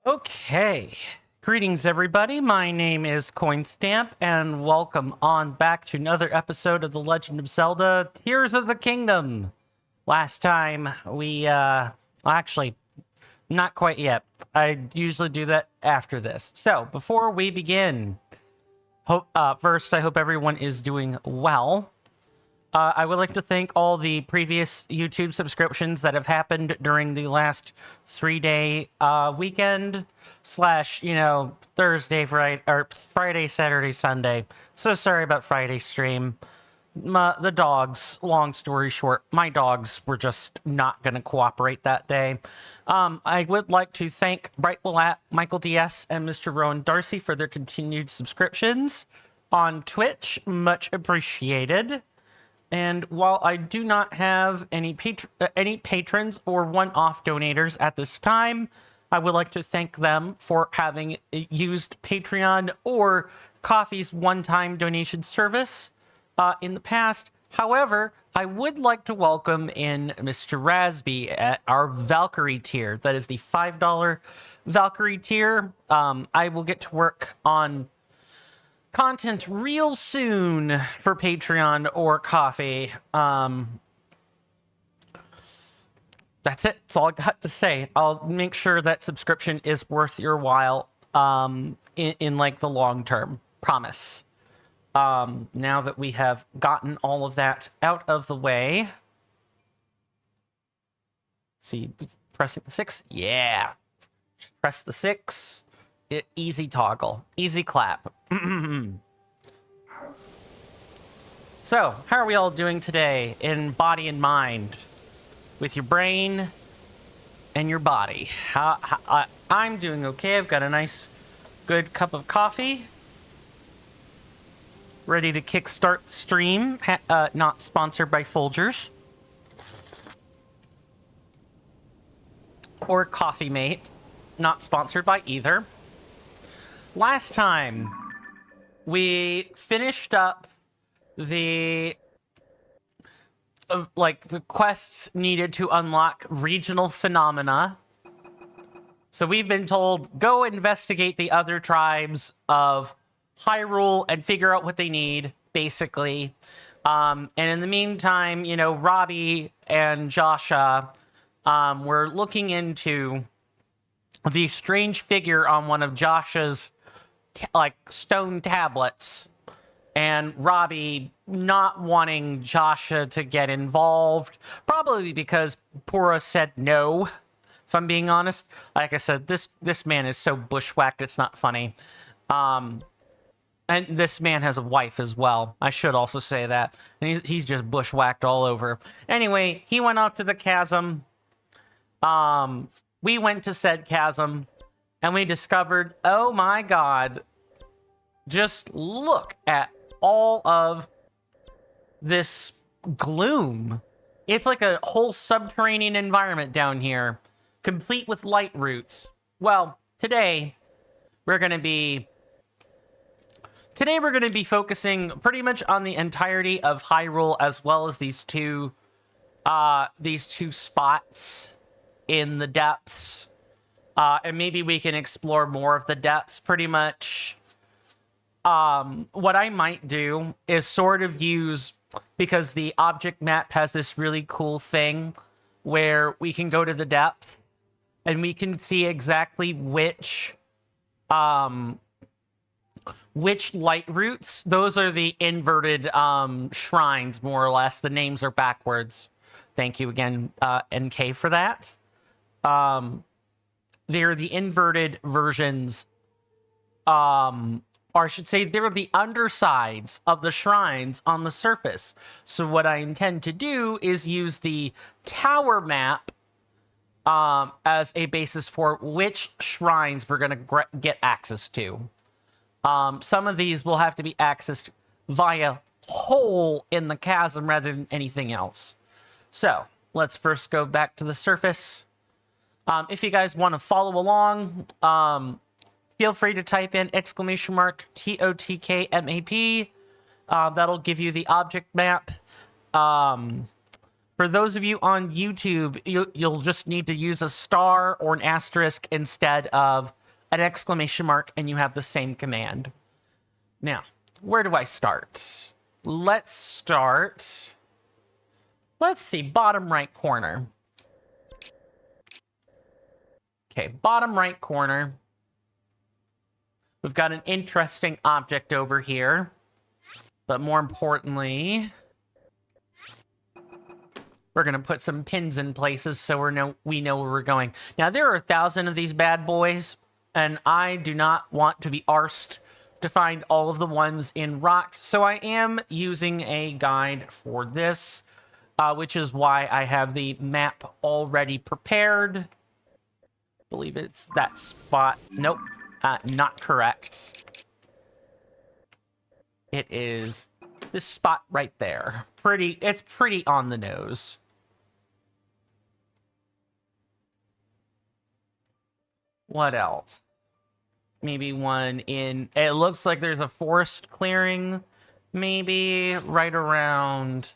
Okay. Greetings, everybody. My name is Coinstamp, and welcome on back to another episode of The Legend of Zelda, Tears of the Kingdom. Last time we, actually, not quite yet. I usually do that after this. So, before we begin, first, I hope everyone is doing well. I would like to thank all the previous YouTube subscriptions that have happened during the last 3-day weekend slash, Thursday, Friday, or Friday, Saturday, Sunday. So sorry about Friday's stream. The dogs, long story short, my dogs were just not going to cooperate that day. I would like to thank Brightwillat, Michael DS, and Mr. Rowan Darcy for their continued subscriptions on Twitch. Much appreciated. And while I do not have any patrons or one-off donators at this time, I would like to thank them for having used Patreon or Coffee's one-time donation service in the past. However, I would like to welcome in Mr. Rasby at our Valkyrie tier. That is the $5 Valkyrie tier. I will get to work on content real soon for Patreon or Coffee. That's it. That's all I got to say. I'll make sure that subscription is worth your while in like the long term. Promise. Now that we have gotten all of that out of the way. Let's see, pressing the 6. Yeah. Press the 6. Easy toggle. Easy clap. So, how are we all doing today in body and mind? With your brain and your body. I'm doing okay. I've got a nice, good cup of coffee. Ready to kickstart the stream. Not sponsored by Folgers. Or Coffee Mate. Not sponsored by either. Last time, we finished up the quests needed to unlock regional phenomena. So we've been told, go investigate the other tribes of Hyrule and figure out what they need, basically. And in the meantime, Robbie and Josha were looking into the strange figure on one of Josha's stone tablets, and Robbie not wanting Josha to get involved, probably because Purah said no, if I'm being honest. Like I said, this man is so bushwhacked, it's not funny. And this man has a wife as well. I should also say that. And he's just bushwhacked all over. Anyway, he went out to the chasm. We went to said chasm, and we discovered, oh my god, just look at all of this gloom. It's like a whole subterranean environment down here, complete with light roots. Well, today we're going to be focusing pretty much on the entirety of Hyrule, as well as these two spots in the depths. And maybe we can explore more of the depths, pretty much. What I might do is sort of use, because the object map has this really cool thing where we can go to the depth and we can see exactly which light roots. Those are the inverted shrines, more or less. The names are backwards. Thank you again, NK, for that. They're the inverted versions, or I should say they're the undersides of the shrines on the surface. So what I intend to do is use the tower map as a basis for which shrines we're going to get access to. Some of these will have to be accessed via hole in the chasm rather than anything else. So let's first go back to the surface. If you guys want to follow along, feel free to type in !TOTKMAP. That'll give you the object map. For those of you on YouTube, you'll just need to use a star or an asterisk instead of an exclamation mark, and you have the same command. Now, where do I start? Let's start... Let's see, bottom right corner. Okay, bottom right corner. We've got an interesting object over here. But more importantly, we're going to put some pins in places so we know where we're going. Now, there are 1,000 of these bad boys, and I do not want to be arsed to find all of the ones in rocks. So I am using a guide for this, which is why I have the map already prepared. I believe it's that spot. Nope, not correct. It is this spot right there. It's pretty on the nose. What else? Maybe one in... It looks like there's a forest clearing. Maybe right around...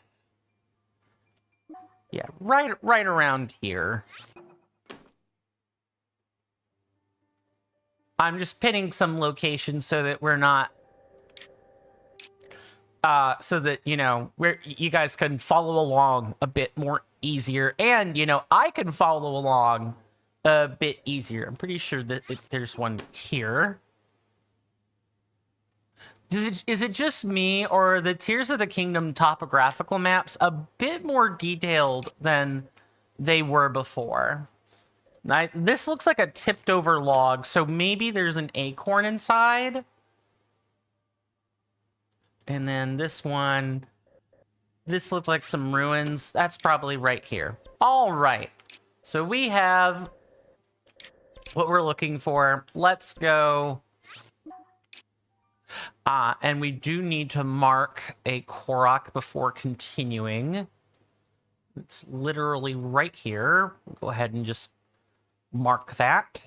Yeah, right around here. I'm just pinning some locations so that we're not... so that, you know, you guys can follow along a bit more easier. And, you know, I can follow along a bit easier. I'm pretty sure that there's one here. Is it just me, or are the Tears of the Kingdom topographical maps a bit more detailed than they were before? This looks like a tipped over log, so maybe there's an acorn inside. And then this one, this looks like some ruins. That's probably right here. All right. So we have what we're looking for. Let's go. And we do need to mark a Korok before continuing. It's literally right here. We'll go ahead and just mark that.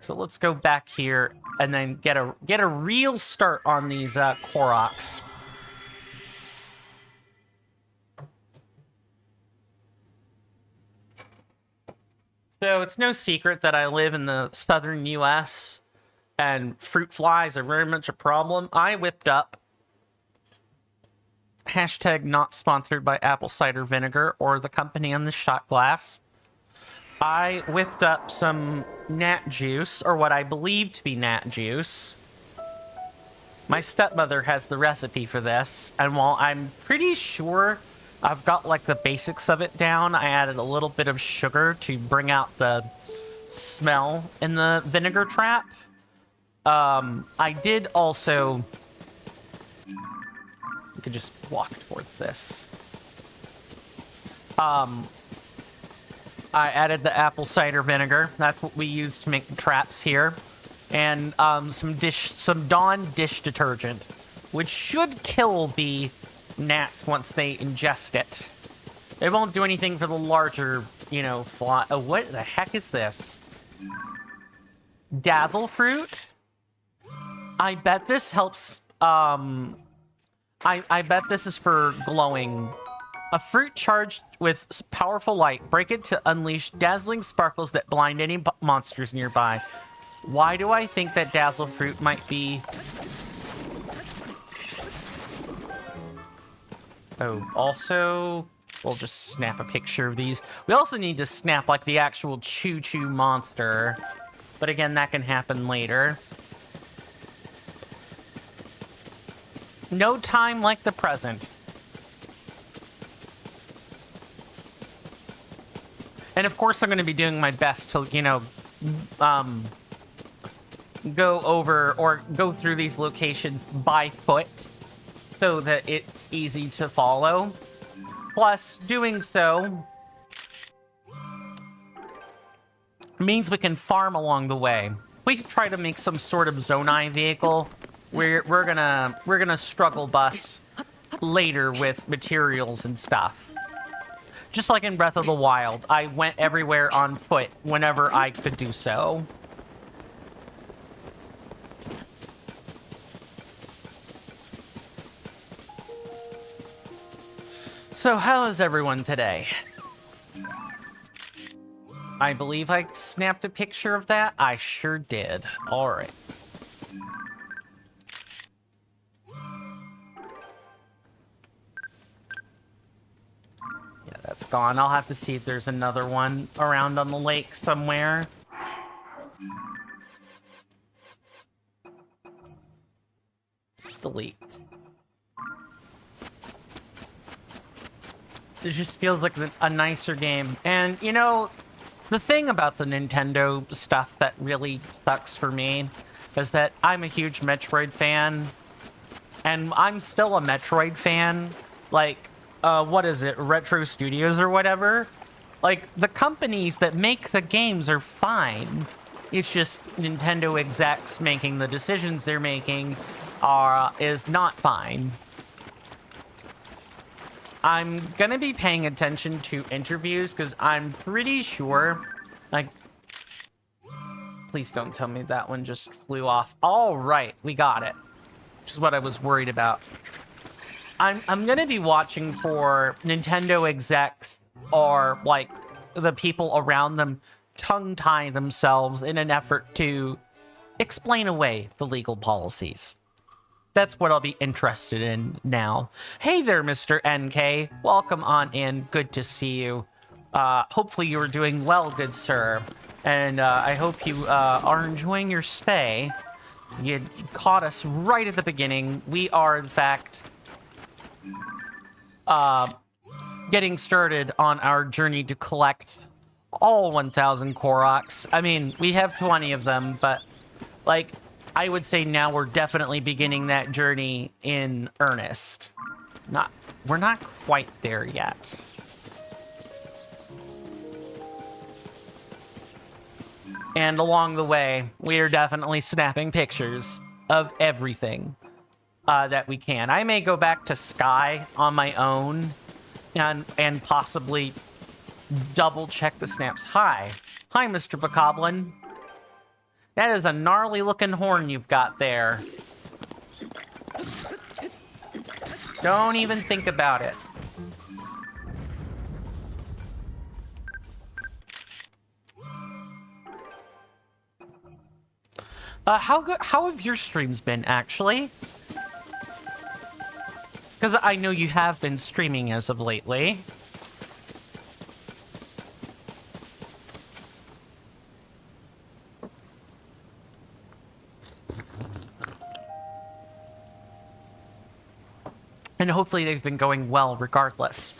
So let's go back here and then get a real start on these Koroks. So it's no secret that I live in the southern US and fruit flies are very much a problem. I whipped up hashtag not sponsored by apple cider vinegar or the company on the shot glass. I whipped up some gnat juice, or what I believe to be gnat juice. My stepmother has the recipe for this, and while I'm pretty sure I've got like the basics of it down, I added a little bit of sugar to bring out the smell in the vinegar trap. I did also... You could just walk towards this. I added the apple cider vinegar. That's what we use to make the traps here. And some Dawn dish detergent, which should kill the gnats once they ingest it. It won't do anything for the larger, you know, fly. Oh, what the heck is this? Dazzle fruit? I bet this helps, I bet this is for glowing. A fruit charged with powerful light. Break it to unleash dazzling sparkles that blind any monsters nearby. Why do I think that dazzle fruit might be... Oh, also, we'll just snap a picture of these. We also need to snap, like, the actual choo-choo monster. But again, that can happen later. No time like the present. And of course, I'm going to be doing my best to, you know, go over or go through these locations by foot so that it's easy to follow. Plus, doing so means we can farm along the way. We can try to make some sort of Zonai vehicle where we're gonna struggle bus later with materials and stuff. Just like in Breath of the Wild, I went everywhere on foot whenever I could do so. So how is everyone today? I believe I snapped a picture of that. I sure did. All right. Yeah, that's gone. I'll have to see if there's another one around on the lake somewhere. Delete. It just feels like a nicer game. And, you know, the thing about the Nintendo stuff that really sucks for me is that I'm a huge Metroid fan. And I'm still a Metroid fan. Like, what is it? Retro Studios or whatever? Like, the companies that make the games are fine. It's just Nintendo execs making the decisions they're making is not fine. I'm gonna be paying attention to interviews because I'm pretty sure, like, please don't tell me that one just flew off. All right, we got it. Which is what I was worried about. I'm gonna be watching for Nintendo execs or like the people around them tongue-tie themselves in an effort to explain away the legal policies. That's what I'll be interested in now. Hey there, Mr. NK. Welcome on in. Good to see you. Hopefully you are doing well, good sir. And I hope you are enjoying your stay. You caught us right at the beginning. We are, in fact, getting started on our journey to collect all 1,000 Koroks. I mean, we have 20 of them, but, like, I would say now we're definitely beginning that journey in earnest. We're not quite there yet. And along the way, we are definitely snapping pictures of everything that we can. I may go back to Sky on my own and possibly double check the snaps. Hi, Mr. Bokoblin. That is a gnarly looking horn you've got there. Don't even think about it. How have your streams been, actually? Because I know you have been streaming as of lately. And hopefully they've been going well regardless.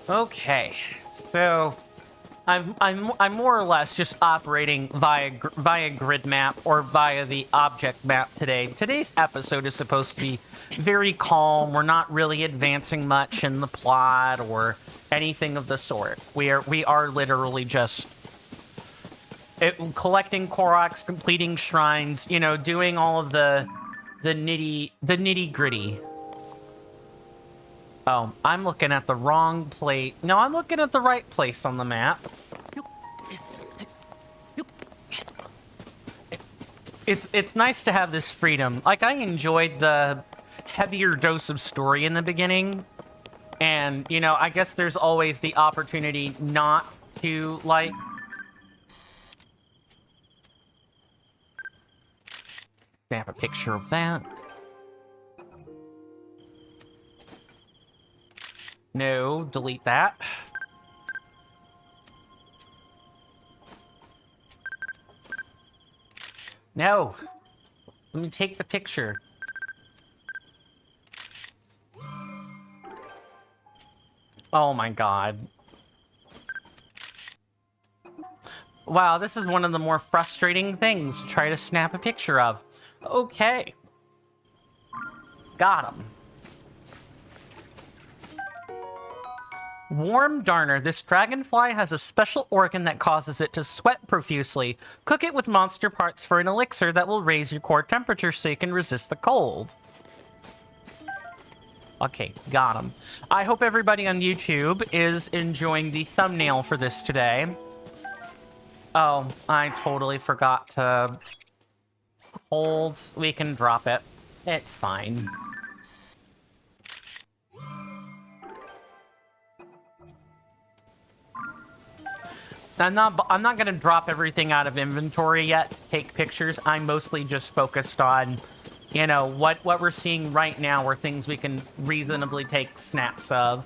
Okay, so I'm more or less just operating via grid map or via the object map today. Today's episode is supposed to be very calm. We're not really advancing much in the plot or anything of the sort. We are literally just collecting Koroks, completing shrines, you know, doing all of the nitty gritty. Oh, I'm looking at the wrong place. No, I'm looking at the right place on the map. It's nice to have this freedom. Like, I enjoyed the heavier dose of story in the beginning. And, you know, I guess there's always the opportunity not to, like, snap a picture of that. No, delete that. No. Let me take the picture. Oh my god. Wow, this is one of the more frustrating things to try to snap a picture of. Okay. Got him. Warm Darner. This dragonfly has a special organ that causes it to sweat profusely. Cook it with monster parts for an elixir that will raise your core temperature so you can resist the cold. Okay, got him. I hope everybody on YouTube is enjoying the thumbnail for this today. Oh, I totally forgot to hold. We can drop it. It's fine. I'm not gonna drop everything out of inventory yet to take pictures. I'm mostly just focused on, you know, what we're seeing right now are things we can reasonably take snaps of.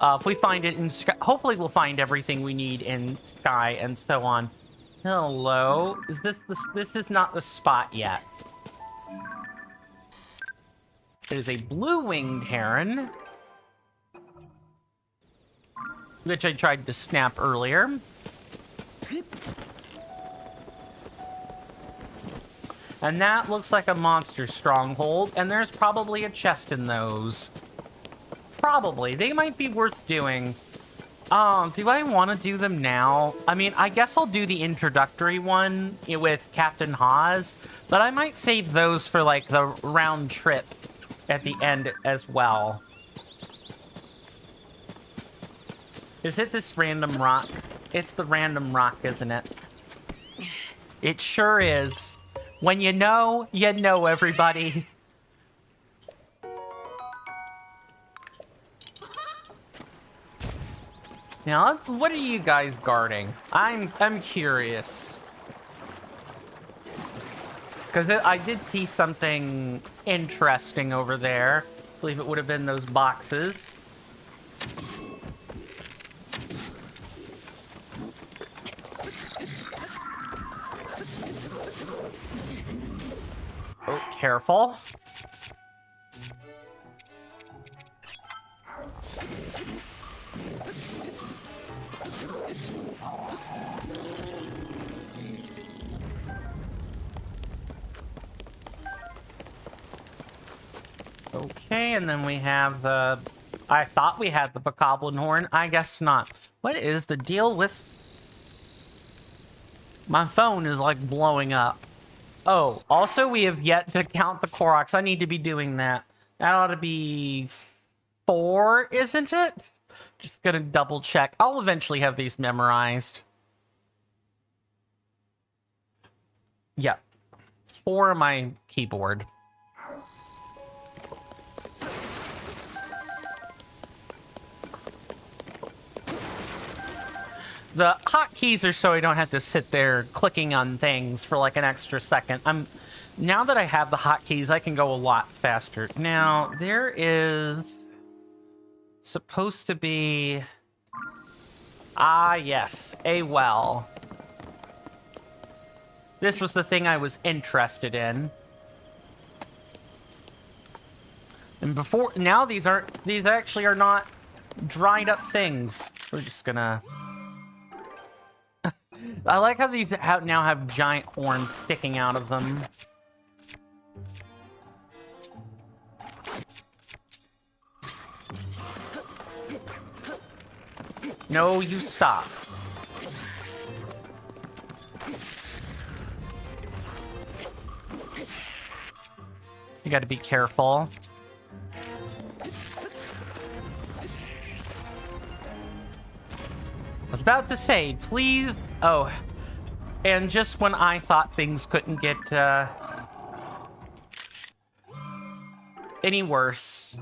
If we find it in Sky, hopefully we'll find everything we need in Sky and so on. Hello, is this is not the spot yet. There's a blue-winged heron, which I tried to snap earlier. And that looks like a monster stronghold, and there's probably a chest in those. Probably. They might be worth doing. Do I want to do them now? I mean, I guess I'll do the introductory one with Captain Haas, but I might save those for, like, the round trip at the end as well. Is it this random rock? It's the random rock, isn't it? It sure is. When you know, everybody. Now, what are you guys guarding? I'm curious. Because I did see something interesting over there. I believe it would have been those boxes. Oh, careful. Okay, and then we have the... I thought we had the Bokoblin horn. I guess not. What is the deal with... My phone is, like, blowing up. Oh, also, we have yet to count the Koroks. I need to be doing that. That ought to be 4, isn't it? Just gonna double check. I'll eventually have these memorized. Yeah. 4 on my keyboard. The hotkeys are so I don't have to sit there clicking on things for like an extra second. Now that I have the hotkeys, I can go a lot faster. Now, there is supposed to be... Ah, yes, a well. This was the thing I was interested in. And before... Now these actually are not dried up things. We're just gonna... I like how these now have giant horns sticking out of them. No, you stop. You gotta be careful. I was about to say, please... Oh, and just when I thought things couldn't get any worse.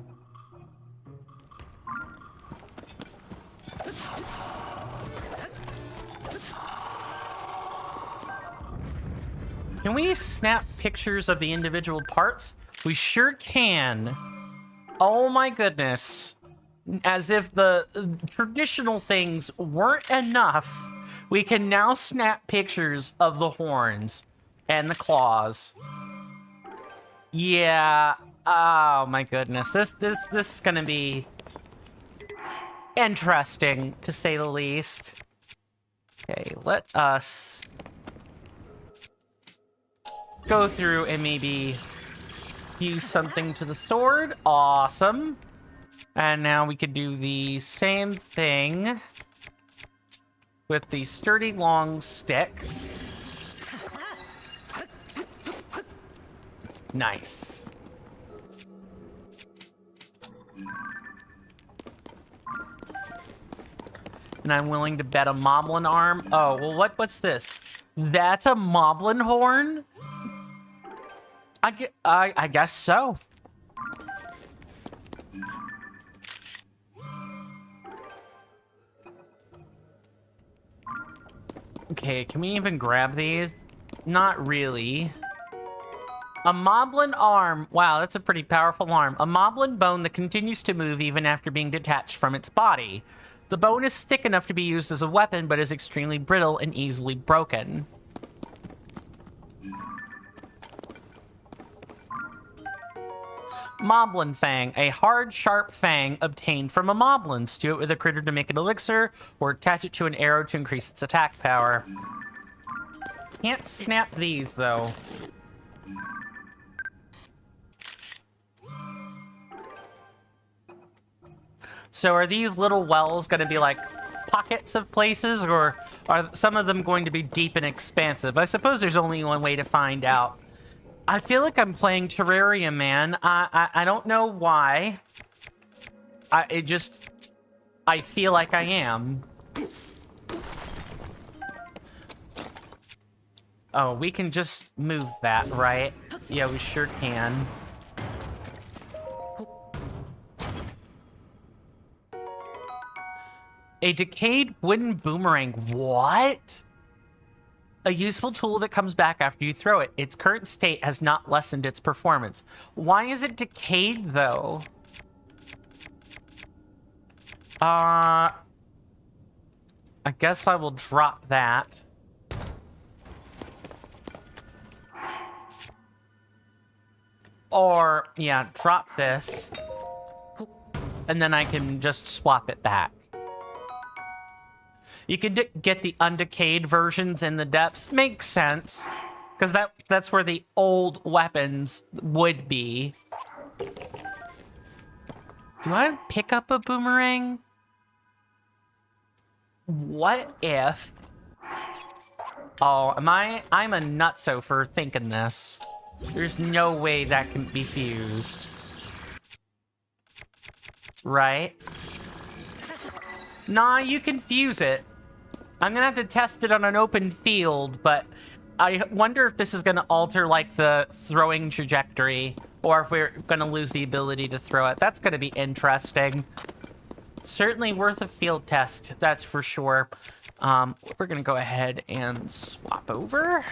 Can we snap pictures of the individual parts? We sure can. Oh my goodness. As if the traditional things weren't enough, we can now snap pictures of the horns and the claws. Yeah. Oh my goodness. This is gonna be interesting, to say the least. Okay, let us go through and maybe use something to the sword. Awesome. And now we could do the same thing with the sturdy long stick. Nice. And I'm willing to bet a moblin arm. Oh, well, what's this? That's a moblin horn? I guess so. Okay, can we even grab these? Not really. A moblin arm. Wow, that's a pretty powerful arm. A moblin bone that continues to move even after being detached from its body. The bone is thick enough to be used as a weapon, but is extremely brittle and easily broken. Moblin Fang. A hard, sharp fang obtained from a moblin. Stew it with a critter to make an elixir, or attach it to an arrow to increase its attack power. Can't snap these, though. So are these little wells going to be like pockets of places, or are some of them going to be deep and expansive? I suppose there's only one way to find out. I feel like I'm playing Terraria, man. I don't know why. I feel like I am. Oh, we can just move that, right? Yeah, we sure can. A decayed wooden boomerang. What? A useful tool that comes back after you throw it. Its current state has not lessened its performance. Why is it decayed, though? I guess I will drop that. Or, yeah, drop this. And then I can just swap it back. You could get the undecayed versions in the depths. Makes sense. Because that's where the old weapons would be. Do I pick up a boomerang? What if... Oh, I'm a nutso for thinking this. There's no way that can be fused. Right? Nah, you can fuse it. I'm gonna have to test it on an open field, but I wonder if this is gonna alter, like, the throwing trajectory, or if we're gonna lose the ability to throw it. That's gonna be interesting. Certainly worth a field test, that's for sure. We're gonna go ahead and swap over.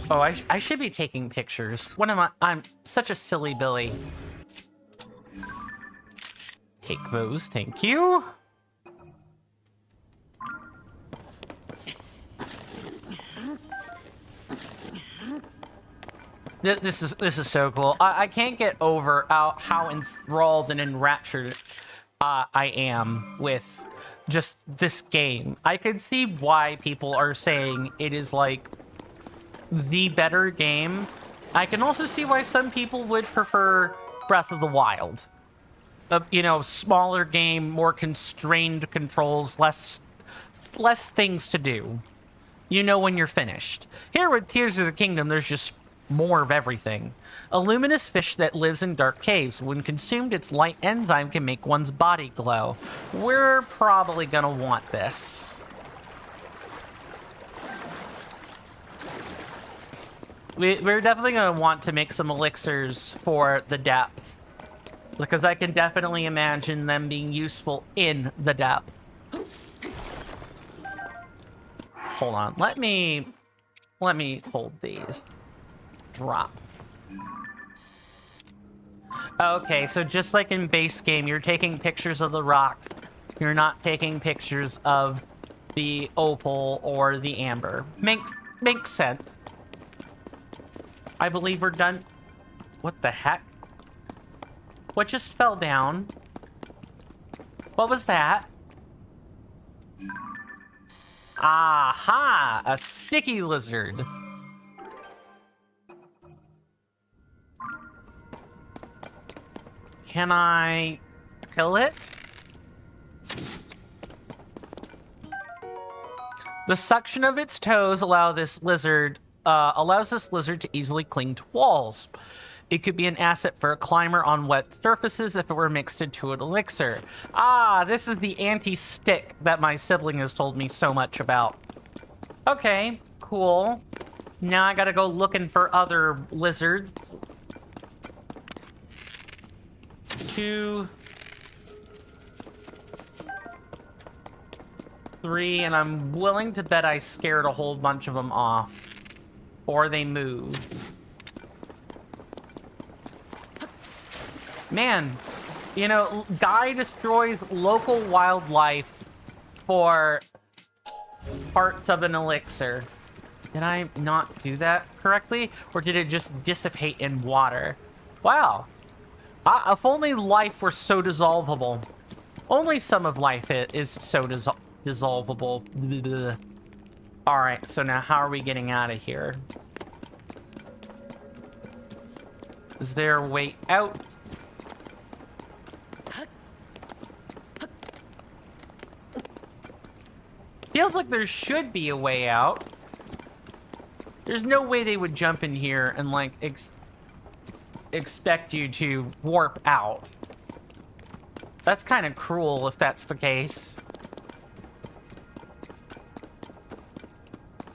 Oh, I should be taking pictures. What am I? I'm such a silly Billy. Take those, thank you. This is so cool. I can't get over how enthralled and enraptured I am with just this game. I can see why people are saying it is like the better game. I can also see why some people would prefer Breath of the Wild. You know, smaller game, more constrained controls, less things to do. You know when you're finished. Here with Tears of the Kingdom, there's just more of everything. A luminous fish that lives in dark caves. When consumed, its light enzyme can make one's body glow. We're probably gonna want this. We're definitely gonna want to make some elixirs for the depth. Because I can definitely imagine them being useful in the depth. Hold on. Let me fold these. Drop. Okay, so just like in base game, you're taking pictures of the rocks. You're not taking pictures of the opal or the amber. Makes sense. I believe we're done. What the heck? What just fell down? What was that? Aha! A sticky lizard. Can I kill it? The suction of its toes allows this lizard to easily cling to walls. It could be an asset for a climber on wet surfaces if it were mixed into an elixir. Ah, this is the anti-stick that my sibling has told me so much about. Okay, cool. Now I gotta go looking for other lizards. 3, and I'm willing to bet I scared a whole bunch of them off. Or they moved. Man, you know, Guy destroys local wildlife for parts of an elixir. Did I not do that correctly? Or did it just dissipate in water? Wow. If only life were so dissolvable. Only some of life is so dissolvable. Alright, so now how are we getting out of here? Is there a way out? Feels like there should be a way out. There's no way they would jump in here and, like, expect you to warp out. That's kind of cruel if that's the case.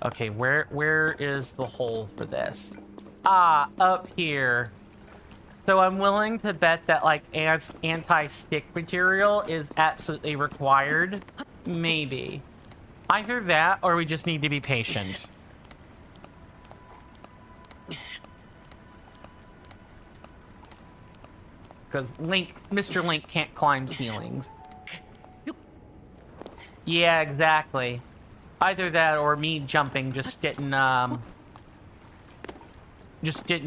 Okay, where is the hole for this? Ah, up here. So I'm willing to bet that, like, anti-stick material is absolutely required. Maybe. Either that, or we just need to be patient. Because Mr. Link can't climb ceilings. Yeah, exactly. Either that or me jumping just didn't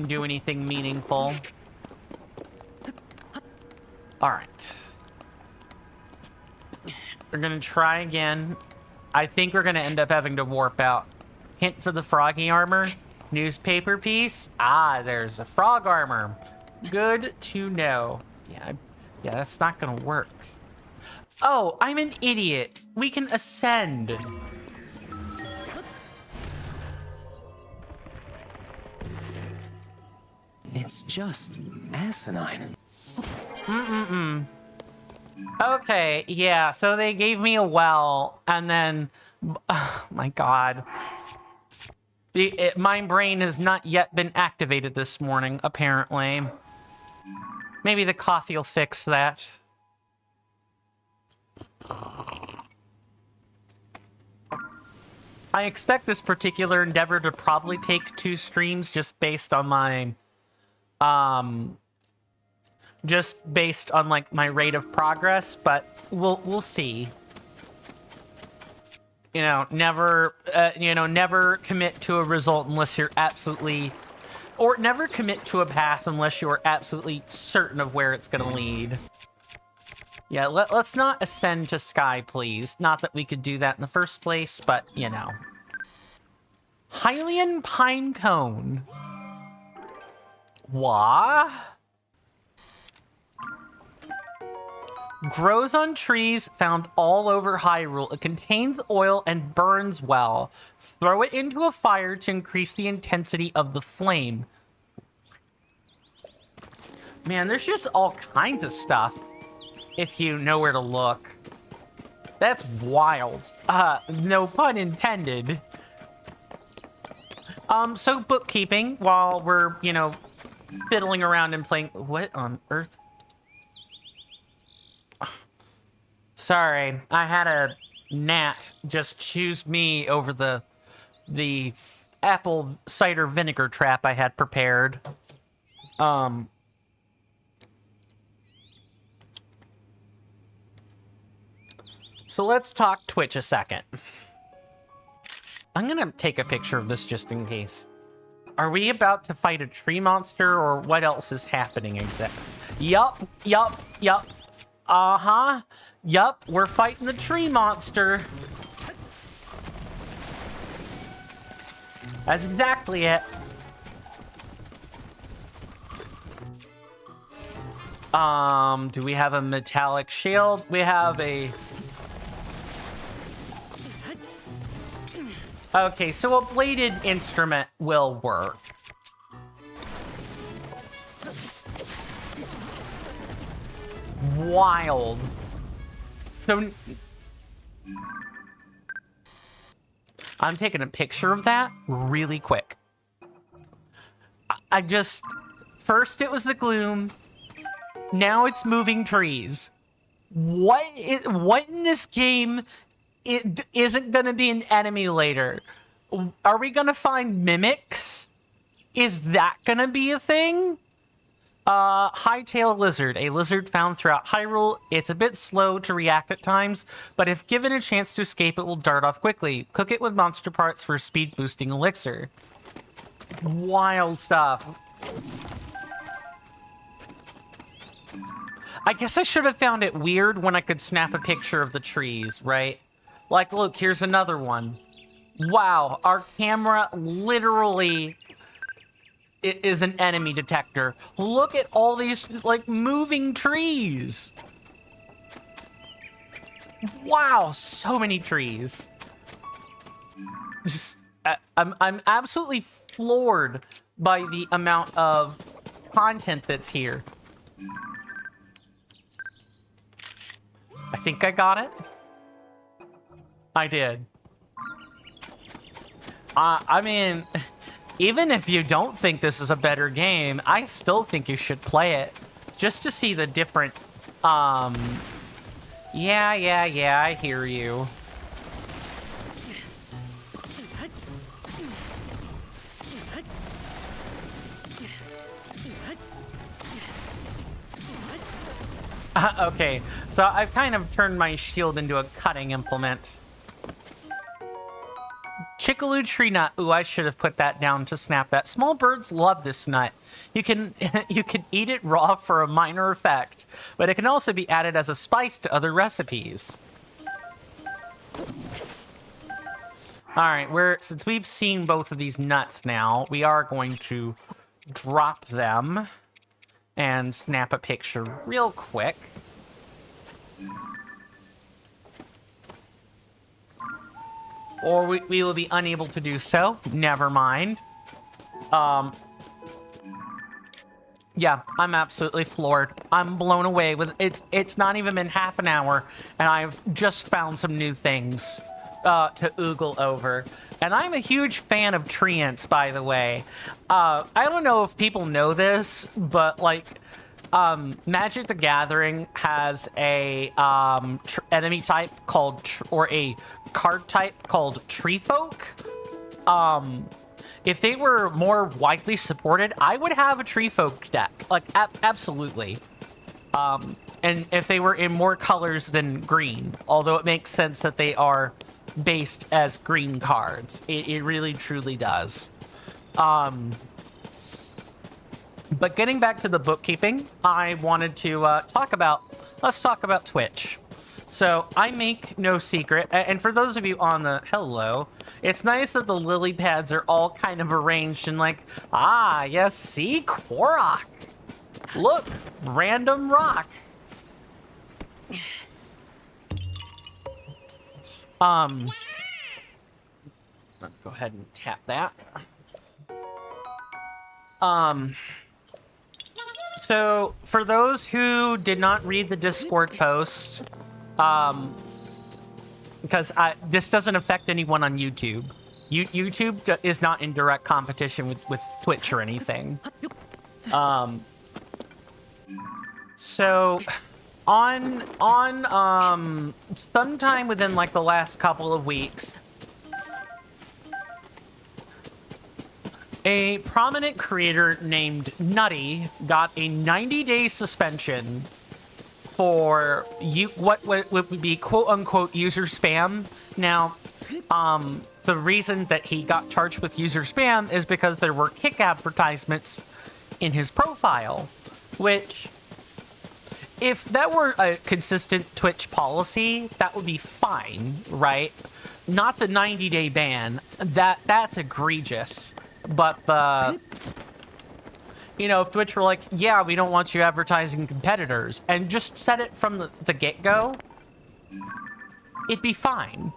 do anything meaningful. Alright. We're gonna try again. I think we're gonna end up having to warp out. Hint for the froggy armor. Newspaper piece. Ah, there's a frog armor. Good to know. Yeah, that's not gonna work. Oh, I'm an idiot. We can ascend. It's just asinine. Okay, yeah, so they gave me a well, and then... Oh, my God. My brain has not yet been activated this morning, apparently. Maybe the coffee will fix that. I expect this particular endeavor to probably take 2 streams just based on my... just based on, like, my rate of progress, but we'll see. You know, never commit to a result unless you're absolutely... Or never commit to a path unless you are absolutely certain of where it's going to lead. Yeah, let's not ascend to Sky, please. Not that we could do that in the first place, but, you know. Hylian Pine Cone. Wah? Grows on trees found all over Hyrule. It contains oil and burns well. Throw it into a fire to increase the intensity of the flame. Man, there's just all kinds of stuff if you know where to look. That's wild. No pun intended. So bookkeeping while we're, you know, fiddling around and playing... What on earth? Sorry, I had a gnat just choose me over the apple cider vinegar trap I had prepared. So let's talk Twitch a second. I'm gonna take a picture of this just in case. Are we about to fight a tree monster, or what else is happening exactly? Yup. Uh-huh. Yup, we're fighting the tree monster. That's exactly it. Do we have a metallic shield? We have a... Okay, so a bladed instrument will work. Wild. So... I'm taking a picture of that really quick. I just... First it was the Gloom. Now it's moving trees. What in this game it isn't going to be an enemy later. Are we going to find mimics? Is that going to be a thing? High-tailed lizard, a lizard found throughout Hyrule. It's a bit slow to react at times, but if given a chance to escape, it will dart off quickly. Cook it with monster parts for speed-boosting elixir. Wild stuff. I guess I should have found it weird when I could snap a picture of the trees, right? Like, look, here's another one. Wow, our camera literally is an enemy detector. Look at all these, like, moving trees. Wow, so many trees. Just, I'm absolutely floored by the amount of content that's here. I think I got it. I did. I mean, even if you don't think this is a better game, I still think you should play it. Just to see the different, Yeah, I hear you. Okay, so I've kind of turned my shield into a cutting implement. Chickaloo tree nut. Ooh, I should have put that down to snap that. Small birds love this nut. You can eat it raw for a minor effect, but it can also be added as a spice to other recipes. All right, since we've seen both of these nuts now, we are going to drop them and snap a picture real quick. Or we will be unable to do so. Never mind. Yeah, I'm absolutely floored. I'm blown away with it's not even been half an hour, and I've just found some new things to oogle over. And I'm a huge fan of treants, by the way. I don't know if people know this, but like Magic the Gathering has a enemy type called or a card type called Tree Folk. If they were more widely supported, I would have a Tree Folk deck. Like, absolutely. And if they were in more colors than green, although it makes sense that they are based as green cards. It really, truly does. But getting back to the bookkeeping, I wanted to let's talk about Twitch. So I make no secret, and for those of you on the hello, it's nice that the lily pads are all kind of arranged in like, yes, see, Korok. Look, random rock. Let's go ahead and tap that. So for those who did not read the Discord post, because this doesn't affect anyone on YouTube. YouTube is not in direct competition with Twitch or anything. So on sometime within like the last couple of weeks, a prominent creator named Nutty got a 90-day suspension for what would be quote-unquote user spam. Now, the reason that he got charged with user spam is because there were kick advertisements in his profile, which, if that were a consistent Twitch policy, that would be fine, right? Not the 90-day ban. That's egregious. But if Twitch were like, yeah, we don't want you advertising competitors, and just set it from the get-go, it'd be fine.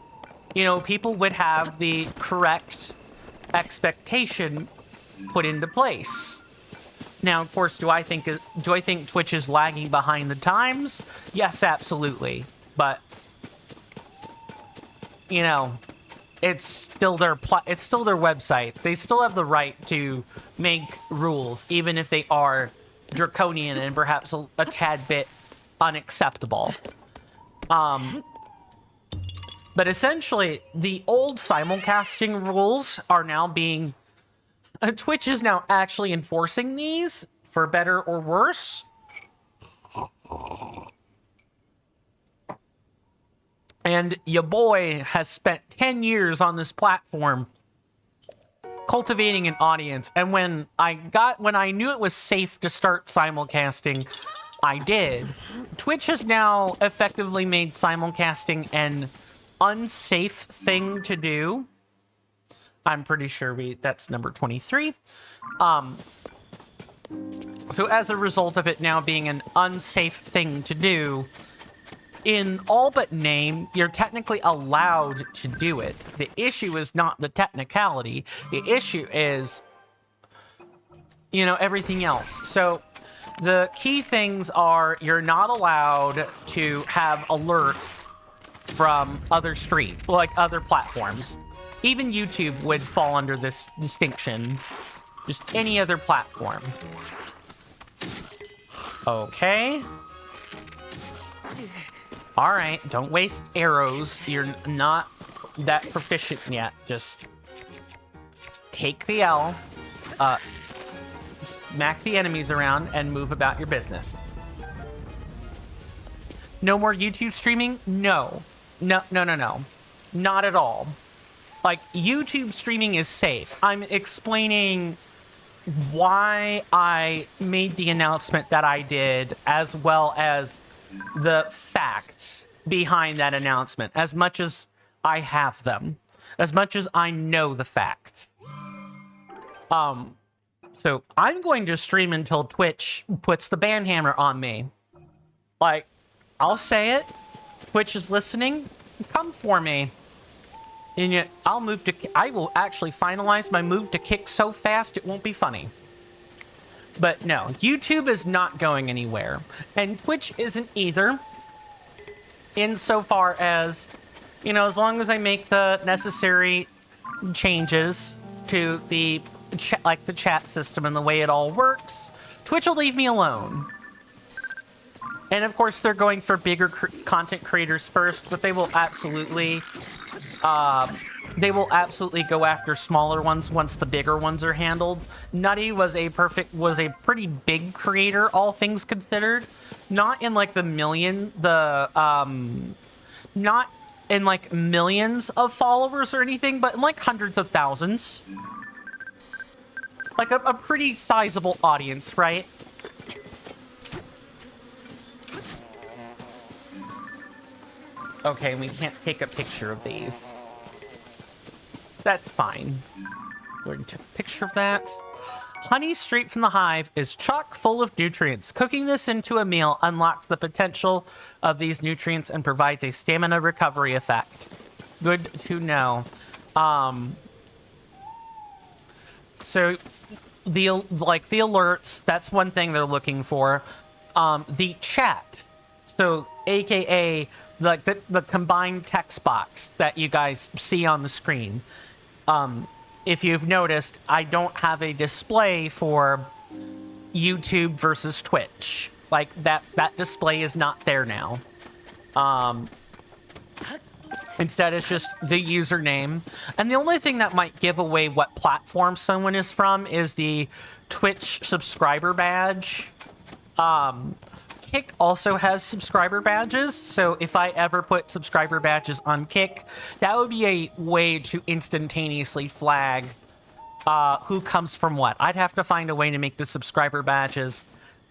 People would have the correct expectation put into place. Now, of course, do I think Twitch is lagging behind the times? Yes, absolutely. But it's still their website. They still have the right to make rules, even if they are draconian and perhaps a tad bit unacceptable. But essentially, the old simulcasting rules are now being... Twitch is now actually enforcing these, for better or worse. And your boy has spent 10 years on this platform cultivating an audience. And when I knew it was safe to start simulcasting, I did. Twitch has now effectively made simulcasting an unsafe thing to do. I'm pretty sure that's number 23. So as a result of it now being an unsafe thing to do, in all but name, you're technically allowed to do it. The issue is not the technicality. The issue is, everything else. So the key things are you're not allowed to have alerts from other other platforms. Even YouTube would fall under this distinction. Just any other platform. Okay. All right, don't waste arrows. You're not that proficient yet. Just take the L, smack the enemies around, and move about your business. No more YouTube streaming? No. No. Not at all. Like, YouTube streaming is safe. I'm explaining why I made the announcement that I did, as well as the facts behind that announcement, as much as I have them, as much as I know the facts. So I'm going to stream until Twitch puts the ban hammer on me. Like, I'll say it. Twitch is listening. Come for me. And yet, I will actually finalize my move to kick so fast it won't be funny. But no, YouTube is not going anywhere. And Twitch isn't either. Insofar as, as long as I make the necessary changes to the chat system and the way it all works, Twitch will leave me alone. And of course, they're going for bigger content creators first, but they will absolutely go after smaller ones once the bigger ones are handled. Nutty was a pretty big creator, all things considered. Not in like not in like millions of followers or anything, but in like hundreds of thousands. Like a pretty sizable audience, right? Okay, we can't take a picture of these. That's fine. We're going to take a picture of that. Honey straight from the hive is chock full of nutrients. Cooking this into a meal unlocks the potential of these nutrients and provides a stamina recovery effect. Good to know. So the alerts, that's one thing they're looking for. The chat, so aka the combined text box that you guys see on the screen. If you've noticed, I don't have a display for YouTube versus Twitch. Like, that display is not there now. Instead, it's just the username. And the only thing that might give away what platform someone is from is the Twitch subscriber badge. Kick also has subscriber badges, so if I ever put subscriber badges on Kick, that would be a way to instantaneously flag who comes from what. I'd have to find a way to make the subscriber badges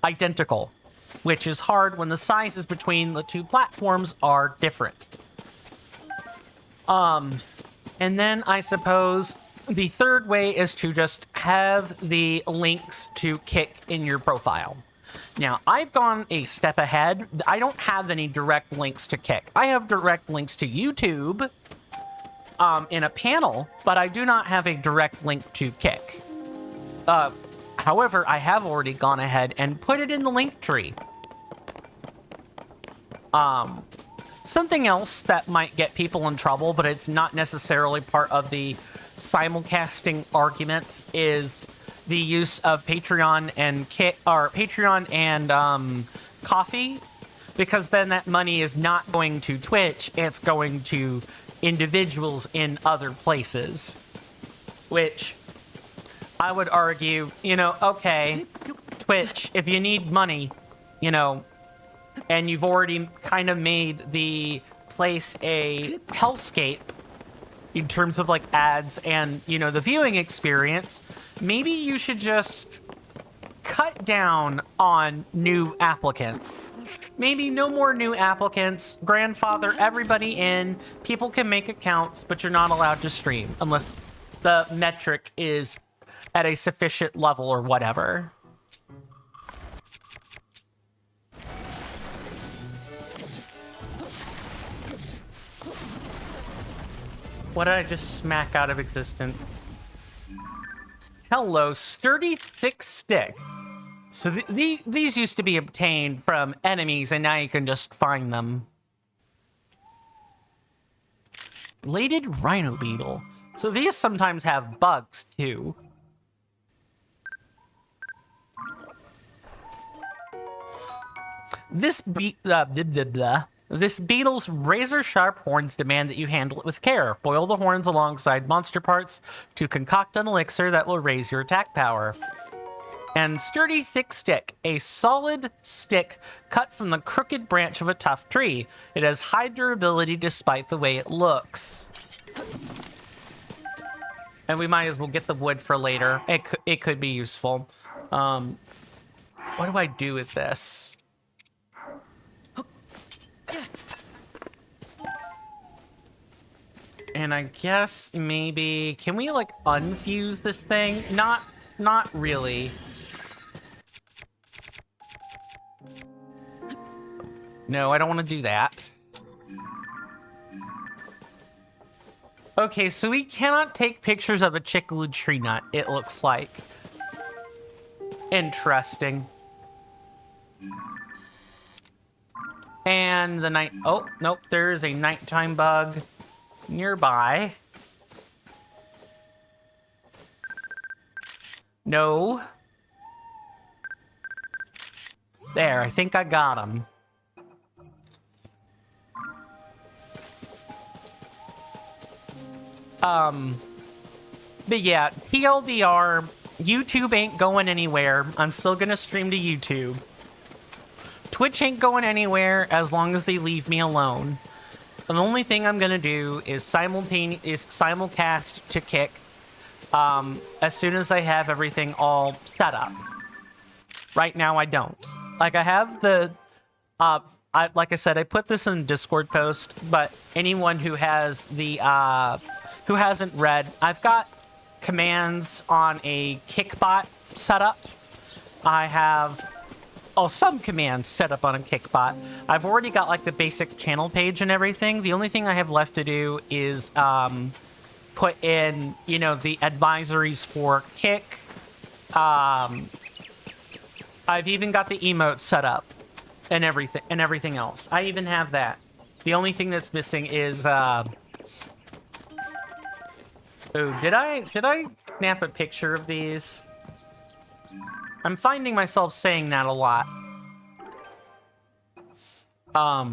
identical, which is hard when the sizes between the two platforms are different. And then I suppose the third way is to just have the links to Kick in your profile. Now, I've gone a step ahead. I don't have any direct links to Kick. I have direct links to YouTube in a panel, but I do not have a direct link to Kick. However, I have already gone ahead and put it in the link tree. Something else that might get people in trouble, but it's not necessarily part of the simulcasting argument, is the use of Patreon and Coffee, because then that money is not going to Twitch, it's going to individuals in other places. Which I would argue, you know, okay, Twitch, if you need money, you know, and you've already kind of made the place a hellscape in terms of like ads and, you know, the viewing experience, maybe you should just cut down on new applicants. Maybe no more new applicants, grandfather everybody in, people can make accounts, but you're not allowed to stream unless the metric is at a sufficient level or whatever. What did I just smack out of existence? Hello, sturdy, thick stick. So these used to be obtained from enemies, and now you can just find them. Bladed rhino beetle. So these sometimes have bugs, too. This beetle's razor-sharp horns demand that you handle it with care. Boil the horns alongside monster parts to concoct an elixir that will raise your attack power. And sturdy, thick stick. A solid stick cut from the crooked branch of a tough tree. It has high durability despite the way it looks. And we might as well get the wood for later. It could be useful. What do I do with this? And I guess maybe... Can we, like, unfuse this thing? Not really. No, I don't want to do that. Okay, so we cannot take pictures of a chickled tree nut, it looks like. Interesting. And the night... Oh, nope, there's a nighttime bug nearby. No. There, I think I got him. But yeah, TLDR, YouTube ain't going anywhere. I'm still gonna stream to YouTube. Twitch ain't going anywhere as long as they leave me alone. The only thing I'm gonna do is simulcast to Kick as soon as I have everything all set up. Right now, I don't. Like, I have the... like I said, I put this in Discord post, but anyone who has the... who hasn't read, I've got commands on a Kickbot setup. I have... Oh, some commands set up on a Kickbot. I've already got, like, the basic channel page and everything. The only thing I have left to do is put in, you know, the advisories for Kick. I've even got the emotes set up and everything else. I even have that. The only thing that's missing is... Oh, did I snap a picture of these? I'm finding myself saying that a lot. I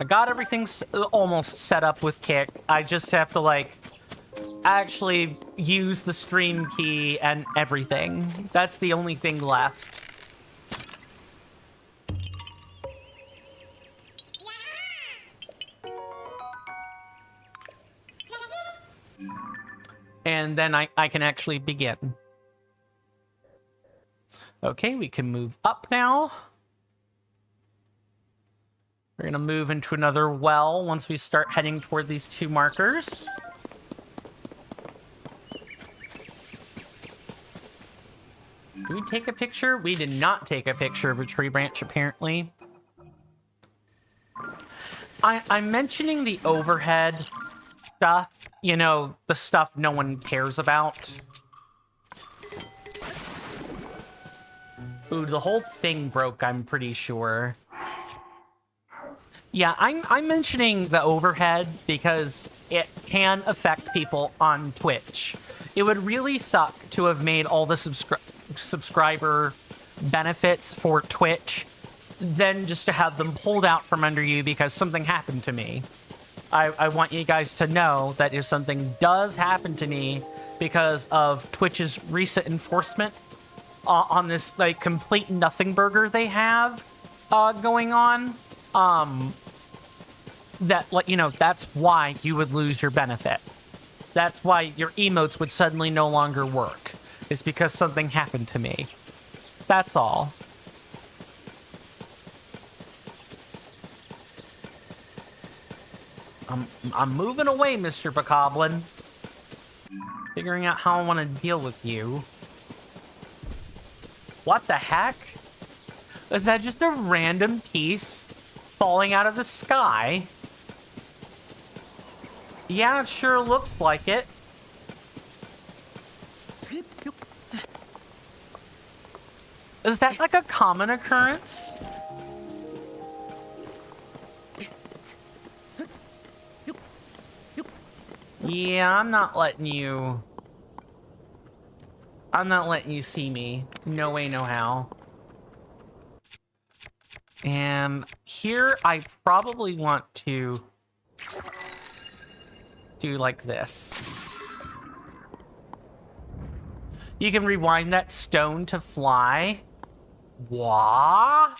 got everything almost set up with Kick. I just have to, like, actually use the stream key and everything. That's the only thing left. And then I can actually begin. Okay, we can move up now. We're gonna move into another well once we start heading toward these two markers. Did we take a picture? We did not take a picture of a tree branch, apparently. I'm mentioning the overhead stuff. You know, the stuff no one cares about. Ooh, the whole thing broke, I'm pretty sure. Yeah, I'm mentioning the overhead because it can affect people on Twitch. It would really suck to have made all the subscriber benefits for Twitch, then just to have them pulled out from under you because something happened to me. I want you guys to know that if something does happen to me because of Twitch's recent enforcement on this like complete nothing burger they have going on, that, like, you know, that's why you would lose your benefit. That's why your emotes would suddenly no longer work. It's because something happened to me. That's all. I'm moving away, Mr. Bokoblin. Figuring out how I want to deal with you. What the heck? Is that just a random piece falling out of the sky? Yeah, it sure looks like it. Is that like a common occurrence? Yeah, I'm not letting you see me. No way, no how. And here I probably want to do like this. You can rewind that stone to fly. Wah?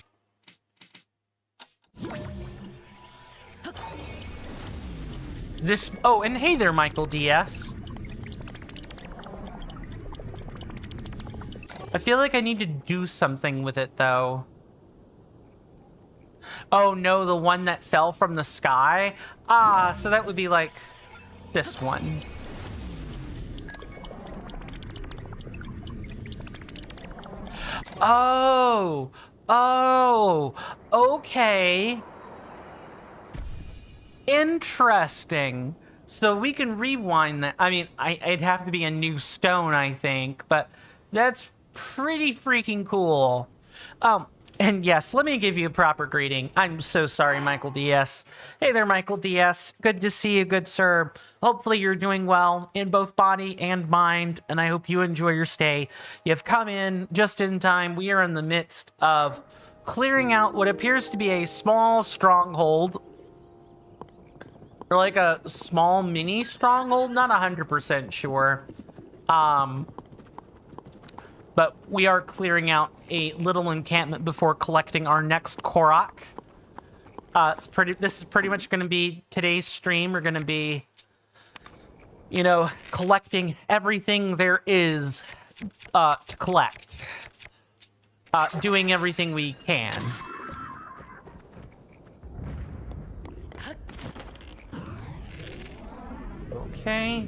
This... Oh, and hey there, Michael DS. I feel like I need to do something with it, though. Oh, no, the one that fell from the sky? Ah, so that would be like this one. Oh, okay. Interesting. So we can rewind that. I mean, it'd have to be a new stone, I think, but that's pretty freaking cool. And yes, let me give you a proper greeting. I'm so sorry, Michael DS. Hey there, Michael DS. Good to see you, good sir. Hopefully you're doing well in both body and mind, and I hope you enjoy your stay. You've come in just in time. We are in the midst of clearing out what appears to be a small stronghold. Or like a small mini stronghold, not 100% sure. But we are clearing out a little encampment before collecting our next Korok. This is pretty much going to be today's stream. We're going to be, you know, collecting everything there is to collect. Doing everything we can. Okay.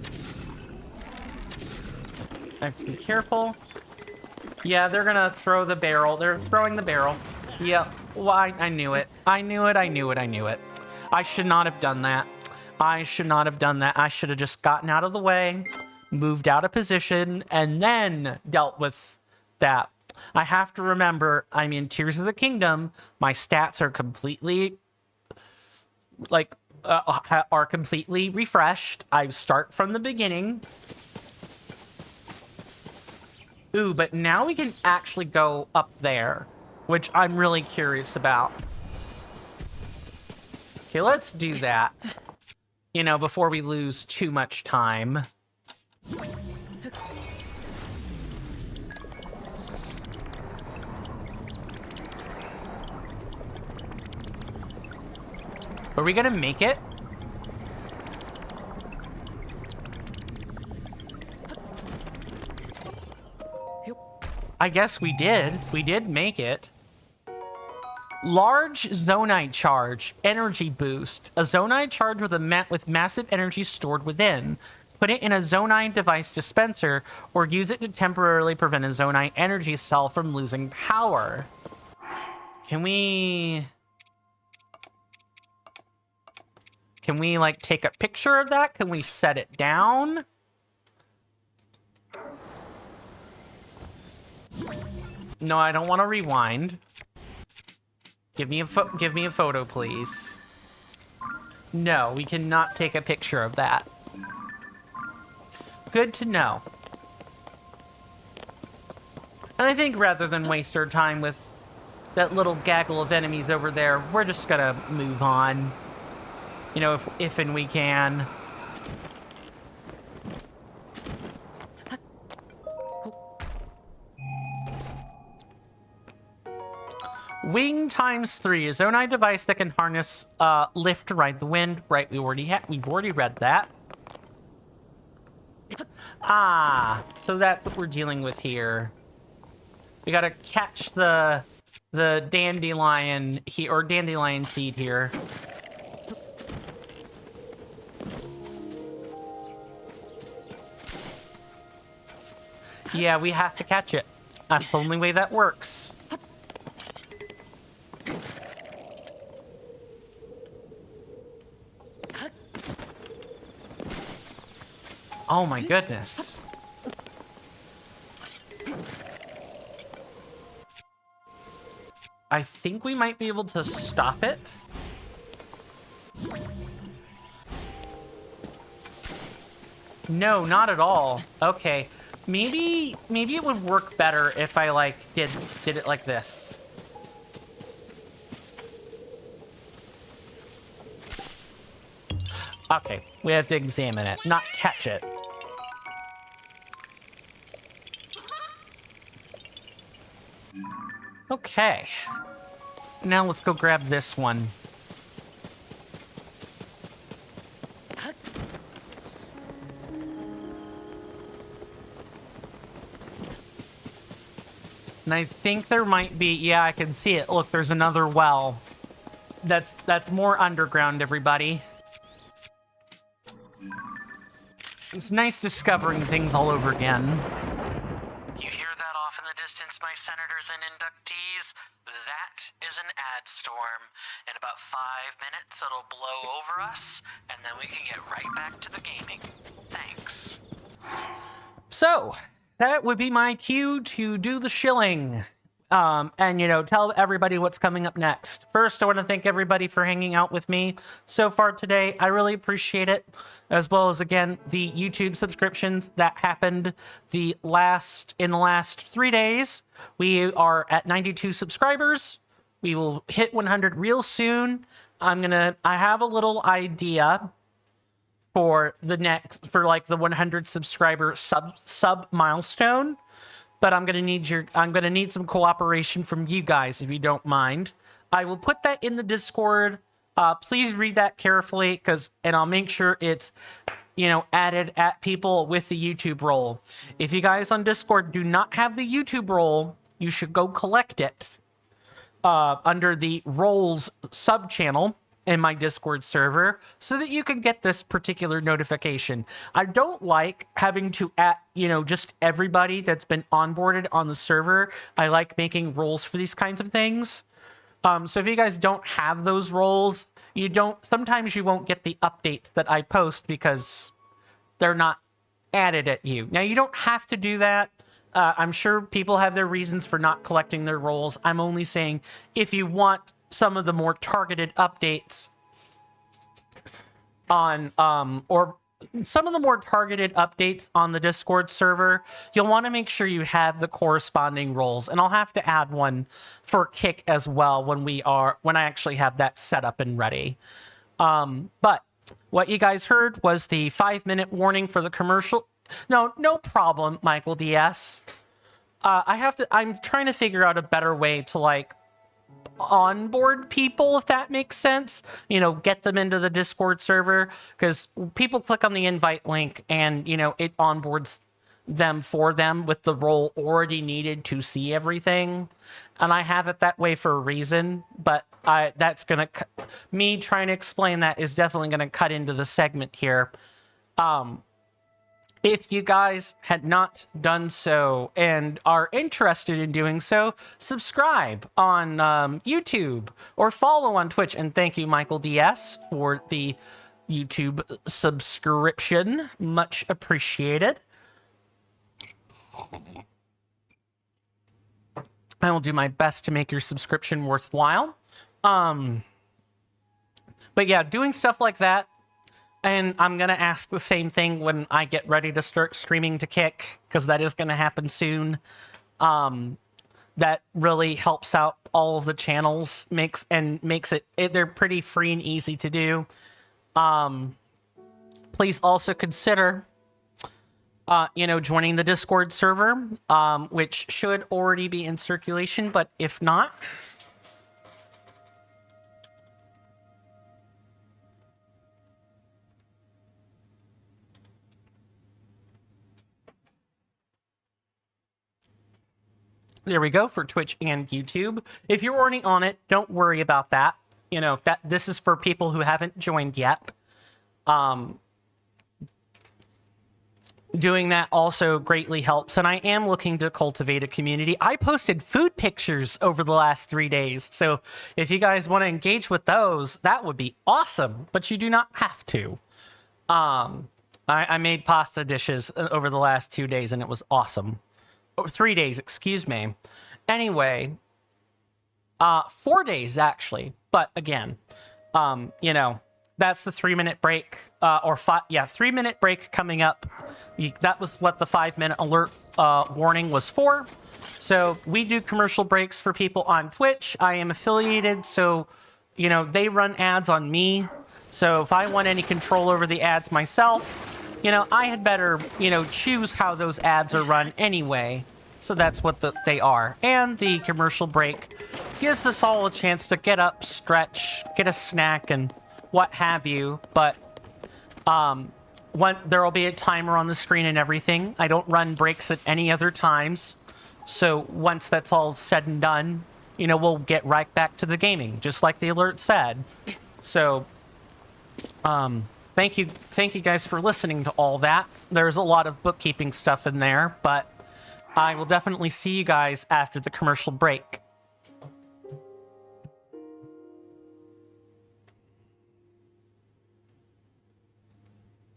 I have to be careful. Yeah, they're gonna throw the barrel. They're throwing the barrel. Yep. Well, I knew it. I knew it. I should not have done that. I should have just gotten out of the way, moved out of position, and then dealt with that. I have to remember, I'm in Tears of the Kingdom. My stats are completely, like, are completely refreshed. I start from the beginning. Ooh, but now we can actually go up there, which I'm really curious about. Okay, let's do that. You know, before we lose too much time. Are we gonna make it? I guess we did. We did make it. Large zonite charge. Energy boost. A zonite charge with massive energy stored within. Put it in a zonite device dispenser or use it to temporarily prevent a zonite energy cell from losing power. Can we like take a picture of that? Can we set it down? No, I don't want to rewind. Give me a photo, please. No, we cannot take a picture of that. Good to know. And I think rather than waste our time with that little gaggle of enemies over there, we're just gonna move on. you know, if and we can. Wing ×3 is Zonai device that can harness lift to ride the wind. Right, we've already read that. Ah, so that's what we're dealing with here. We gotta catch the dandelion or dandelion seed here. Yeah, we have to catch it. That's the only way that works. Oh my goodness. I think we might be able to stop it. No, not at all. Okay. Maybe it would work better if I like did it like this. Okay, we have to examine it, not catch it. Okay. Now let's go grab this one. And I think there might be, yeah, I can see it. Look, there's another well. That's more underground, everybody. It's nice discovering things all over again. You hear that off in the distance, my senators and inductees? That is an ad storm. In about 5 minutes, it'll blow over us, and then we can get right back to the gaming. Thanks. So, that would be my cue to do the shilling. And, you know, tell everybody what's coming up next. First, I want to thank everybody for hanging out with me so far today. I really appreciate it. As well as, again, the YouTube subscriptions that happened in the last 3 days. We are at 92 subscribers. We will hit 100 real soon. I have a little idea for the like the 100 subscriber sub milestone. But I'm gonna need some cooperation from you guys, if you don't mind. I will put that in the Discord. Please read that carefully, and I'll make sure it's, you know, added at people with the YouTube role. If you guys on Discord do not have the YouTube role, you should go collect it under the roles sub channel in my Discord server, so that you can get this particular notification. I don't like having to just everybody that's been onboarded on the server. I like making roles for these kinds of things. So if you guys don't have those roles, sometimes you won't get the updates that I post because they're not added at you. Now, you don't have to do that. I'm sure people have their reasons for not collecting their roles. I'm only saying if you want some of the more targeted updates on the Discord server, you'll want to make sure you have the corresponding roles, and I'll have to add one for Kick as well when I actually have that set up and ready. But what you guys heard was the 5-minute warning for the commercial. No problem, Michael DS. I'm trying to figure out a better way to like onboard people, if that makes sense. You know, get them into the Discord server, because people click on the invite link and, you know, it onboards them for them with the role already needed to see everything. And I have it that way for a reason, but me trying to explain that is definitely going to cut into the segment here. If you guys had not done so and are interested in doing so, subscribe on YouTube or follow on Twitch. And thank you, Michael DS, for the YouTube subscription. Much appreciated. I will do my best to make your subscription worthwhile. But yeah, doing stuff like that. And I'm going to ask the same thing when I get ready to start streaming to Kick, because that is going to happen soon. That really helps out all of the channels, makes it they're pretty free and easy to do. Please also consider, joining the Discord server, which should already be in circulation, but if not, there we go for Twitch and YouTube. If you're already on it, don't worry about that. That this is for people who haven't joined yet. Doing that also greatly helps, and I am looking to cultivate a community. I posted food pictures over the last 3 days, so if you guys want to engage with those, that would be awesome, but you do not have to. I made pasta dishes over the last 2 days, and it was awesome. 3 days, excuse me. Anyway, 4 days, actually, but again, that's the 3-minute break, 3-minute break coming up. That was what the 5-minute alert warning was for. So we do commercial breaks for people on Twitch. I am affiliated, so, they run ads on me. So if I want any control over the ads myself, I had better, choose how those ads are run anyway. So that's what they are. And the commercial break gives us all a chance to get up, stretch, get a snack, and what have you. But there will be a timer on the screen and everything. I don't run breaks at any other times. So once that's all said and done, we'll get right back to the gaming, just like the alert said. So thank you guys for listening to all that. There's a lot of bookkeeping stuff in there, but I will definitely see you guys after the commercial break.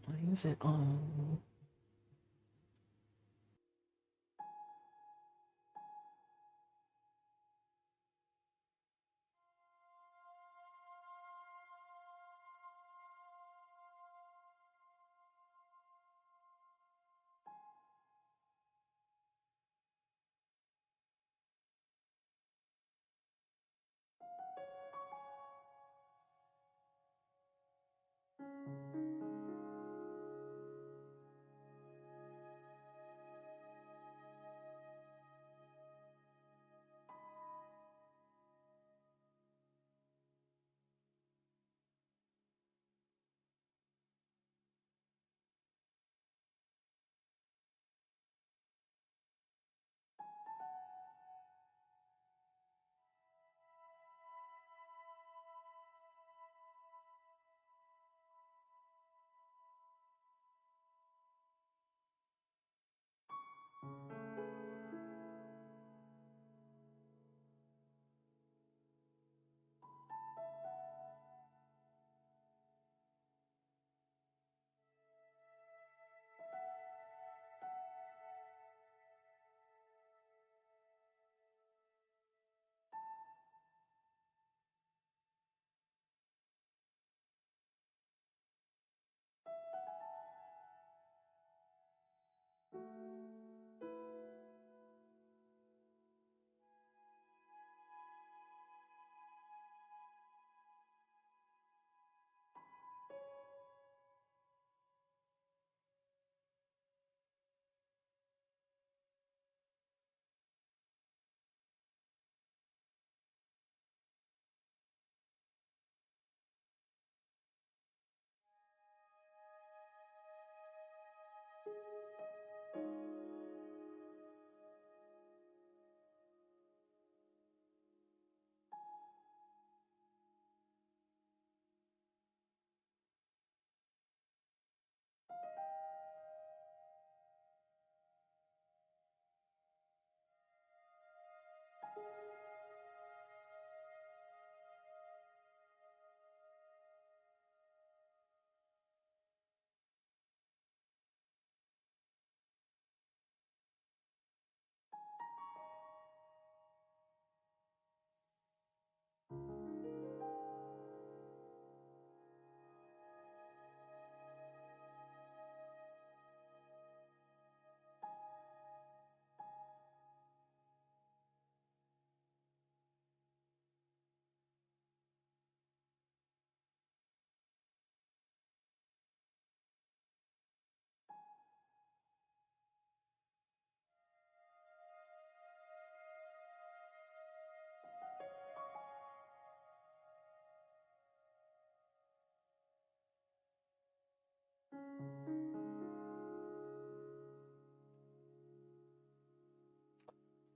Why is it on?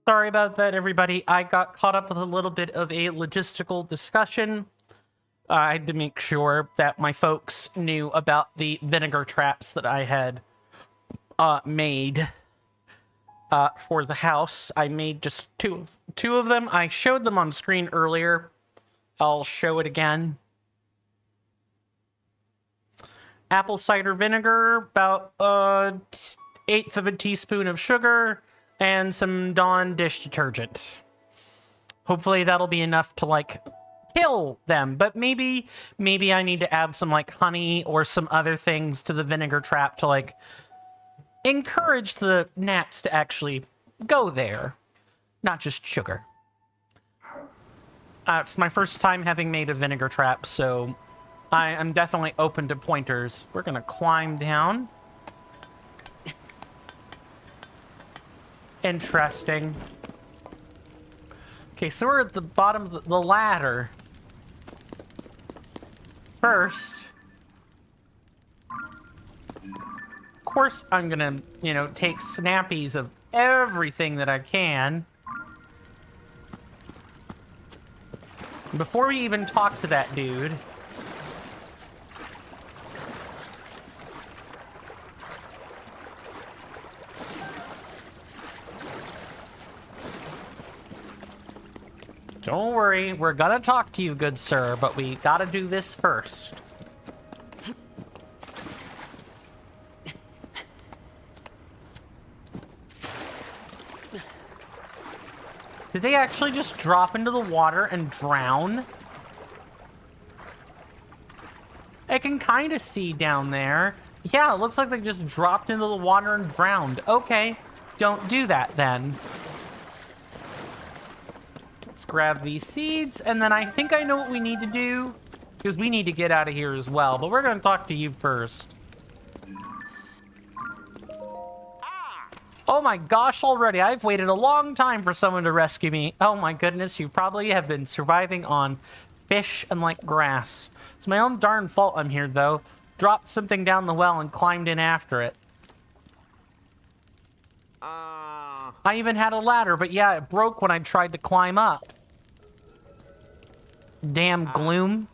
Sorry about that, everybody. I got caught up with a little bit of a logistical discussion. I had to make sure that my folks knew about the vinegar traps that I had made for the house. I made just two of them. I showed them on screen earlier. I'll show it again. Apple cider vinegar, about 1/8 of a teaspoon of sugar, and some Dawn dish detergent. Hopefully that'll be enough to, like, kill them. But maybe I need to add some, like, honey or some other things to the vinegar trap to, like, encourage the gnats to actually go there. Not just sugar. It's my first time having made a vinegar trap, so I'm definitely open to pointers. We're gonna climb down. Interesting. Okay, so we're at the bottom of the ladder. First, of course, I'm gonna, you know, take snappies of everything that I can. Before we even talk to that dude, don't worry, we're gonna talk to you, good sir, but we gotta do this first. Did they actually just drop into the water and drown? I can kind of see down there. Yeah, it looks like they just dropped into the water and drowned. Okay, don't do that then. Let's grab these seeds, and then I think I know what we need to do, because we need to get out of here as well, but we're going to talk to you first. Oh my gosh, already. I've waited a long time for someone to rescue me. Oh my goodness, you probably have been surviving on fish and, like, grass. It's my own darn fault I'm here, though. Dropped something down the well and climbed in after it. I even had a ladder, but yeah, it broke when I tried to climb up. Damn Gloom.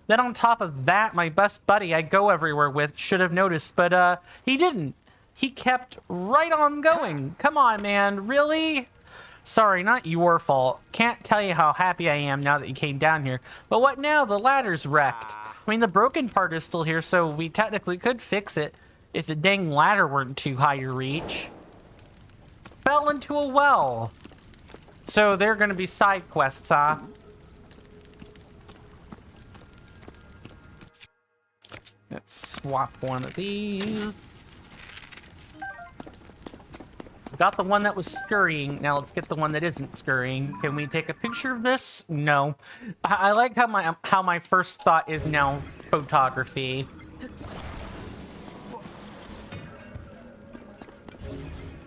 Then on top of that, my best buddy I go everywhere with should have noticed, but he didn't. He kept right on going. Come on, man. Really? Sorry, not your fault. Can't tell you how happy I am now that you came down here. But what now? The ladder's wrecked. I mean, the broken part is still here, so we technically could fix it if the dang ladder weren't too high to reach. Fell into a well. So they're going to be side quests, huh? Let's swap one of these. Got the one that was scurrying. Now let's get the one that isn't scurrying. Can we take a picture of this? No. I like how my first thought is now photography.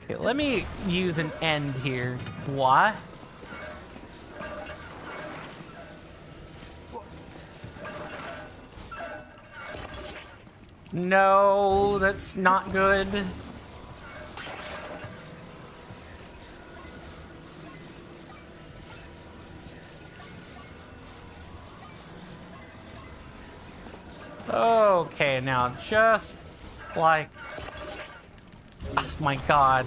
Okay, let me use an end here. What? No, that's not good. Okay, now just like... Oh my god.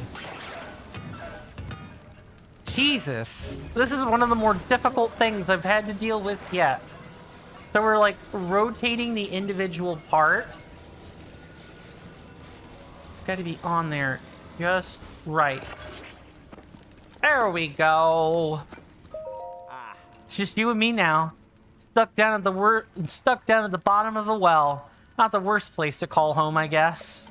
Jesus. This is one of the more difficult things I've had to deal with yet. So we're like rotating the individual part. It's got to be on there just right. There we go. It's just you and me now. Stuck down at the bottom of the well. Not the worst place to call home, I guess.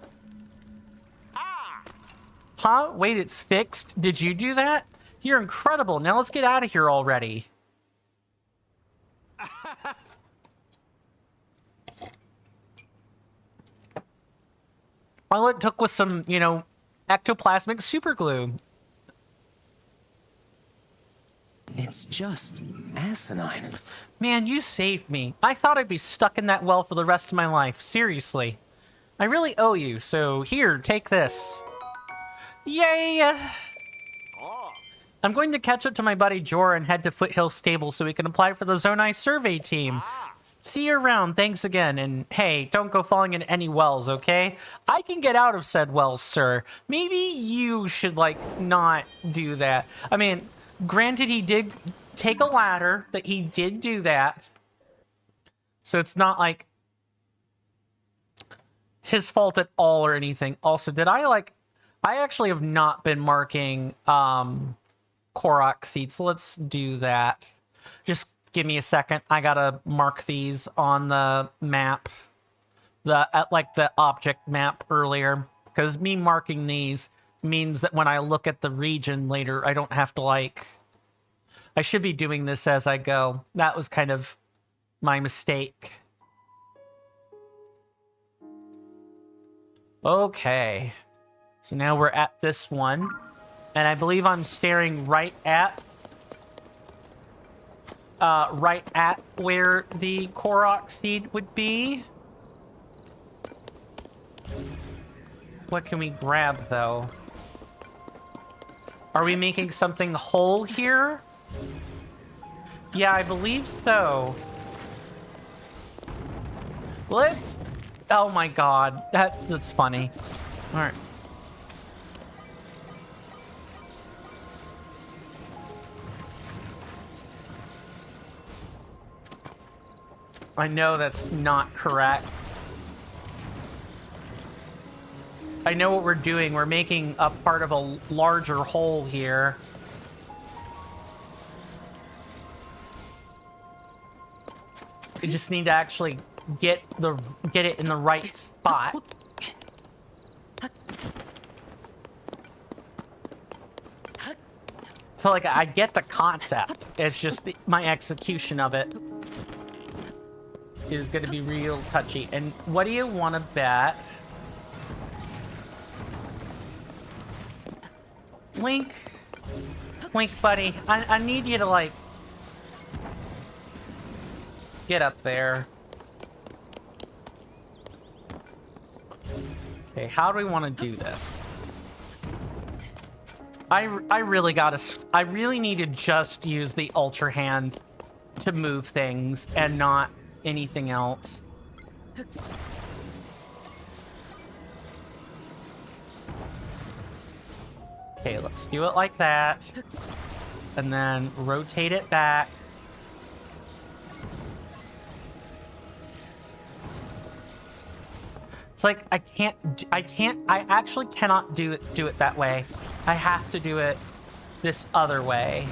Huh? Wait, it's fixed? Did you do that? You're incredible. Now let's get out of here already. All it took was some, you know, ectoplasmic super glue. It's just asinine. Man, you saved me. I thought I'd be stuck in that well for the rest of my life. Seriously. I really owe you, so here, take this. Yay! I'm going to catch up to my buddy Jor and head to Foothill Stable so we can apply for the Zonai survey team. See you around. Thanks again. And hey, don't go falling in any wells, okay? I can get out of said wells, sir. Maybe you should, like, not do that. I mean, granted, he did take a ladder, that he did do that. So it's not, like, his fault at all or anything. Also, did I, like... I actually have not been marking, Koroks seeds, so let's do that. Just give me a second. I gotta mark these on the map, like the object map earlier, because me marking these means that when I look at the region later, I don't have to, like, I should be doing this as I go. That was kind of my mistake. Okay, so now we're at this one. And I believe I'm staring right at where the Korok seed would be. What can we grab, though? Are we making something whole here? Yeah, I believe so. Let's... Oh my god, that's funny. All right. I know that's not correct. I know what we're doing. We're making a part of a larger hole here. We just need to actually get it in the right spot. So, like, I get the concept. It's just my execution of it is going to be real touchy. And what do you want to bet? Link, buddy. I need you to, like, get up there. Okay, how do we want to do this? I really need to just use the Ultra Hand to move things and not anything else. Okay, let's do it like that. And then rotate it back. It's like I actually cannot do it that way. I have to do it this other way.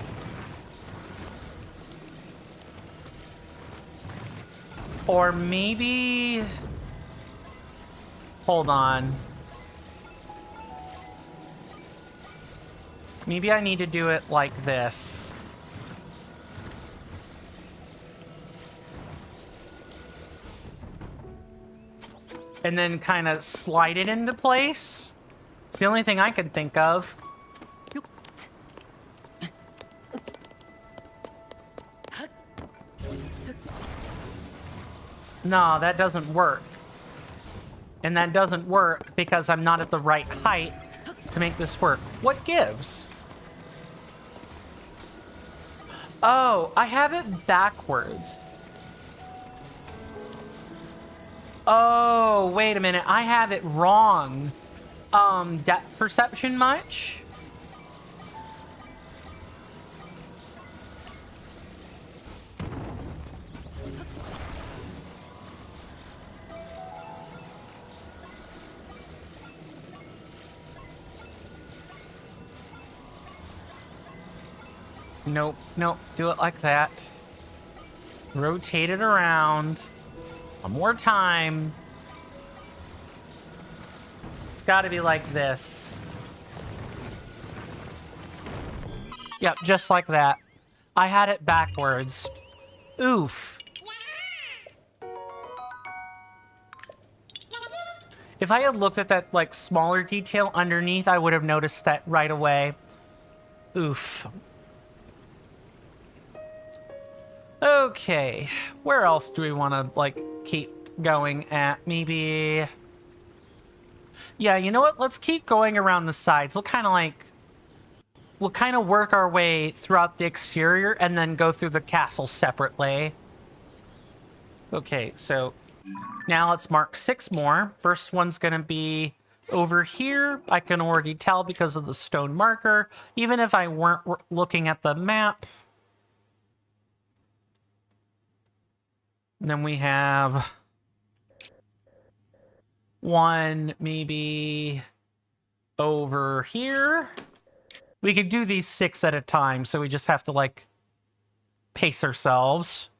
Or maybe... Hold on. Maybe I need to do it like this. And then kind of slide it into place. It's the only thing I can think of. No, that doesn't work. And that doesn't work because I'm not at the right height to make this work. What gives? Oh, I have it backwards. Oh, wait a minute. I have it wrong. Depth perception much? Nope, nope. Do it like that. Rotate it around. One more time. It's got to be like this. Yep, just like that. I had it backwards. Oof. If I had looked at that, like, smaller detail underneath, I would have noticed that right away. Oof. Okay, where else do we want to, like, keep going at? Maybe... Yeah, you know what? Let's keep going around the sides. We'll kind of, like, we'll kind of work our way throughout the exterior and then go through the castle separately. Okay, so now let's mark 6 more. First one's going to be over here. I can already tell because of the stone marker, even if I weren't looking at the map. And then we have one maybe over here. We could do these 6 at a time, so we just have to, like, pace ourselves.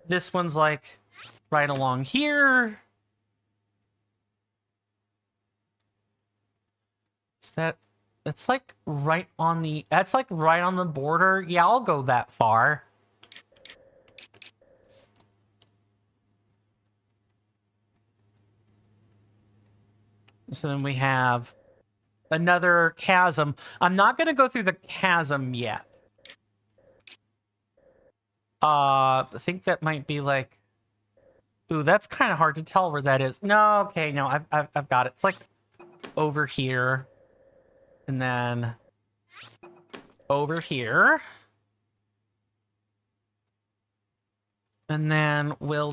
This one's, like, right along here. Is that... That's, like, right on the... That's, like, right on the border. Yeah, I'll go that far. So then we have another chasm. I'm not going to go through the chasm yet. I think that might be like... Ooh, that's kind of hard to tell where that is. No, okay, no, I've got it. It's like over here. And then over here. And then we'll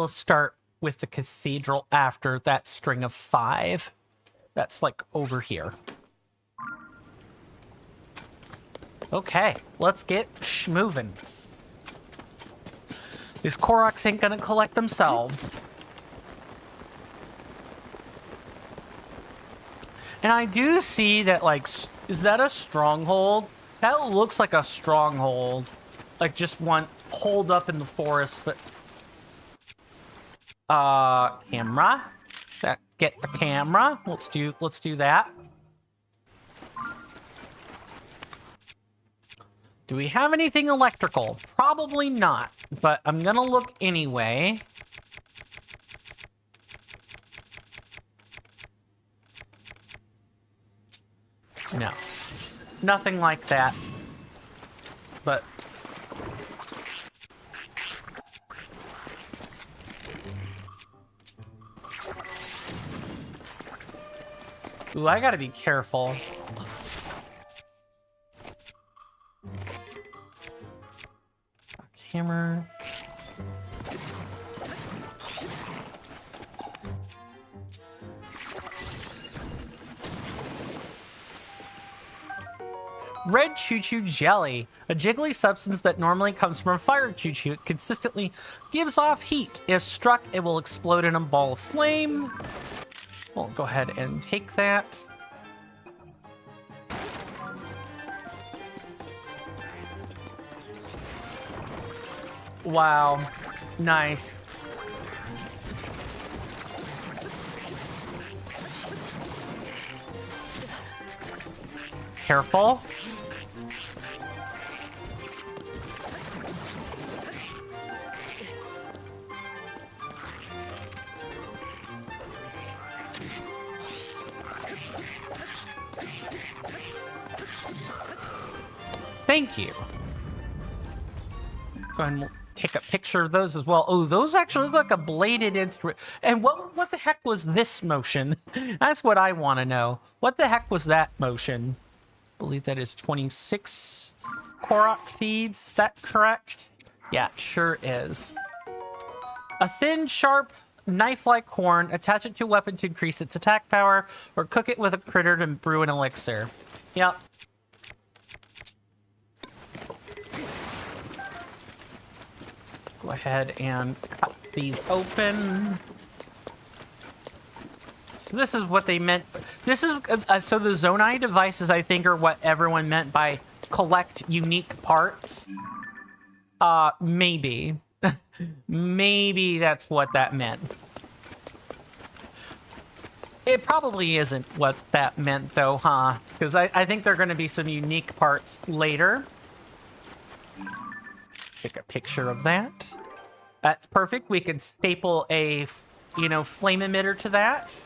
start with the cathedral after that string of 5. That's like over here. Okay, let's get moving. These Koroks ain't gonna collect themselves. And I do see that, like, is that a stronghold? That looks like a stronghold. Like, just one holed up in the forest, but... camera. Get the camera. Let's do that. Do we have anything electrical? Probably not, but I'm gonna look anyway. No. Nothing like that. But... Ooh, I gotta be careful. Camera. Red choo-choo jelly. A jiggly substance that normally comes from a fire choo-choo. It consistently gives off heat. If struck, it will explode in a ball of flame. We'll go ahead and take that. Wow. Nice. Careful. Thank you. Go ahead and take a picture of those as well. Oh, those actually look like a bladed instrument. And what the heck was this motion? That's what I want to know. What the heck was that motion? I believe that is 26 Korok seeds. Is that correct? Yeah, it sure is. A thin, sharp, knife-like horn. Attach it to a weapon to increase its attack power, or cook it with a critter to brew an elixir. Yep. Go ahead and cut these open. So this is what they meant. This is so the Zonai devices, I think, are what everyone meant by collect unique parts. Maybe. Maybe that's what that meant. It probably isn't what that meant, though, huh? Because I think there are going to be some unique parts later. Take a picture of that. That's perfect. We can staple a, flame emitter to that.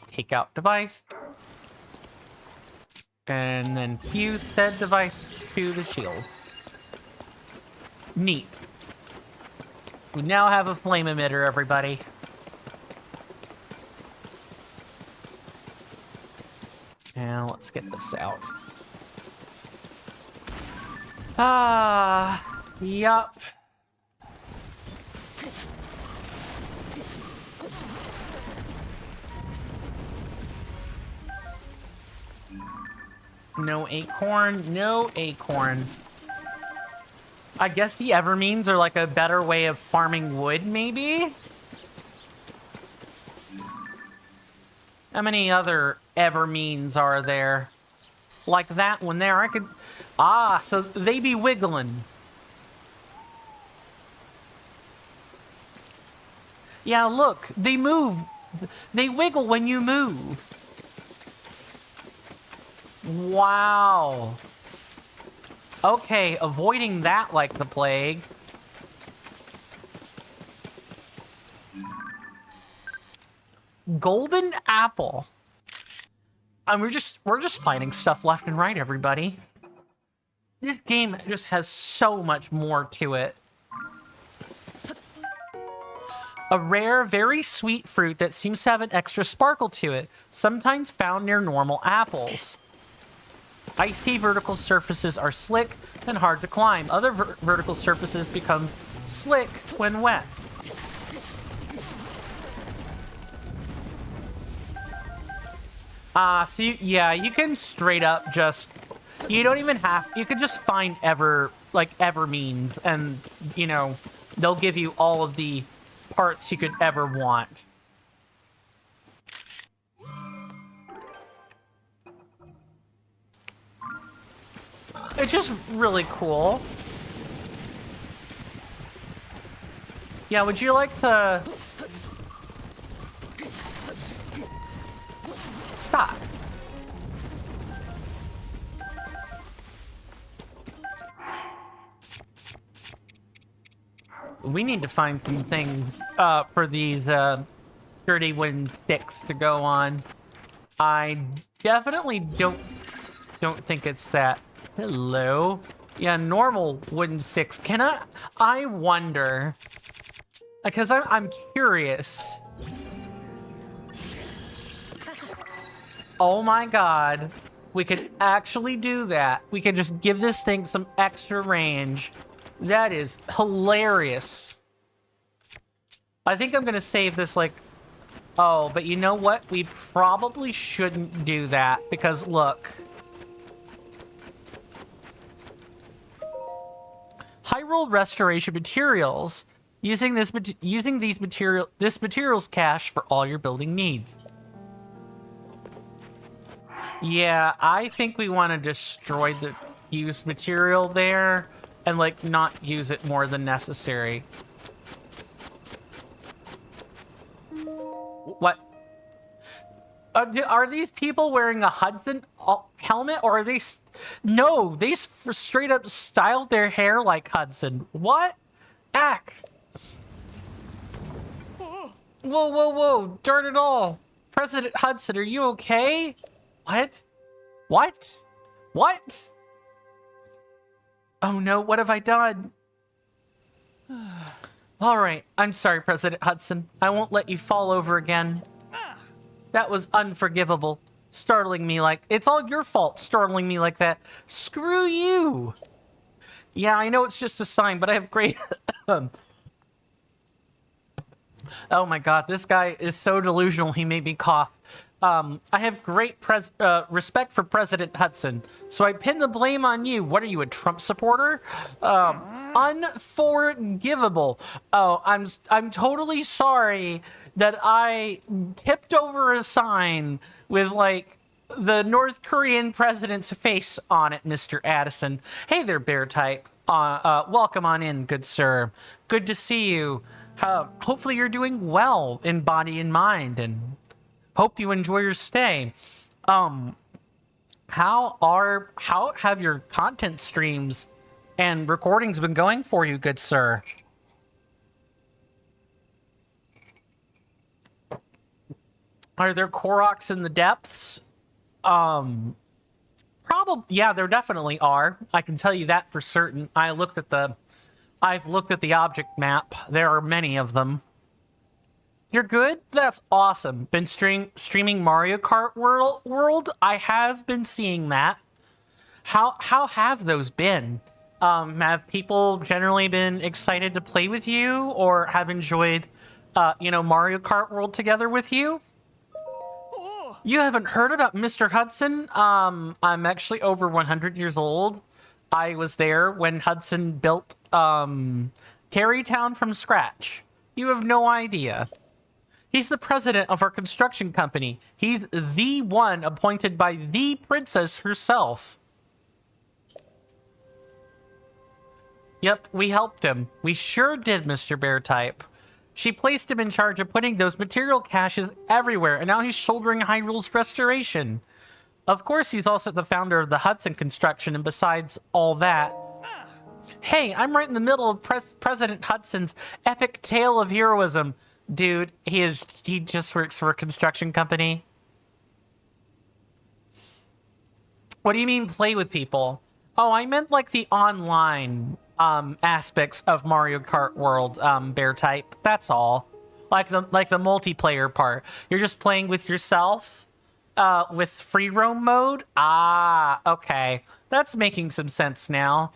Take out device. And then fuse said device to the shield. Neat. We now have a flame emitter, everybody. Now let's get this out. Yup. No acorn, no acorn. I guess the evermeans are like a better way of farming wood, maybe? How many other evermeans are there? Like that one there, I could... Ah, so they be wiggling. Yeah, look, they move. They wiggle when you move. Wow. Okay, avoiding that like the plague. Golden apple. And we're just finding stuff left and right, everybody. This game just has so much more to it. A rare, very sweet fruit that seems to have an extra sparkle to it, sometimes found near normal apples. Icy vertical surfaces are slick and hard to climb. Other vertical surfaces become slick when wet. So you can straight up just, you don't even have, you can just find evermeans, and, you know, they'll give you all of the parts you could ever want. It's just really cool. Yeah, would you like to... Stop. We need to find some things for these dirty wooden sticks to go on. I definitely don't think it's that. Hello. Yeah, normal wooden sticks. I wonder, because I'm curious. Oh my god, we could actually do that. We could just give this thing some extra range. That is hilarious. I think I'm gonna save this like... Oh, but you know what? We probably shouldn't do that, because look. Hyrule Restoration Materials. Using this materials cache for all your building needs. Yeah, I think we want to destroy the used material there and, like, not use it more than necessary. What? Are these people wearing a Hudson helmet, or are they... No, they straight up styled their hair like Hudson. What? Act. Whoa, whoa, whoa. Darn it all. President Hudson, are you okay? What? What? What? Oh no, what have I done? All right, I'm sorry, President Hudson. I won't let you fall over again. That was unforgivable. Startling me like... It's all your fault, startling me like that. Screw you! Yeah, I know it's just a sign, but I have great... Oh my god, this guy is so delusional, he made me cough. I have great respect for President Hudson, so I pin the blame on you. What are you, a Trump supporter? Unforgivable. Oh, I'm totally sorry that I tipped over a sign with, like, the North Korean president's face on it, Mr. Addison. Hey there, bear type. Welcome on in, good sir. Good to see you. Hopefully you're doing well in body and mind, and hope you enjoy your stay. How have your content streams and recordings been going for you, good sir? Are there Koroks in the depths? Probably, yeah, there definitely are. I can tell you that for certain. I looked at the I've looked at the object map. There are many of them. You're good? That's awesome. Been streaming Mario Kart World? I have been seeing that. How have those been? Have people generally been excited to play with you or have enjoyed, Mario Kart World together with you? You haven't heard about Mr. Hudson? I'm actually over 100 years old. I was there when Hudson built Terrytown from scratch. You have no idea. He's the president of our construction company. He's the one appointed by the princess herself. Yep, we helped him. We sure did, Mr. Beartype. She placed him in charge of putting those material caches everywhere, and now he's shouldering Hyrule's restoration. Of course, he's also the founder of the Hudson Construction, and besides all that... Hey, I'm right in the middle of President Hudson's epic tale of heroism. Dude, he just works for a construction company. What do you mean play with people? Oh, I meant like the online aspects of Mario Kart World, Beartype. That's all. Like the multiplayer part. You're just playing with yourself with free roam mode? Ah, okay. That's making some sense now.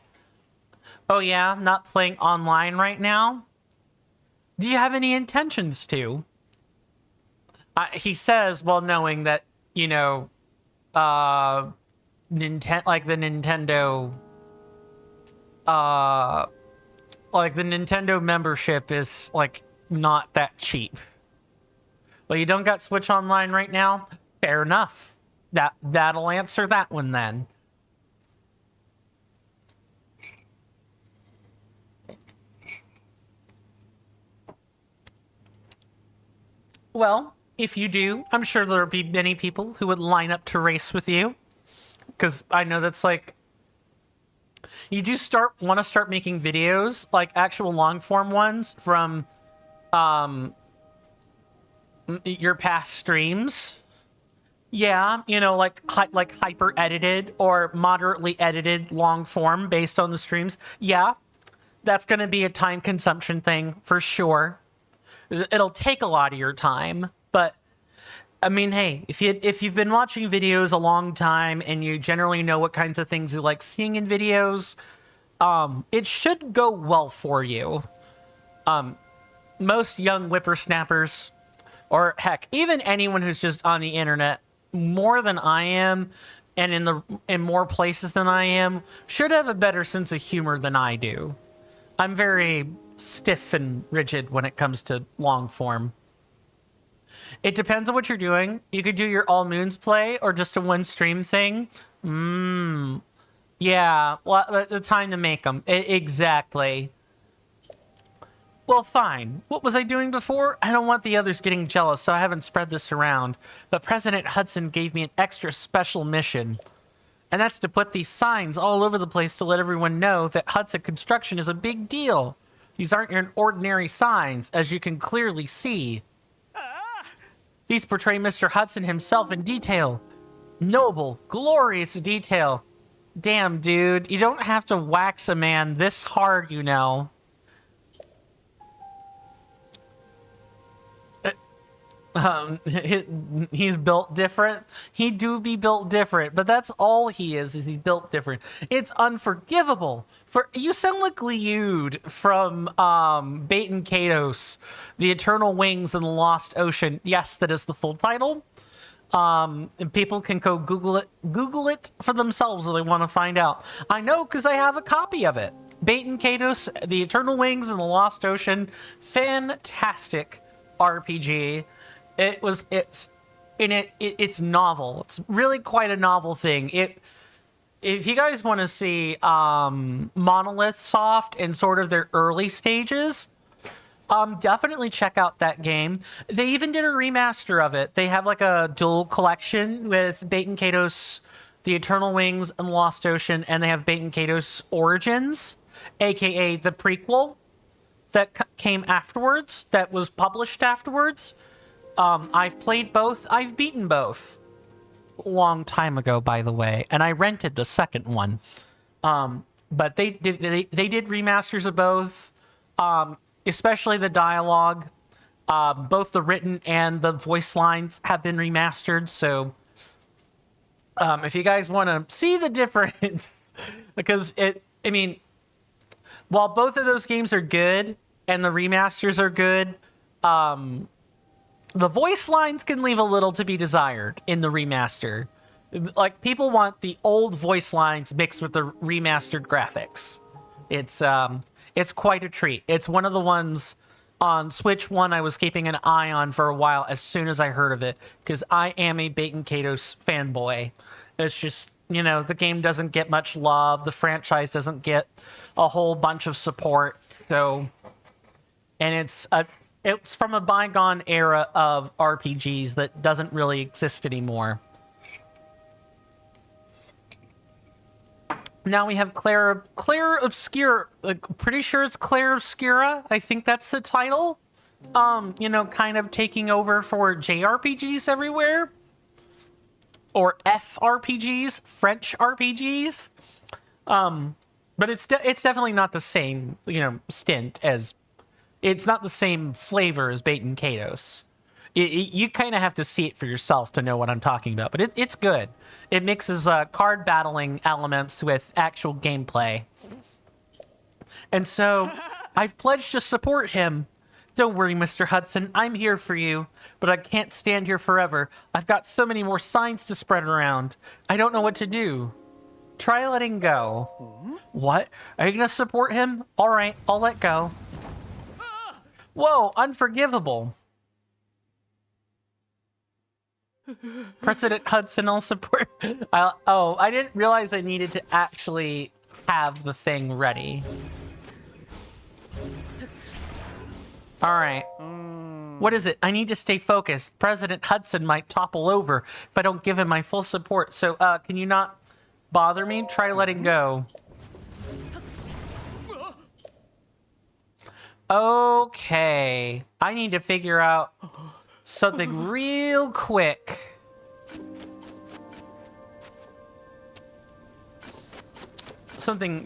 Oh yeah, not playing online right now? Do you have any intentions to? He says, well, knowing that, the Nintendo membership is, not that cheap. Well, you don't got Switch Online right now? Fair enough. That'll answer that one then. Well, if you do, I'm sure there'll be many people who would line up to race with you. Because I know that's you do want to start making videos, like actual long form ones from your past streams. Yeah, like hyper edited or moderately edited long form based on the streams. Yeah, that's going to be a time consumption thing for sure. It'll take a lot of your time, but I mean, hey, if you've been watching videos a long time and you generally know what kinds of things you like seeing in videos, it should go well for you. Most young whippersnappers, or heck, even anyone who's just on the internet more than I am, and in more places than I am, should have a better sense of humor than I do. I'm very stiff and rigid when it comes to long form. It depends on what you're doing. You could do your all moons play or just a one stream thing. Yeah, well, the time to make them. Exactly. Well, fine. What was I doing before? I don't want the others getting jealous, so I haven't spread this around. But President Hudson gave me an extra special mission. And that's to put these signs all over the place to let everyone know that Hudson construction is a big deal. These aren't your ordinary signs, as you can clearly see. These portray Mr. Hudson himself in detail. Noble, glorious detail. Damn, dude, you don't have to wax a man this hard, you know. He's built different. He do be built different, but that's all he is he built different. It's unforgivable. For you sound like Liud from Bait and Kados, The Eternal Wings and the Lost Ocean. Yes, that is the full title. And people can go Google it for themselves if they want to find out. I know because I have a copy of it. Bait and Kados, The Eternal Wings and the Lost Ocean. Fantastic RPG. It's novel. It's really quite a novel thing. If you guys want to see Monolith Soft and sort of their early stages, definitely check out that game. They even did a remaster of it. They have like a dual collection with Bait and Kados, The Eternal Wings and Lost Ocean, and they have Bait and Kados Origins, aka the prequel that came afterwards, that was published afterwards. I've played both. I've beaten both. A long time ago, by the way. And I rented the second one. but they did remasters of both, especially the dialogue. Both the written and the voice lines have been remastered. So if you guys want to see the difference, because I mean, while both of those games are good and the remasters are good, the voice lines can leave a little to be desired in the remaster. Like, people want the old voice lines mixed with the remastered graphics. It's quite a treat. It's one of the ones on Switch 1 I was keeping an eye on for a while as soon as I heard of it, because I am a Baten Kaitos fanboy. It's just, you know, the game doesn't get much love. The franchise doesn't get a whole bunch of support. So, and it's from a bygone era of RPGs that doesn't really exist anymore. Now we have Claire Obscura. Pretty sure it's Claire Obscura. I think that's the title. You know, kind of taking over for JRPGs everywhere. Or FRPGs, French RPGs. But it's definitely not the same, you know, stint as... It's not the same flavor as Baten Kaitos. You kind of have to see it for yourself to know what I'm talking about, but it's good. It mixes card battling elements with actual gameplay. And so, I've pledged to support him. Don't worry, Mr. Hudson, I'm here for you, but I can't stand here forever. I've got so many more signs to spread around. I don't know what to do. Try letting go. What? Are you gonna support him? All right, I'll let go. Whoa, unforgivable. President Hudson, I'll support... oh, I didn't realize I needed to actually have the thing ready. Alright. What is it? I need to stay focused. President Hudson might topple over if I don't give him my full support. So, can you not bother me? Try letting go. Okay. I need to figure out something real quick. Okay,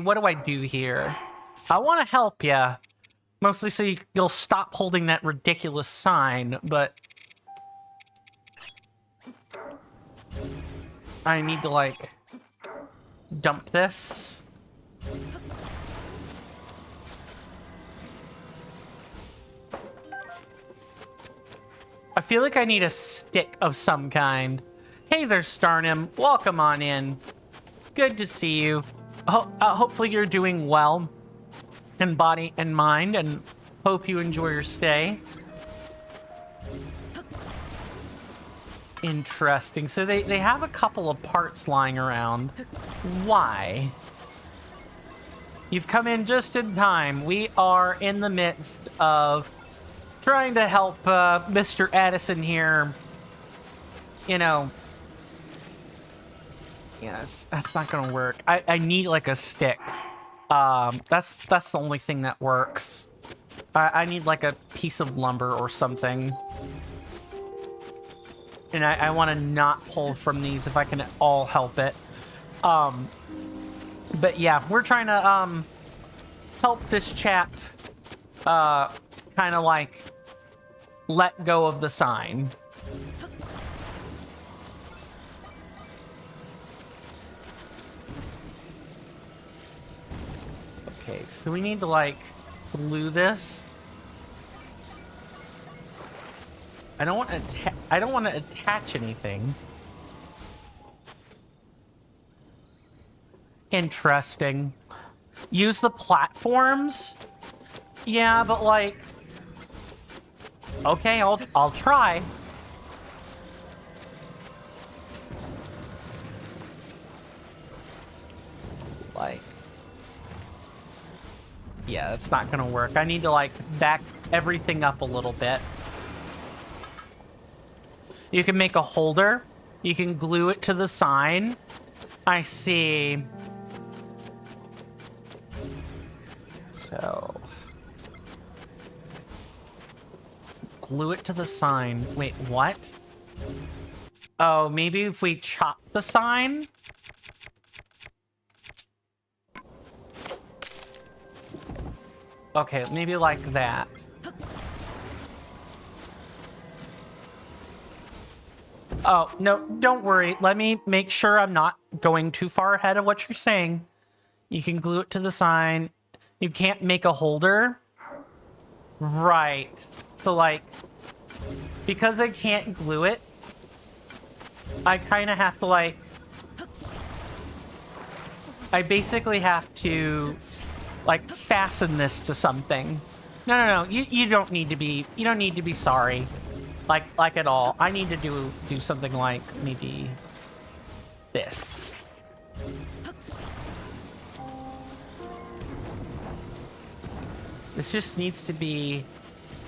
what do I do here? I want to help ya. Mostly so you'll stop holding that ridiculous sign, but... I need to, like, dump this. I feel like I need a stick of some kind. Hey there, Starnim. Welcome on in. Good to see you. Hopefully you're doing well in body and mind, and hope you enjoy your stay. Interesting. So they have a couple of parts lying around. Why? You've come in just in time. We are in the midst of trying to help Mr. Addison here. You know... Yeah, that's not gonna work. I need, like, a stick. That's the only thing that works. I need, like, a piece of lumber or something. And I want to not pull from these if I can at all help it. But yeah, we're trying to help this chap kind of like let go of the sign. Okay, so we need to like glue this. I don't want to attach anything. Interesting. Use the platforms? Yeah, but like... Okay, I'll try. Like... Yeah, that's not gonna work. I need to like back everything up a little bit. You can make a holder. You can glue it to the sign. I see. So... Glue it to the sign. Wait, what? Oh, maybe if we chop the sign? Okay, maybe like that. Oh, no, don't worry. Let me make sure I'm not going too far ahead of what you're saying. You can glue it to the sign. You can't make a holder. Right. So, like, because I can't glue it, I kind of have to, like... I basically have to, like, fasten this to something. No. You don't need to be... You don't need to be sorry. Like at all. I need to do something like maybe this. This just needs to be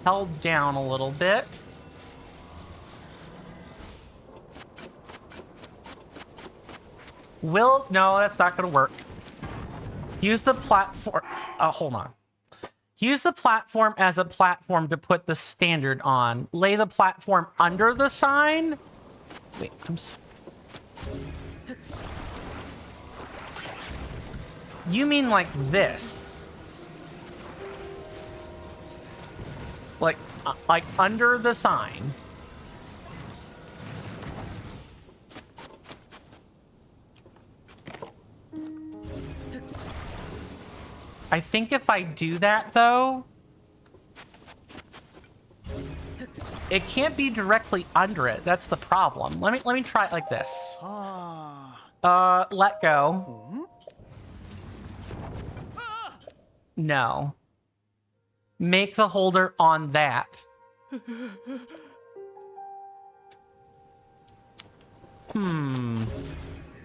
held down a little bit. No, that's not going to work. Use the platform. Hold on. Use the platform as a platform to put the standard on. Lay the platform under the sign. Wait, You mean like this? Like under the sign. I think if I do that, though, it can't be directly under it. That's the problem. Let me try it like this. Let go. No. Make the holder on that.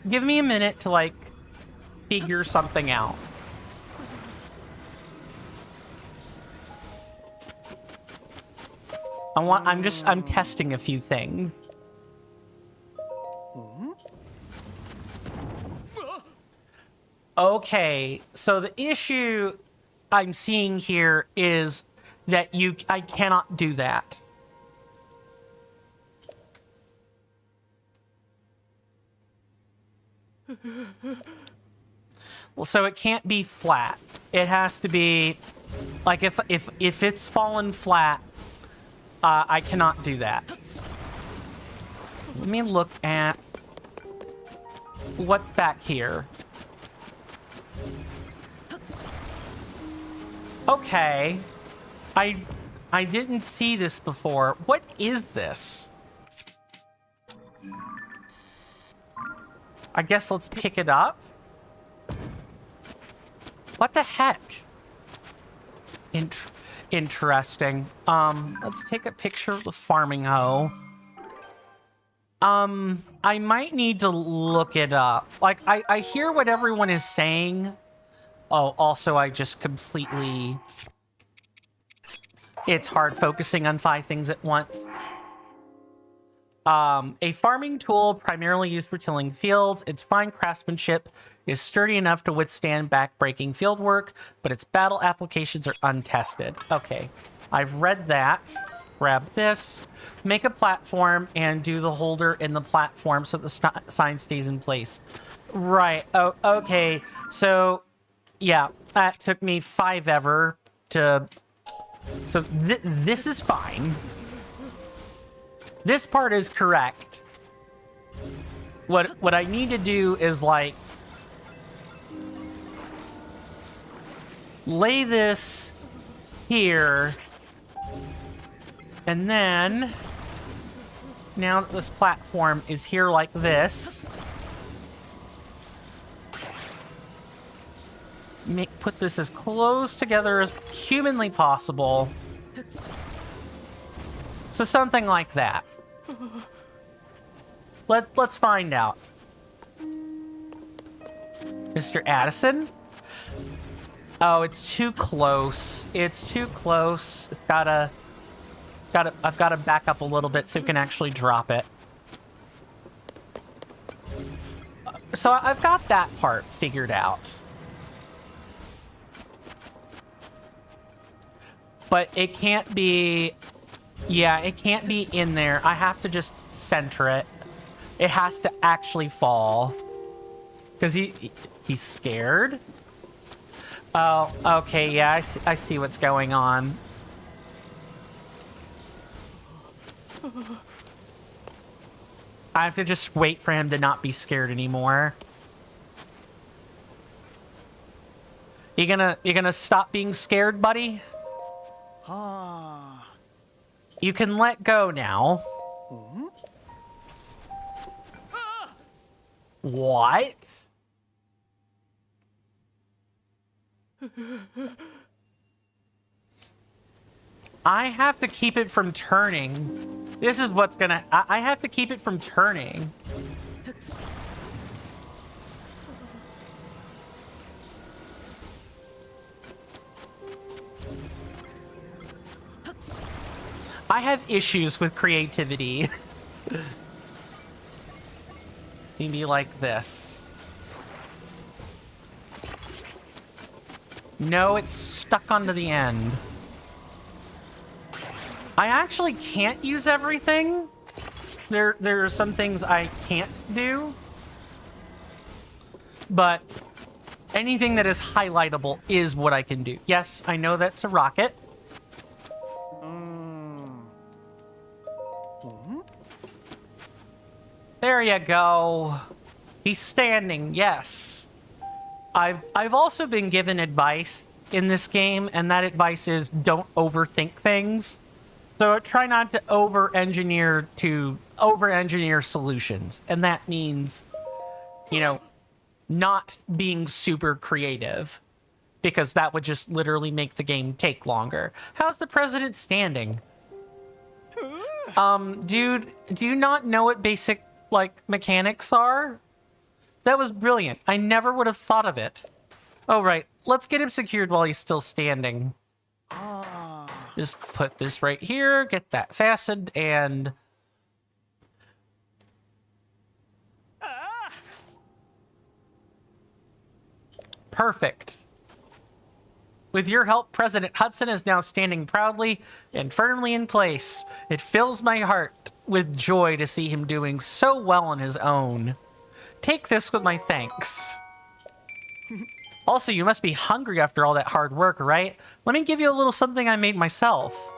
Give me a minute to, like, figure something out. I'm testing a few things. Okay, so the issue I'm seeing here is that I cannot do that. Well, so it can't be flat. It has to be like if it's fallen flat, I cannot do that. Let me look at what's back here. Okay. I didn't see this before. What is this? I guess let's pick it up. What the heck? Interesting. Let's take a picture of the farming hoe. I might need to look it up. Like, I hear what everyone is saying. Oh, also, I just completely... It's hard focusing on 5 things at once. A farming tool primarily used for tilling fields. Its fine craftsmanship is sturdy enough to withstand back-breaking field work, but its battle applications are untested. Okay, I've read that. Grab this, make a platform, and do the holder in the platform so the sign stays in place. Right, oh, okay, so, yeah, that took me 5 ever to... So this is fine. This part is correct. What I need to do is, like, lay this here, and then now that this platform is here like this, put this as close together as humanly possible. So something like that. Let's find out. Mr. Addison? Oh, it's too close. It's too close. I've gotta back up a little bit so you can actually drop it. So I've got that part figured out. But it can't be... Yeah, it can't be in there. I have to just center it. It has to actually fall. Because he's scared. Oh, okay, yeah, I see what's going on. I have to just wait for him to not be scared anymore. You gonna stop being scared, buddy? You can let go now. What? I have to keep it from turning. This is what's gonna... I have to keep it from turning. I have issues with creativity. Maybe like this. No, it's stuck onto the end. I actually can't use everything. There are some things I can't do. But anything that is highlightable is what I can do. Yes, I know that's a rocket. There you go. He's standing, yes. I've also been given advice in this game, and that advice is don't overthink things. So try not to over-engineer solutions. And that means, you know, not being super creative. Because that would just literally make the game take longer. How's the president standing? Dude, do you not know what basic, like, mechanics are? That was brilliant. I never would have thought of it. Oh, right. Let's get him secured while he's still standing. Just put this right here, get that fastened, and... Perfect. With your help, President Hudson is now standing proudly and firmly in place. It fills my heart with joy to see him doing so well on his own. Take this with my thanks. Also, you must be hungry after all that hard work, right? Let me give you a little something I made myself.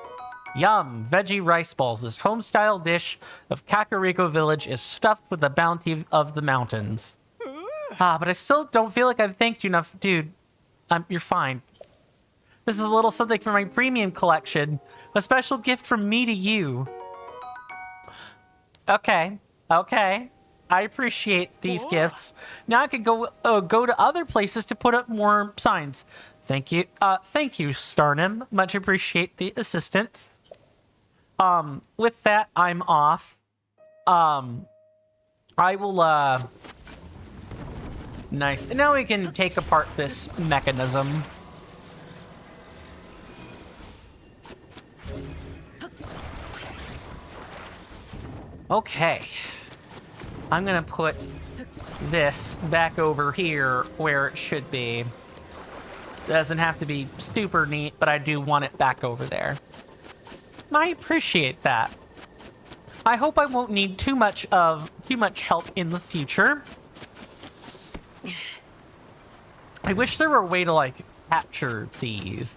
Yum, veggie rice balls. This home-style dish of Kakariko Village is stuffed with the bounty of the mountains. But I still don't feel like I've thanked you enough. Dude, you're fine. This is a little something for my premium collection. A special gift from me to you. Okay. I appreciate these gifts. Now I could go to other places to put up more signs. Thank you. Thank you, Starnim. Much appreciate the assistance. With that, I'm off. I will, Nice. And now we can take apart this mechanism. Okay. I'm gonna put this back over here where it should be. Doesn't have to be super neat, but I do want it back over there. I appreciate that. I hope I won't need too much help in the future. I wish there were a way to, like, capture these.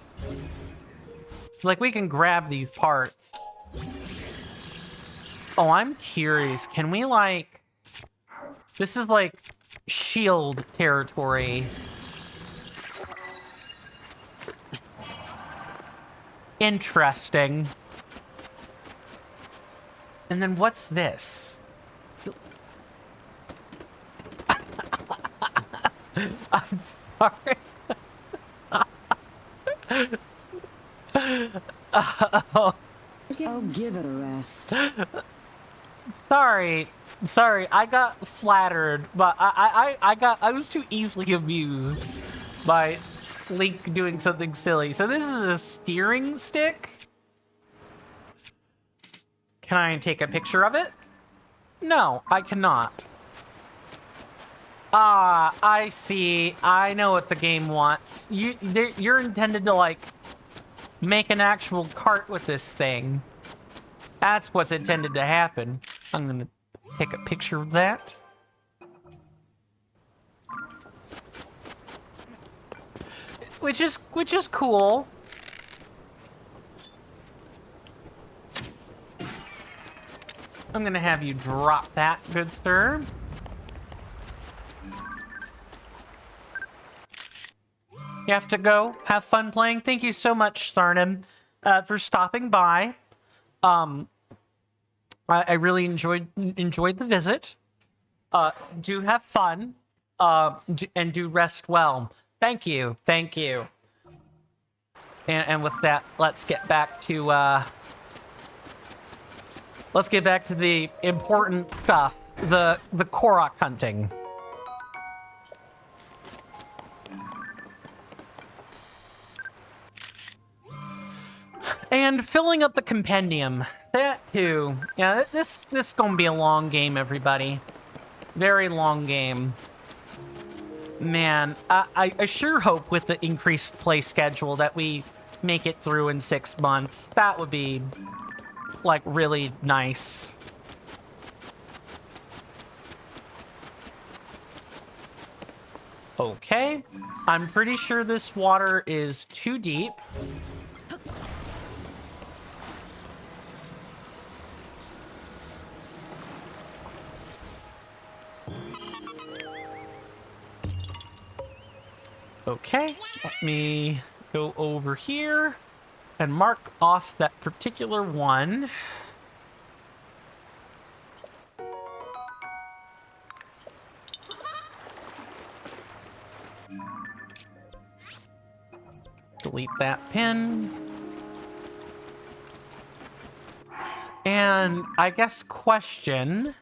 So, like, we can grab these parts. Oh, I'm curious. Can we, like... This is, like, shield territory. Interesting. And then what's this? I'm sorry. Oh, give it a rest. Sorry, I got flattered, but I was too easily amused by Link doing something silly. So this is a steering stick? Can I take a picture of it? No, I cannot. Ah, I see. I know what the game wants. You're intended to, like, make an actual cart with this thing. That's what's intended to happen. I'm gonna take a picture of that. which is cool. I'm gonna have you drop that, good sir. You have to go. Have fun playing. Thank you so much, Sarnim, for stopping by. I really enjoyed the visit. Do have fun. And do rest well. Thank you. Thank you. And with that, let's get back to the important stuff. The Korok hunting. And filling up the compendium. That too. Yeah, this gonna be a long game, everybody. Very long game. Man, I sure hope with the increased play schedule that we make it through in 6 months. That would be, like, really nice. Okay. I'm pretty sure this water is too deep. Okay, let me go over here and mark off that particular one. Delete that pin. And I guess question.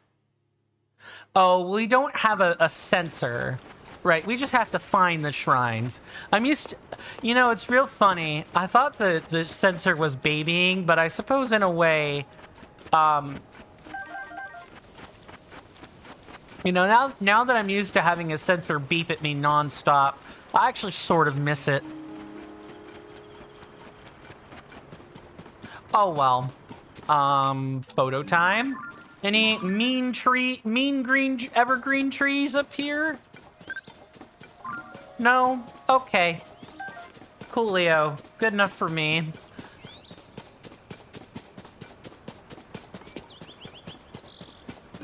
Oh, we don't have a sensor. Right, we just have to find the shrines. I'm used to, you know, it's real funny. I thought the sensor was babying, but I suppose in a way, you know, now that I'm used to having a sensor beep at me nonstop, I actually sort of miss it. Oh well. Photo time. Any mean green evergreen trees up here? No? Okay. Coolio. Good enough for me.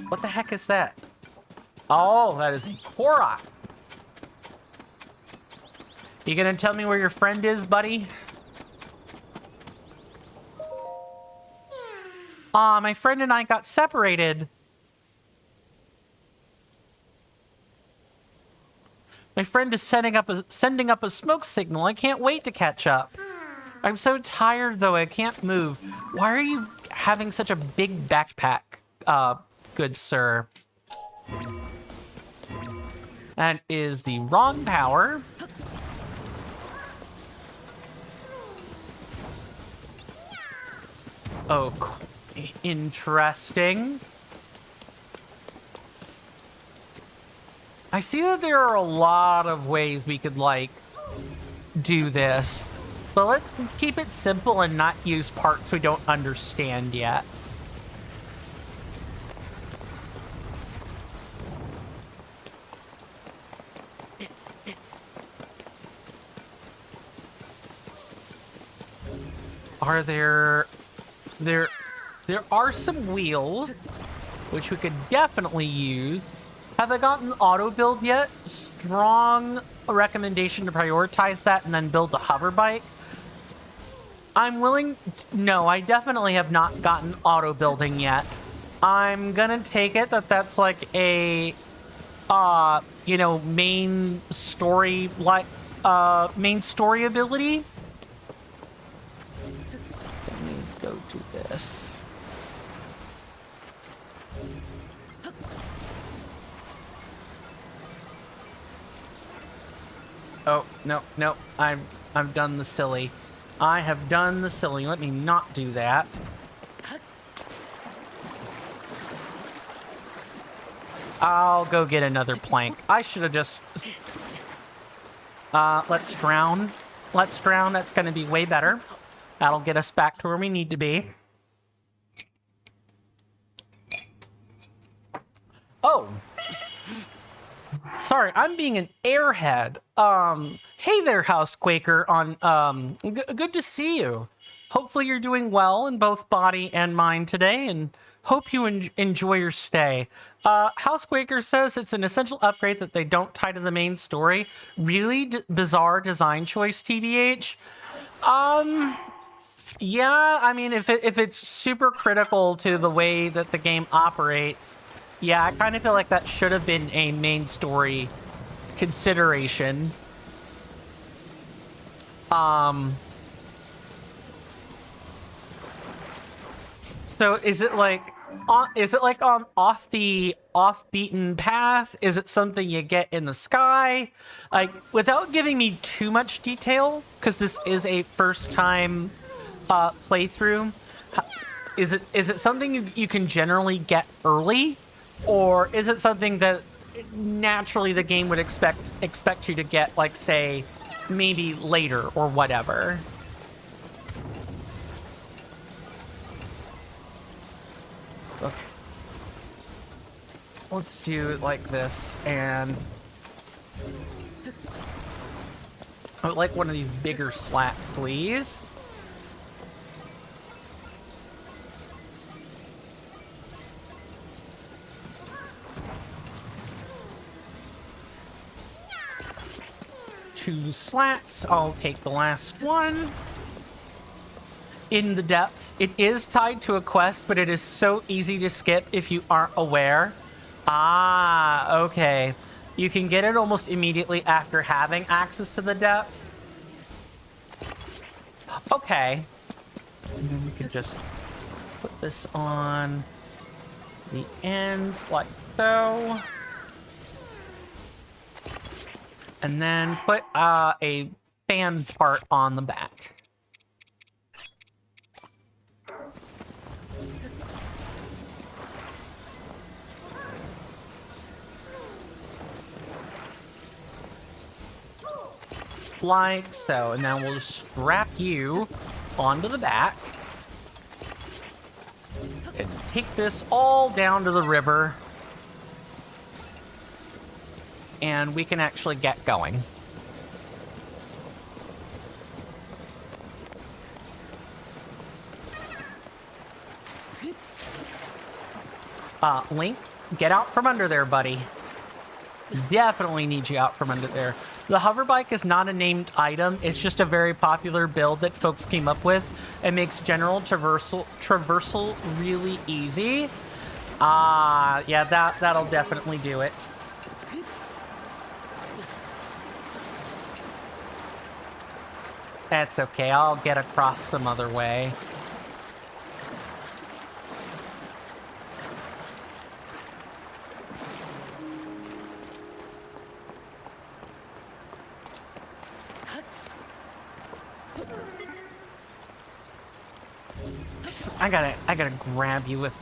What the heck is that? Oh, that is a Purah. You gonna tell me where your friend is, buddy? Aw, my friend and I got separated. My friend is sending up a smoke signal. I can't wait to catch up. I'm so tired, though. I can't move. Why are you having such a big backpack, good sir? That is the wrong power. Oh, interesting. I see that there are a lot of ways we could, like, do this. But let's keep it simple and not use parts we don't understand yet. Are there are some wheels, which we could definitely use. Have I gotten auto build yet? Strong recommendation to prioritize that and then build the hover bike. I'm willing to, no, I definitely have not gotten auto building yet. I'm gonna take it that that's like a, you know, main story ability. Let me go to this. Oh, no, I've done the silly. I have done the silly. Let me not do that. I'll go get another plank. I should have just... let's drown. Let's drown. That's going to be way better. That'll get us back to where we need to be. Oh. Sorry, I'm being an airhead. Hey there, House Quaker. Good to see you. Hopefully you're doing well in both body and mind today, and hope you enjoy your stay. House Quaker says it's an essential upgrade that they don't tie to the main story. Really bizarre design choice, TBH. Yeah, I mean, if it's super critical to the way that the game operates, yeah, I kind of feel like that should have been a main story consideration. So is it like on off beaten path? Is it something you get in the sky? Like, without giving me too much detail, because this is a first time playthrough, is it something you can generally get early, or is it something that naturally the game would expect you to get, like, say, maybe later or whatever? Okay. Let's do it like this, and I would like one of these bigger slats, please. Two slats. I'll take the last one. In the depths. It is tied to a quest, but it is so easy to skip if you aren't aware. Ah, okay. You can get it almost immediately after having access to the depths. Okay. And then we can just put this on the ends like so. And then put a fan part on the back. Like so, and then we'll just strap you onto the back. Let's take this all down to the river, and we can actually get going. Link, get out from under there, buddy. Definitely need you out from under there. The hover bike is not a named item. It's just a very popular build that folks came up with. It makes general traversal really easy. Yeah, that'll definitely do it. That's okay. I'll get across some other way. I gotta grab you with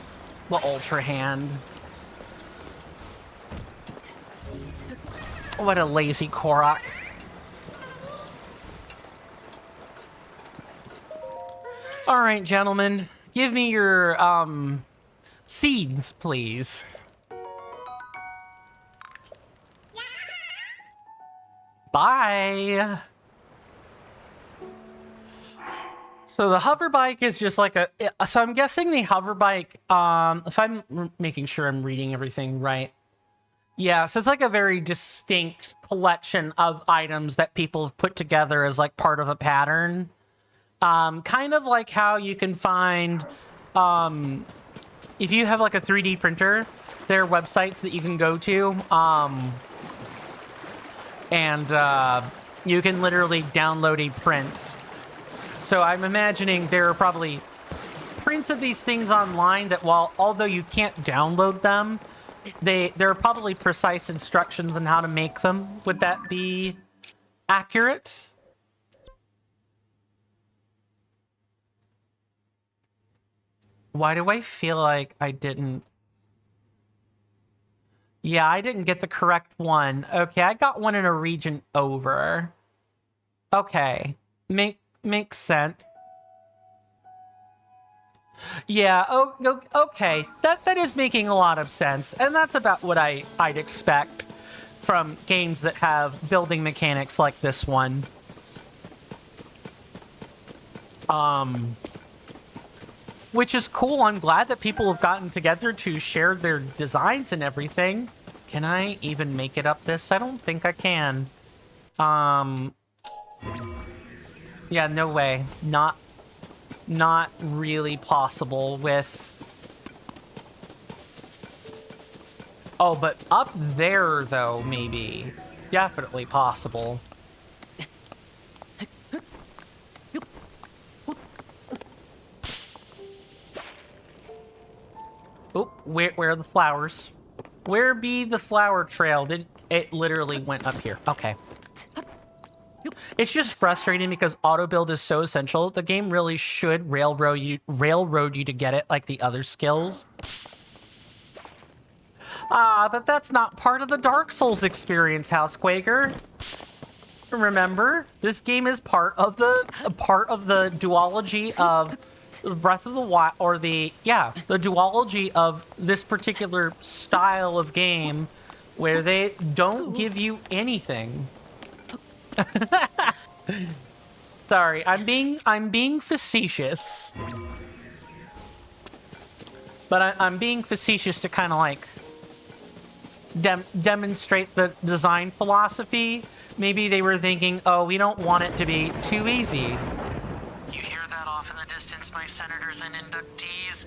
the ultra hand. What a lazy Korok. All right, gentlemen, give me your seeds, please. Bye. So the hover bike is just like so I'm guessing the hover bike, if I'm making sure I'm reading everything right. Yeah, so it's like a very distinct collection of items that people have put together as like part of a pattern. Kind of like how you can find, if you have like a 3D printer, there are websites that you can go to, and you can literally download a print. So I'm imagining there are probably prints of these things online that although you can't download them, there are probably precise instructions on how to make them. Would that be accurate? Why do I feel like I didn't? Yeah, I didn't get the correct one. Okay, I got one in a region over. Okay, makes sense. Yeah, okay. That is making a lot of sense, and that's about what I'd expect from games that have building mechanics like this one. Which is cool. I'm glad that people have gotten together to share their designs and everything. Can I even make it up this? I don't think I can. Yeah, no way. Not really possible with... Oh, but up there, though, maybe. Definitely possible. Oh, where are the flowers? Where be the flower trail? It literally went up here. Okay. It's just frustrating because auto build is so essential. The game really should railroad you to get it like the other skills. But that's not part of the Dark Souls experience, Housequaker. Remember, this game is part of the duology of Breath of the Wild, or the duology of this particular style of game where they don't give you anything. Sorry, I'm being facetious. But I'm being facetious to kind of like demonstrate the design philosophy. Maybe they were thinking, oh, we don't want it to be too easy. You hear that off in the distance, my senators and inductees?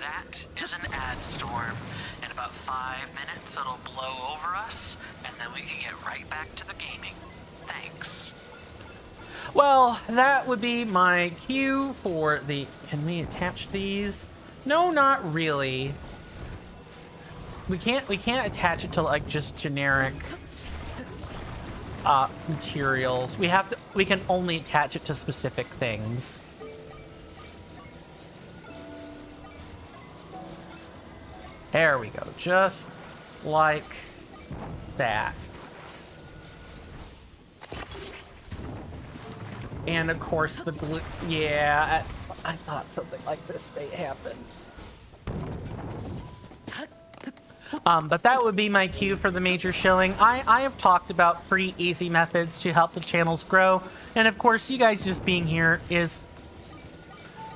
That is an ad storm. In about 5 minutes, it'll blow over us, and then we can get right back to the gaming. Thanks. Well, that would be my cue for the... Can we attach these? No, not really. We can't attach it to like just generic materials. We can only attach it to specific things. There we go, just like that. And of course the glue. Yeah, I thought something like this may happen. But that would be my cue for the major shilling. I have talked about free, easy methods to help the channels grow. And of course, you guys just being here is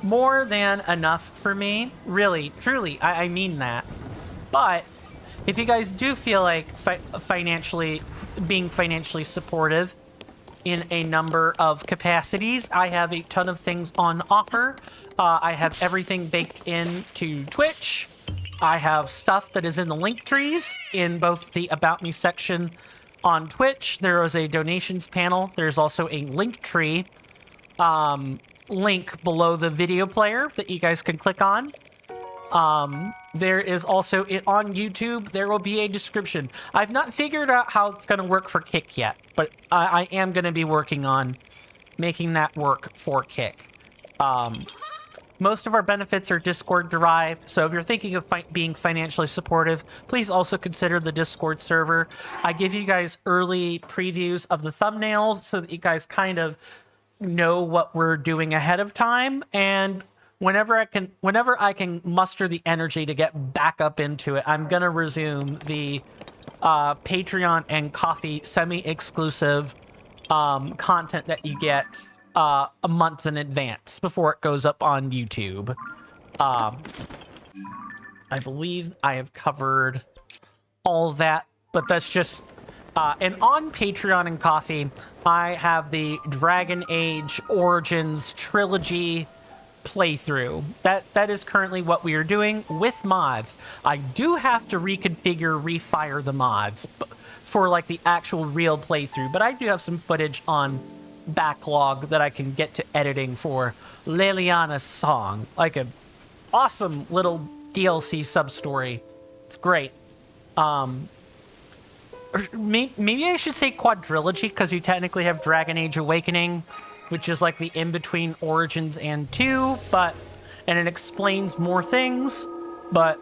more than enough for me. Really, truly, I mean that. But if you guys do feel like being financially supportive in a number of capacities, I have a ton of things on offer. I have everything baked into Twitch. I have stuff that is in the link trees in both the About Me section on Twitch. There is a donations panel. There's also a link tree link below the video player that you guys can click on. There is also on YouTube, there will be a description. I've not figured out how it's going to work for Kick yet, but I am going to be working on making that work for Kick. Most of our benefits are Discord derived, so if you're thinking of being financially supportive, please also consider the Discord server. I give you guys early previews of the thumbnails so that you guys kind of know what we're doing ahead of time, and whenever I can muster the energy to get back up into it, I'm gonna resume the Patreon and Coffee semi-exclusive content that you get a month in advance before it goes up on YouTube. I believe I have covered all that, but that's just... and on Patreon and Coffee, I have the Dragon Age Origins Trilogy playthrough. That is currently what we are doing with mods. I do have to refire the mods for like the actual real playthrough, but I do have some footage on backlog that I can get to editing for Leliana's song, like an awesome little DLC sub-story. It's great. Maybe I should say quadrilogy, because you technically have Dragon Age Awakening, which is like the in-between Origins and 2, and it explains more things, but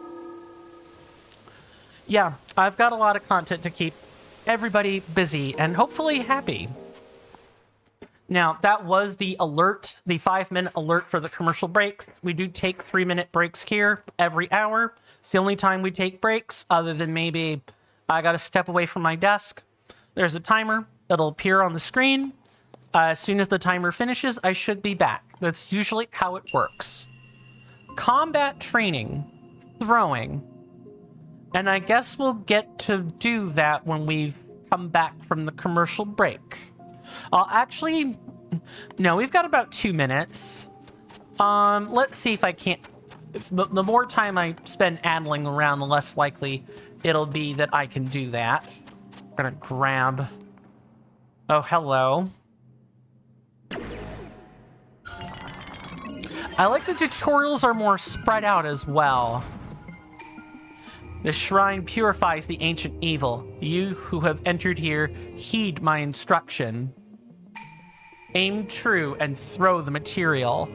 yeah, I've got a lot of content to keep everybody busy and hopefully happy. Now, that was the alert, the 5-minute alert for the commercial breaks. We do take 3-minute breaks here every hour. It's the only time we take breaks, other than maybe I gotta step away from my desk. There's a timer. It'll appear on the screen. As soon as the timer finishes, I should be back. That's usually how it works. Combat training, throwing. And I guess we'll get to do that when we've come back from the commercial break. Actually, no, we've got about 2 minutes. Let's see if I can't... The more time I spend addling around, the less likely it'll be that I can do that. I'm gonna grab... Oh, hello. I like the tutorials are more spread out as well. The shrine purifies the ancient evil. You who have entered here, heed my instruction. Aim true and throw the material.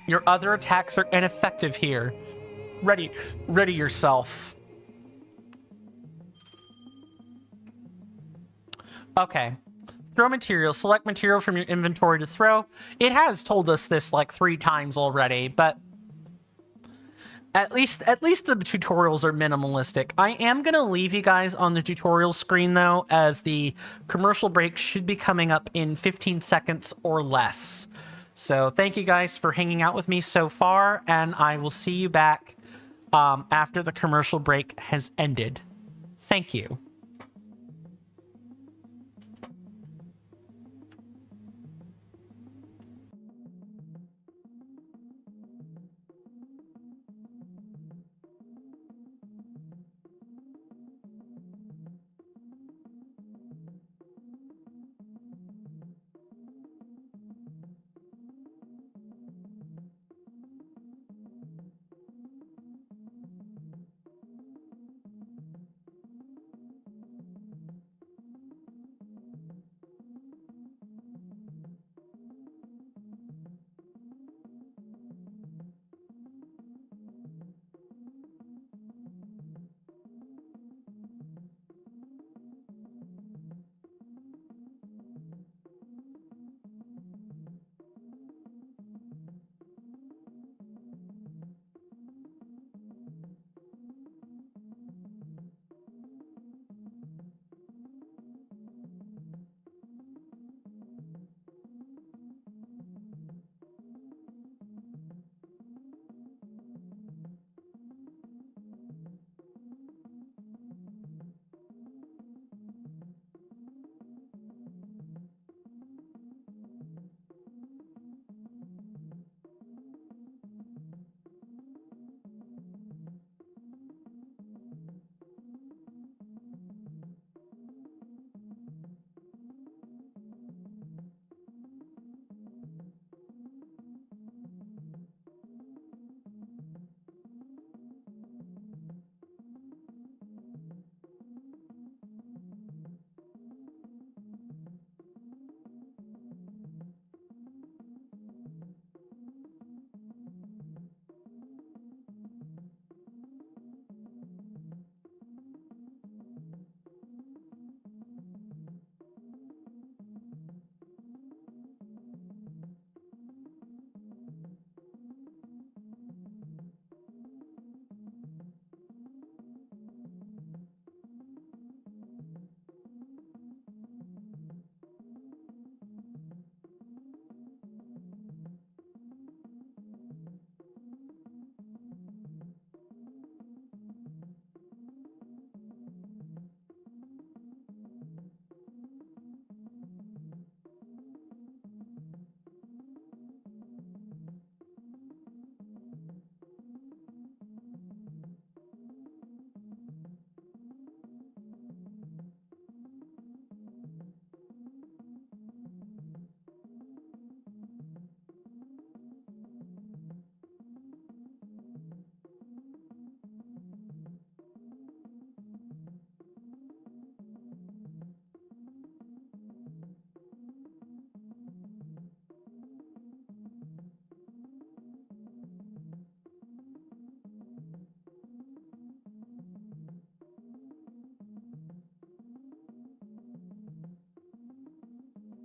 Your other attacks are ineffective here. Ready yourself. Okay. Throw material. Select material from your inventory to throw. It has told us this like 3 times already, but at least the tutorials are minimalistic. I am going to leave you guys on the tutorial screen, though, as the commercial break should be coming up in 15 seconds or less. So thank you guys for hanging out with me so far, and I will see you back after the commercial break has ended. Thank you.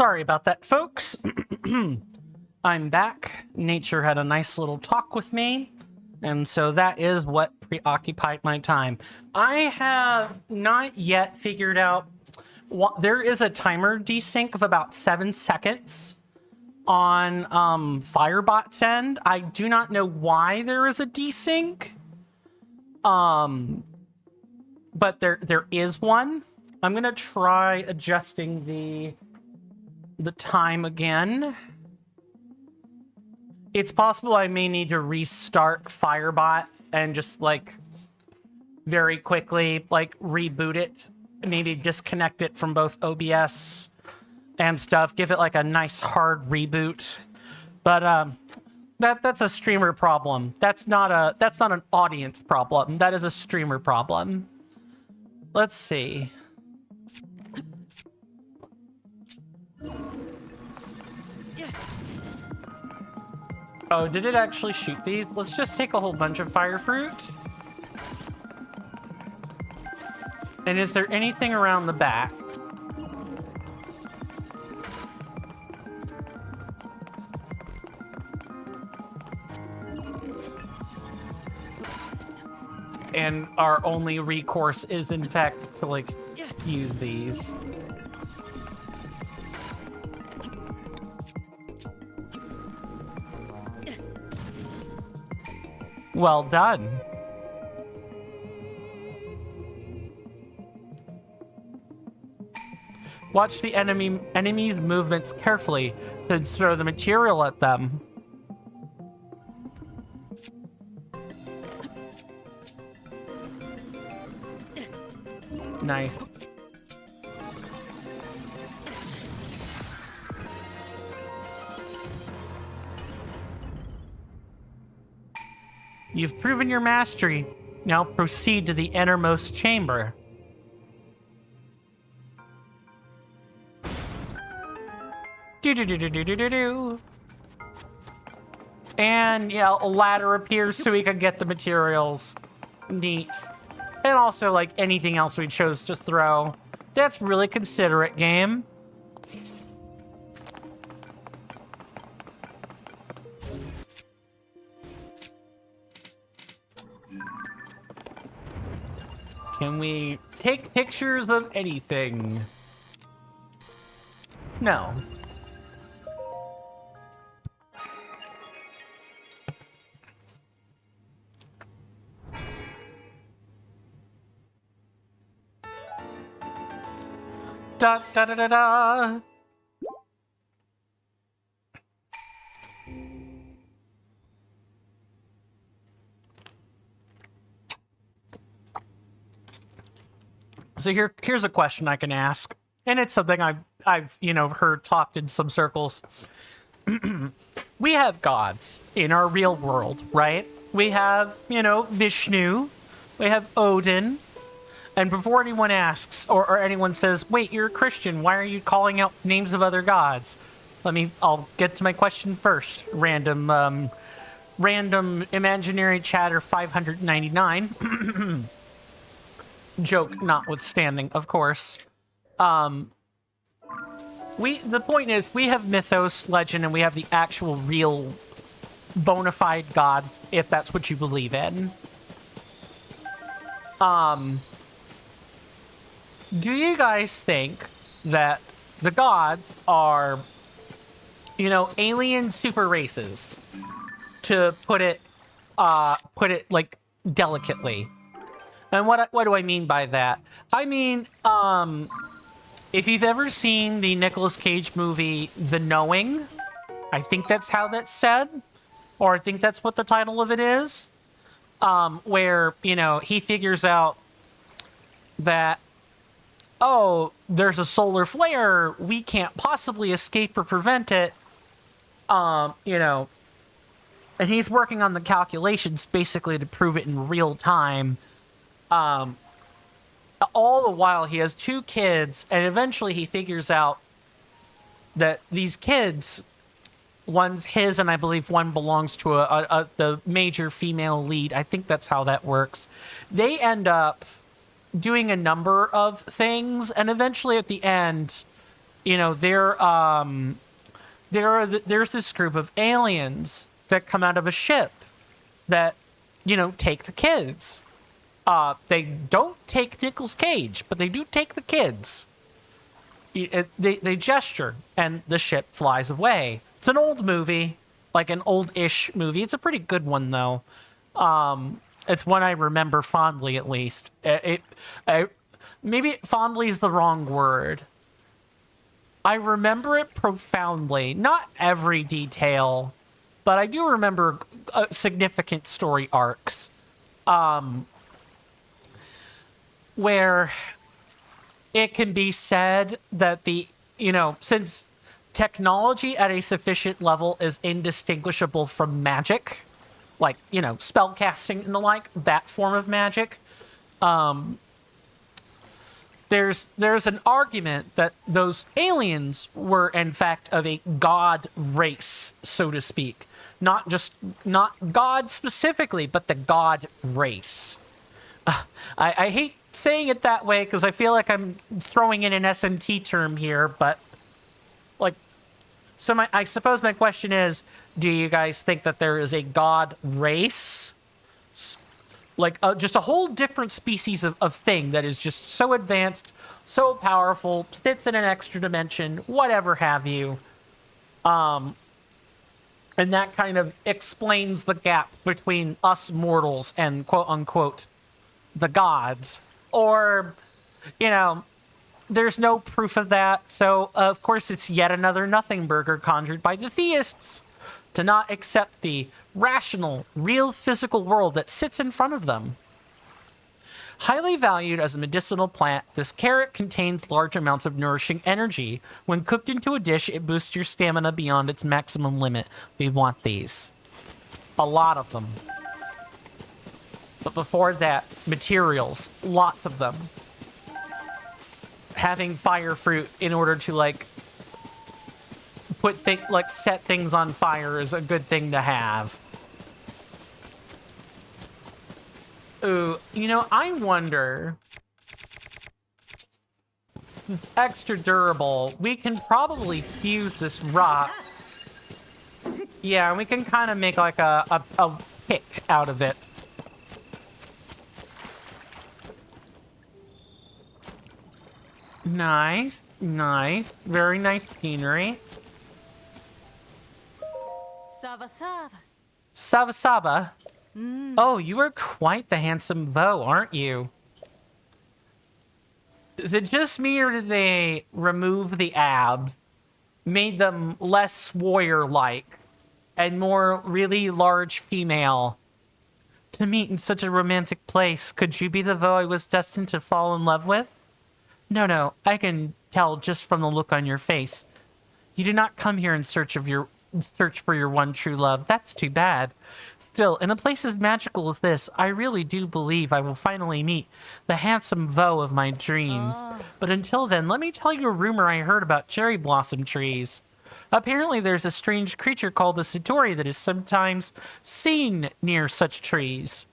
Sorry about that, folks. I'm back. Nature had a nice little talk with me. And so that is what preoccupied my time. I have not yet figured out what, there is a timer desync of about 7 seconds on Firebot's end. I do not know why there is a desync. But there is one. I'm gonna try adjusting the time again. It's possible I may need to restart Firebot and just like very quickly like reboot it, maybe disconnect it from both OBS and stuff, give it like a nice hard reboot. But that's a streamer problem. That's not an audience problem. That is a streamer problem. Let's see. Oh, did it actually shoot these? Let's just take a whole bunch of fire fruit. And is there anything around the back? And our only recourse is, in fact, to, like, use these. Well done. Watch the enemy's movements carefully to throw the material at them. Nice. You've proven your mastery. Now proceed to the innermost chamber. Do. And yeah, a ladder appears so we can get the materials. Neat. And also, like, anything else we chose to throw. That's really considerate, game. Can we take pictures of anything? No. Da da da da da. So here's a question I can ask, and it's something I've heard talked in some circles. We have gods in our real world, right? We have, Vishnu, we have Odin. And before anyone asks, or anyone says, wait, you're a Christian, why are you calling out names of other gods? I'll get to my question first. Random imaginary chatter 599. Joke notwithstanding, of course. The point is, we have mythos, legend, and we have the actual real bona fide gods, if that's what you believe in. Do you guys think that the gods are, alien super races? To put it like delicately. And what do I mean by that? I mean, if you've ever seen the Nicolas Cage movie, The Knowing, I think that's how that's said, or I think that's what the title of it is, where, he figures out that, oh, there's a solar flare, we can't possibly escape or prevent it, and he's working on the calculations basically to prove it in real time. All the while he has 2 kids, and eventually he figures out that these kids, one's his and I believe one belongs to the major female lead. I think that's how that works. They end up doing a number of things, and eventually at the end, there's this group of aliens that come out of a ship that you know, take the kids. They don't take Nicolas Cage, but they do take the kids. They gesture, and the ship flies away. It's an old movie, like an old-ish movie. It's a pretty good one, though. It's one I remember fondly, at least. Maybe fondly is the wrong word. I remember it profoundly. Not every detail, but I do remember significant story arcs. Where it can be said that since technology at a sufficient level is indistinguishable from magic, like, spell casting and the like, that form of magic, there's an argument that those aliens were, in fact, of a god race, so to speak. Not God specifically, but the god race. I hate saying it that way because I feel like I'm throwing in an S&T term here, but I suppose my question is, do you guys think that there is a god race? Just a whole different species of thing that is just so advanced, so powerful, sits in an extra dimension, whatever have you. And that kind of explains the gap between us mortals and quote-unquote the gods. Or, there's no proof of that, so of course it's yet another nothing burger conjured by the theists to not accept the rational, real physical world that sits in front of them. Highly valued as a medicinal plant, this carrot contains large amounts of nourishing energy. When cooked into a dish, it boosts your stamina beyond its maximum limit. We want these. A lot of them. But before that, materials. Lots of them. Having fire fruit in order to, set things on fire is a good thing to have. Ooh, I wonder... It's extra durable. We can probably fuse this rock. Yeah, and we can kind of make, a pick out of it. Nice, nice. Very nice scenery. Saba Saba. Saba Saba. Oh, you are quite the handsome beau, aren't you? Is it just me, or did they remove the abs, made them less warrior-like, and more really large female? To meet in such a romantic place, could you be the beau I was destined to fall in love with? No, I can tell just from the look on your face. You did not come here in search for your one true love. That's too bad. Still, in a place as magical as this, I really do believe I will finally meet the handsome beau of my dreams. But until then, let me tell you a rumor I heard about cherry blossom trees. Apparently, there's a strange creature called the Satori that is sometimes seen near such trees.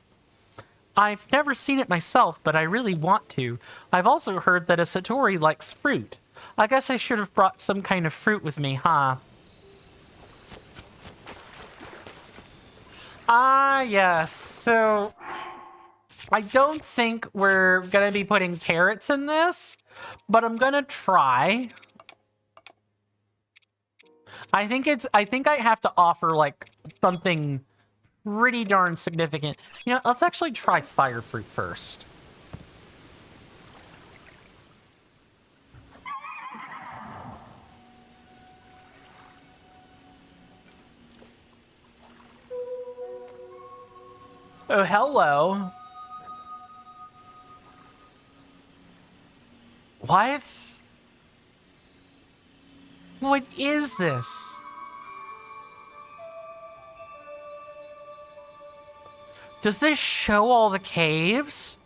I've never seen it myself, but I really want to. I've also heard that a Satori likes fruit. I guess I should have brought some kind of fruit with me, huh? Ah, yes. So, I don't think we're gonna be putting carrots in this, but I'm gonna try. I think I have to offer, something pretty darn significant. Let's actually try fire fruit first. Oh, hello. What? What is this? Does this show all the caves?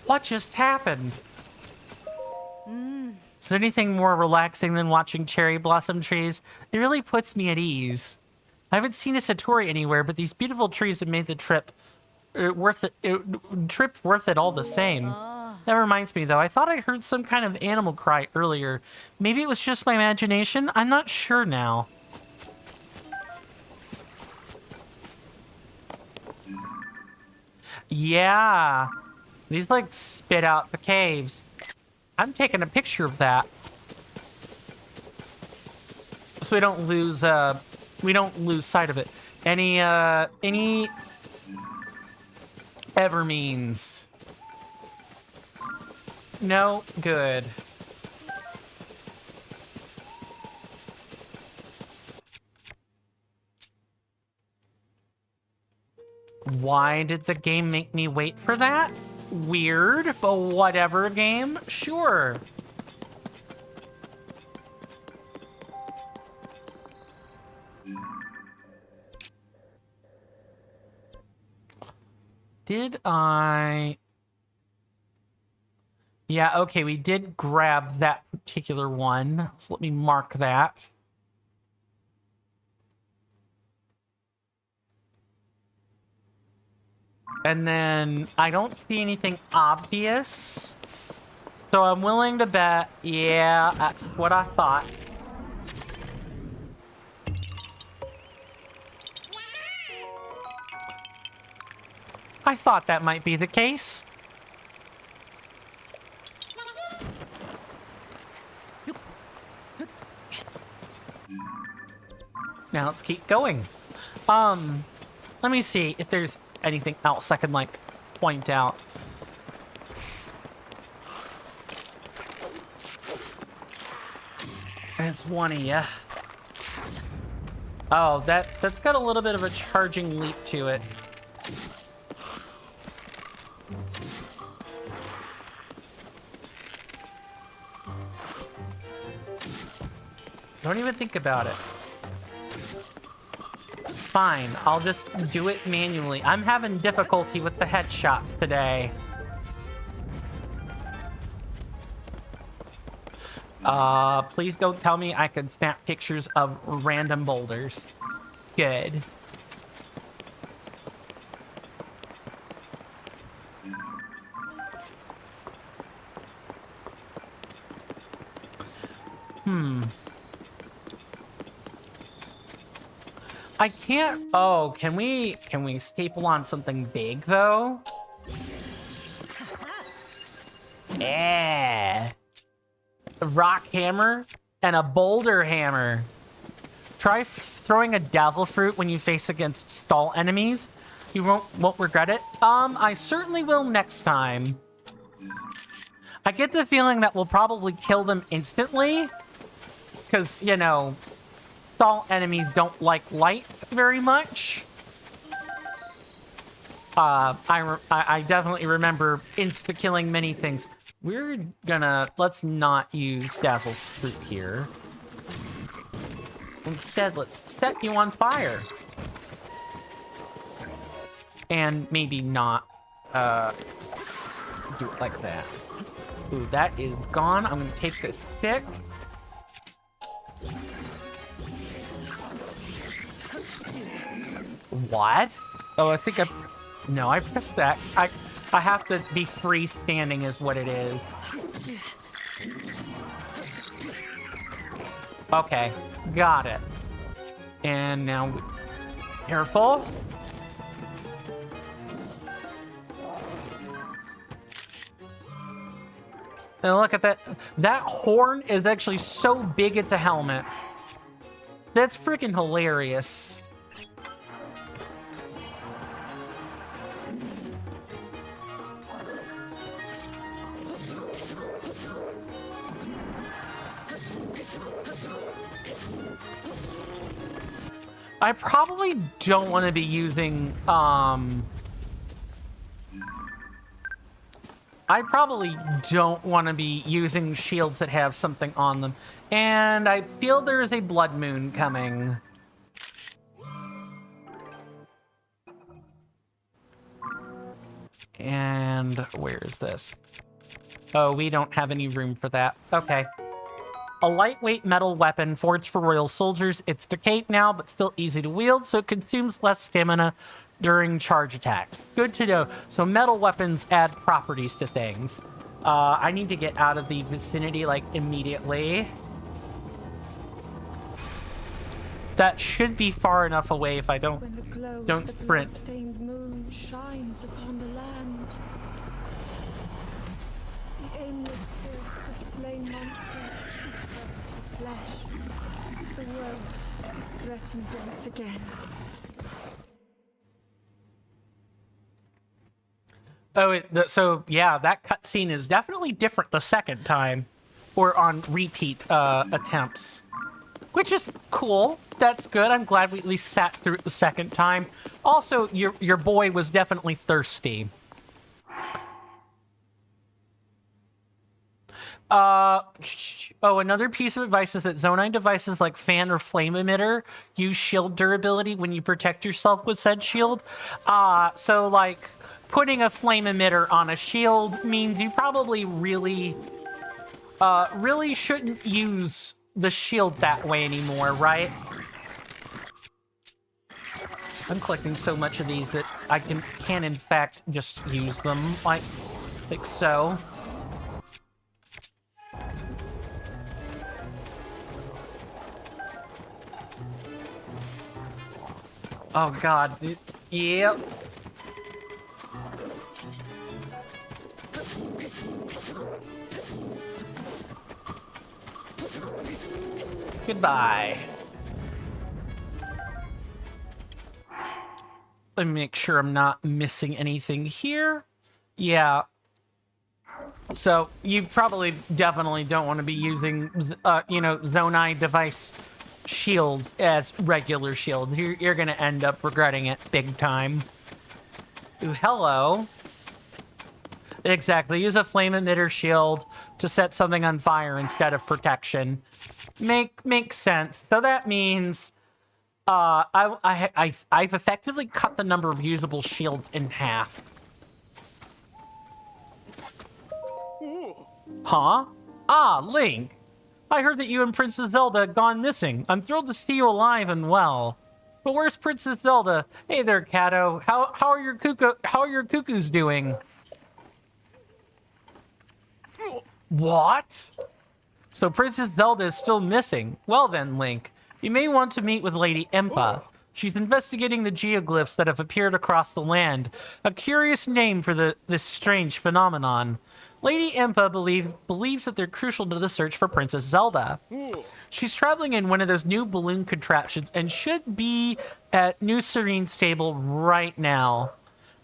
What just happened? Is there anything more relaxing than watching cherry blossom trees? It really puts me at ease. I haven't seen a Satori anywhere, but these beautiful trees have made the trip worth it all the same. That reminds me, though, I thought I heard some kind of animal cry earlier. Maybe it was just my imagination? I'm not sure now. Yeah. These, like, spit out the caves. I'm taking a picture of that. So we don't lose sight of it. Any ever means. No? Good. Why did the game make me wait for that? Weird, but whatever game. Sure. Did I... Yeah, okay, we did grab that particular one. So let me mark that. And then I don't see anything obvious. So I'm willing to bet, yeah, that's what I thought. I thought that might be the case. Now let's keep going. Let me see if there's anything else I can, like, point out. It's one of ya. Oh, that's got a little bit of a charging leap to it. Don't even think about it. Fine, I'll just do it manually. I'm having difficulty with the headshots today. Please don't tell me I can snap pictures of random boulders. Good. I can't... Oh, can we staple on something big, though? Yeah. A rock hammer and a boulder hammer. Try throwing a dazzle fruit when you face against stall enemies. You won't regret it. I certainly will next time. I get the feeling that we'll probably kill them instantly. Because, you know... Stall enemies don't like light very much. I definitely remember insta-killing many things. We're gonna... Let's not use Dazzle Fruit here. Instead, let's set you on fire. And maybe not do it like that. Ooh, that is gone. I'm gonna take this stick. What? Oh, I think No, I pressed X. I have to be freestanding is what it is. Okay, got it. And now... Careful. And look at that. That horn is actually so big it's a helmet. That's freaking hilarious. I probably don't want to be using, I probably don't want to be using shields that have something on them. And I feel there's a blood moon coming. And where is this? Oh, we don't have any room for that. Okay. A lightweight metal weapon forged for royal soldiers. It's decayed now, but still easy to wield, so it consumes less stamina during charge attacks. Good to know. So metal weapons add properties to things. I need to get out of the vicinity, like, immediately. That should be far enough away if I When the glow don't of the sprint. blood-stained moon shines upon the land, the aimless spirits of slain monsters eat up the flesh. The world is threatened once again. Oh, so yeah, that cutscene is definitely different the second time, or on repeat attempts, which is cool. That's good. I'm glad we at least sat through it the second time. Also, your boy was definitely thirsty. Another piece of advice is that Zonai devices like fan or flame emitter use shield durability when you protect yourself with said shield. So like putting a flame emitter on a shield means you probably really shouldn't use the shield that way anymore, right? I'm collecting so much of these that I can in fact just use them like so. Oh god. Yep. Goodbye. Let me make sure I'm not missing anything here. Yeah. So you probably definitely don't want to be using, Zonai device shields as regular shields. You're going to end up regretting it big time. Ooh, hello. Exactly. Use a flame emitter shield to set something on fire instead of protection. Makes sense. So that means I've effectively cut the number of usable shields in half. Huh? Ah, Link. I heard that you and Princess Zelda had gone missing. I'm thrilled to see you alive and well. But where's Princess Zelda? Hey there, Kato. How are your cuckoos doing? What? So Princess Zelda is still missing. Well then, Link, you may want to meet with Lady Impa. She's investigating the geoglyphs that have appeared across the land. A curious name for this strange phenomenon. Lady Impa believes that they're crucial to the search for Princess Zelda. She's traveling in one of those new balloon contraptions and should be at New Serene Stable right now.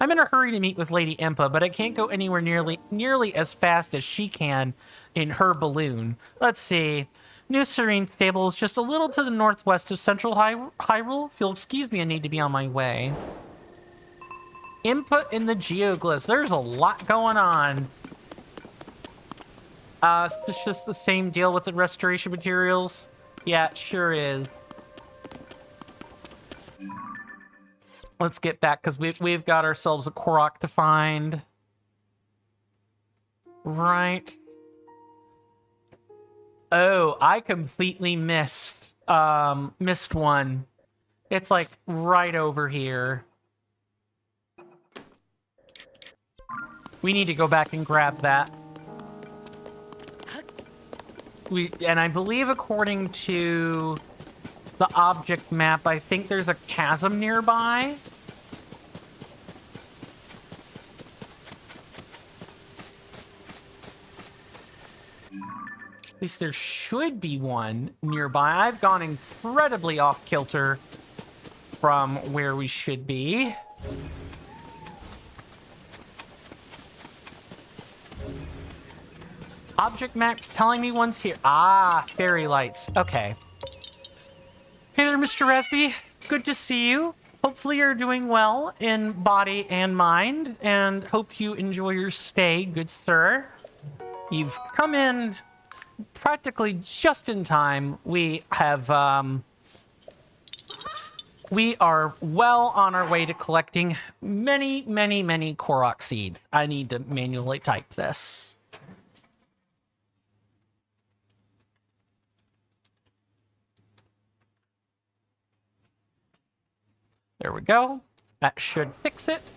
I'm in a hurry to meet with Lady Impa, but I can't go anywhere nearly as fast as she can in her balloon. Let's see. New Serene Stable is just a little to the northwest of Central Hyrule. If you'll excuse me, I need to be on my way. Input in the geoglyphs. There's a lot going on. Is this just the same deal with the restoration materials? Yeah, it sure is. Let's get back, because we've got ourselves a Korok to find. Right. Oh, I completely missed one. It's like right over here. We need to go back and grab that. And I believe according to the object map, I think there's a chasm nearby. At least there should be one nearby. I've gone incredibly off kilter from where we should be. Object map's telling me one's here. Ah, fairy lights. Okay. Hey there, Mr. Raspy. Good to see you. Hopefully you're doing well in body and mind, and hope you enjoy your stay, good sir. You've come in practically just in time. We have, we are well on our way to collecting many, many, many Korok seeds. I need to manually type this. There we go. That should fix it.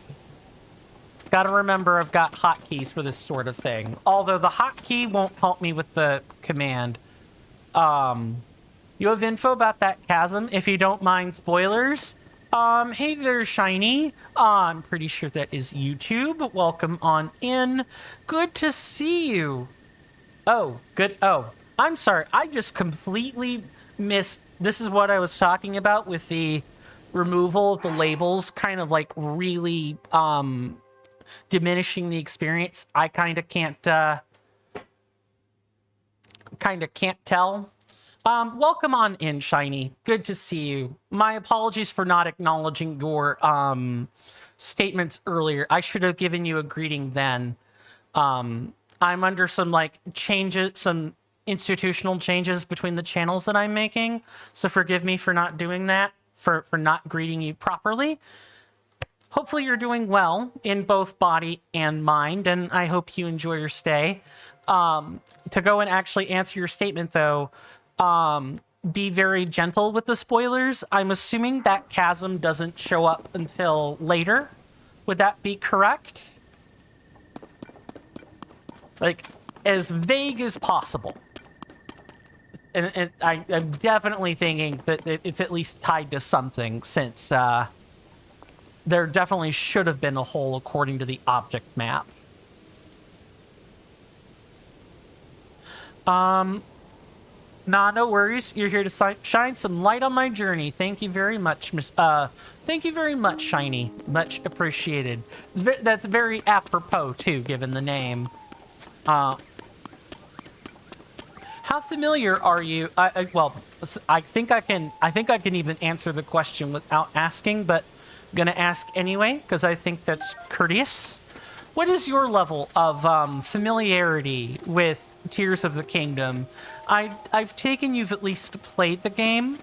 Gotta remember I've got hotkeys for this sort of thing. Although the hotkey won't help me with the command. You have info about that chasm, if you don't mind spoilers. Hey there, Shiny. I'm pretty sure that is YouTube. Welcome on in. Good to see you. Oh, good. Oh, I'm sorry. I just completely missed. This is what I was talking about with the removal of the labels, kind of like really diminishing the experience. I kind of can't tell. Welcome on in, Shiny. Good to see you. My apologies for not acknowledging your statements earlier. I should have given you a greeting then. I'm under some changes, some institutional changes between the channels that I'm making, so forgive me for not doing that, for not greeting you properly. Hopefully you're doing well in both body and mind, and I hope you enjoy your stay. To go and actually answer your statement, though, be very gentle with the spoilers. I'm assuming that chasm doesn't show up until later. Would that be correct? Like, as vague as possible. And I'm definitely thinking that it's at least tied to something, since there definitely should have been a hole according to the object map. Nah, no worries. You're here to shine some light on my journey. Thank you very much, thank you very much, Shiny. Much appreciated. That's very apropos, too, given the name. How familiar are you? Well, I think I can even answer the question without asking, but I'm gonna ask anyway because I think that's courteous. What is your level of familiarity with Tears of the Kingdom? I've taken you've at least played the game,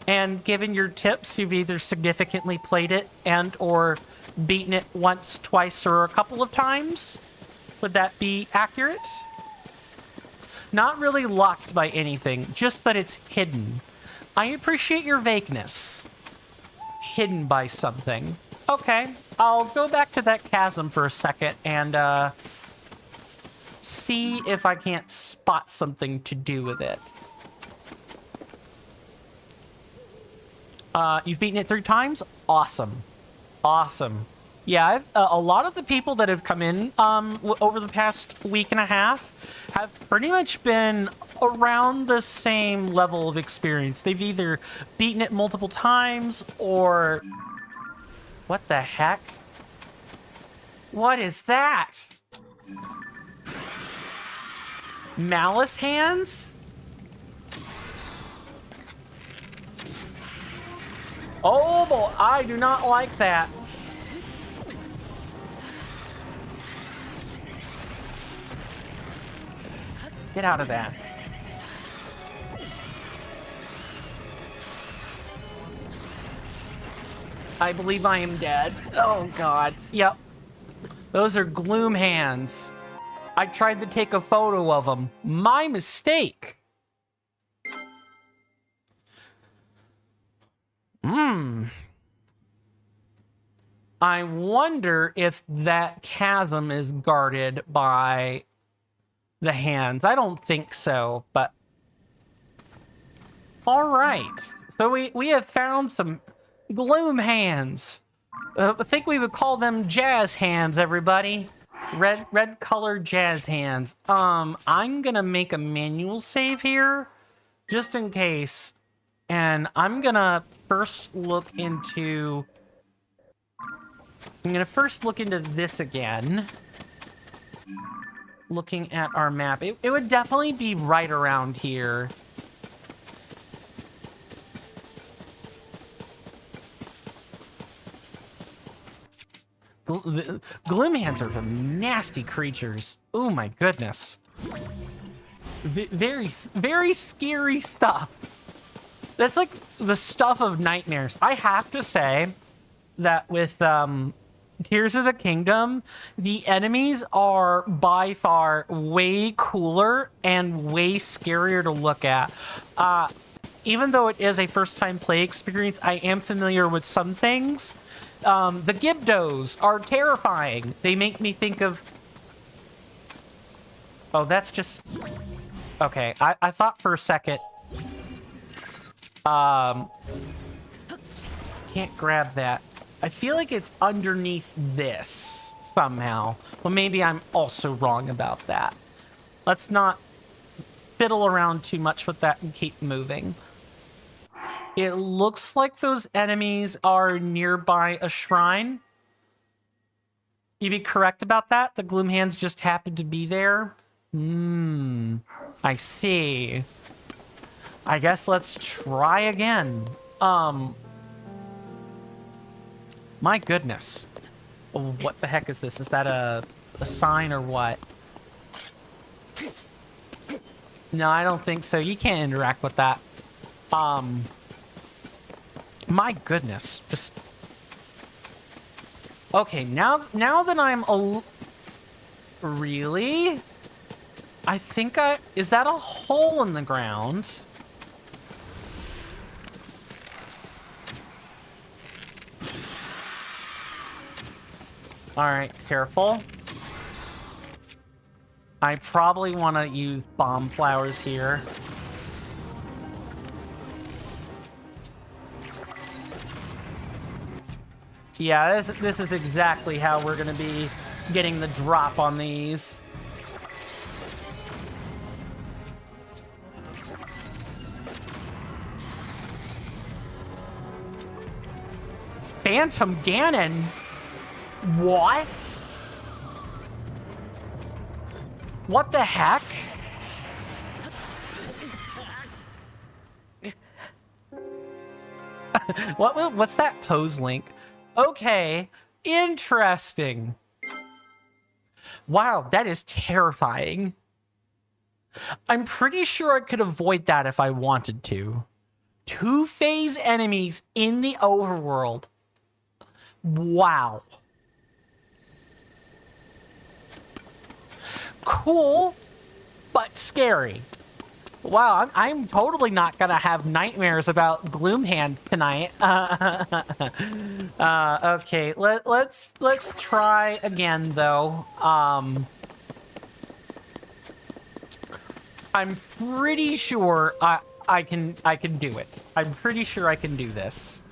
and given your tips, you've either significantly played it and or beaten it once, twice, or a couple of times. Would that be accurate? Not really locked by anything, just that it's hidden. I appreciate your vagueness. Hidden by something. Okay, I'll go back to that chasm for a second and see if I can't spot something to do with it. You've beaten it 3 times? Awesome. Awesome. Yeah, a lot of the people that have come in over the past week and a half have pretty much been around the same level of experience. They've either beaten it multiple times or... What the heck? What is that? Malice hands? Oh boy, I do not like that. Get out of that. I believe I am dead. Oh god. Yep. Those are Gloom hands. I tried to take a photo of them. My mistake. I wonder if that chasm is guarded by the hands. I don't think so, but... Alright. So we have found some Gloom hands. I think we would call them jazz hands, everybody. Red colored jazz hands. I'm gonna make a manual save here, just in case. And I'm gonna first look into... I'm gonna first look into this again. Looking at our map. It would definitely be right around here. Gloom hands are nasty creatures. Oh my goodness. Very, very scary stuff. That's like the stuff of nightmares. I have to say that with Tears of the Kingdom, the enemies are by far way cooler and way scarier to look at. Even though it is a first-time play experience, I am familiar with some things. The Gibdos are terrifying. They make me think of... Oh, that's just... Okay, I thought for a second... Can't grab that. I feel like it's underneath this somehow. Well, maybe I'm also wrong about that. Let's not fiddle around too much with that and keep moving. It looks like those enemies are nearby a shrine. You'd be correct about that? The Gloom hands just happened to be there? I see. I guess let's try again. My goodness. What the heck is this? Is that a sign or what? No, I don't think so. You can't interact with that. My goodness. Just... Okay, now that I'm really? I think is that a hole in the ground? Alright, careful. I probably want to use bomb flowers here. Yeah, this is exactly how we're going to be getting the drop on these. Phantom Ganon? What? What the heck? What's that pose link? Okay, interesting. Wow, that is terrifying. I'm pretty sure I could avoid that if I wanted to. 2-phase enemies in the overworld. Wow. Cool, but scary. Wow, I'm totally not gonna have nightmares about Gloom hands tonight. Okay, let's try again though. I'm pretty sure I can do it. I'm pretty sure I can do this.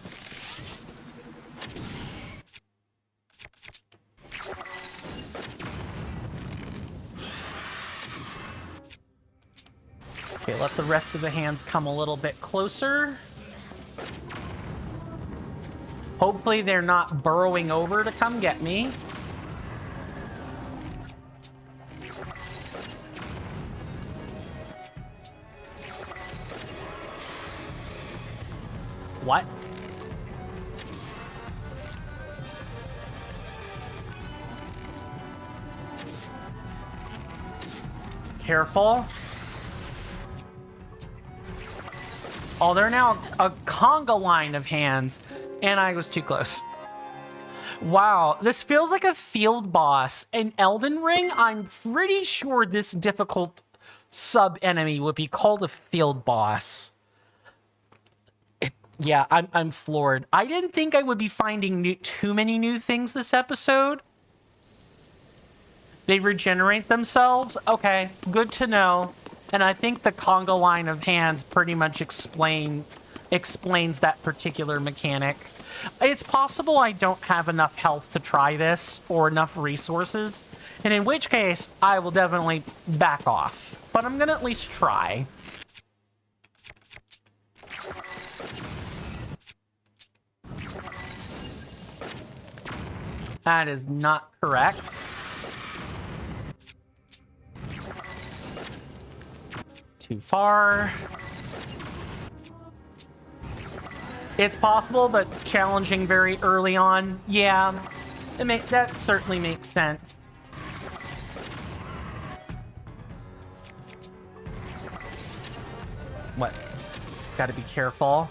Okay, let the rest of the hands come a little bit closer. Hopefully they're not burrowing over to come get me. What? Careful. Oh, they're now a conga line of hands, and I was too close. Wow, this feels like a field boss. In Elden Ring, I'm pretty sure this difficult sub-enemy would be called a field boss. Yeah, I'm floored. I didn't think I would be finding too many new things this episode. They regenerate themselves? Okay, good to know. And I think the conga line of hands pretty much explains that particular mechanic. It's possible I don't have enough health to try this, or enough resources, and in which case, I will definitely back off. But I'm gonna at least try. That is not correct. Too far. It's possible, but challenging very early on. Yeah, that certainly makes sense. What? Gotta be careful.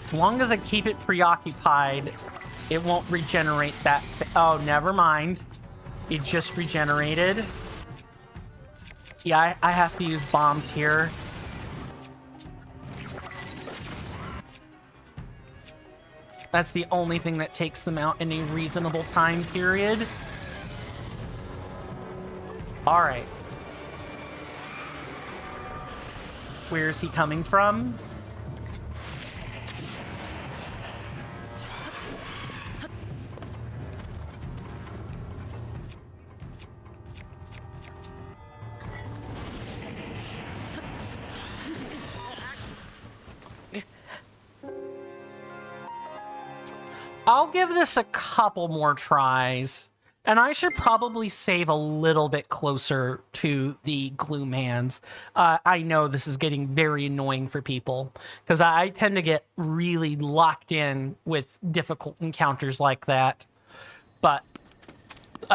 As long as I keep it preoccupied, it won't regenerate that. Oh, never mind. It just regenerated. Yeah, I have to use bombs here. That's the only thing that takes them out in a reasonable time period. All right. Where is he coming from? I'll give this a couple more tries, and I should probably save a little bit closer to the Gloom hands. I know this is getting very annoying for people, because I tend to get really locked in with difficult encounters like that. But,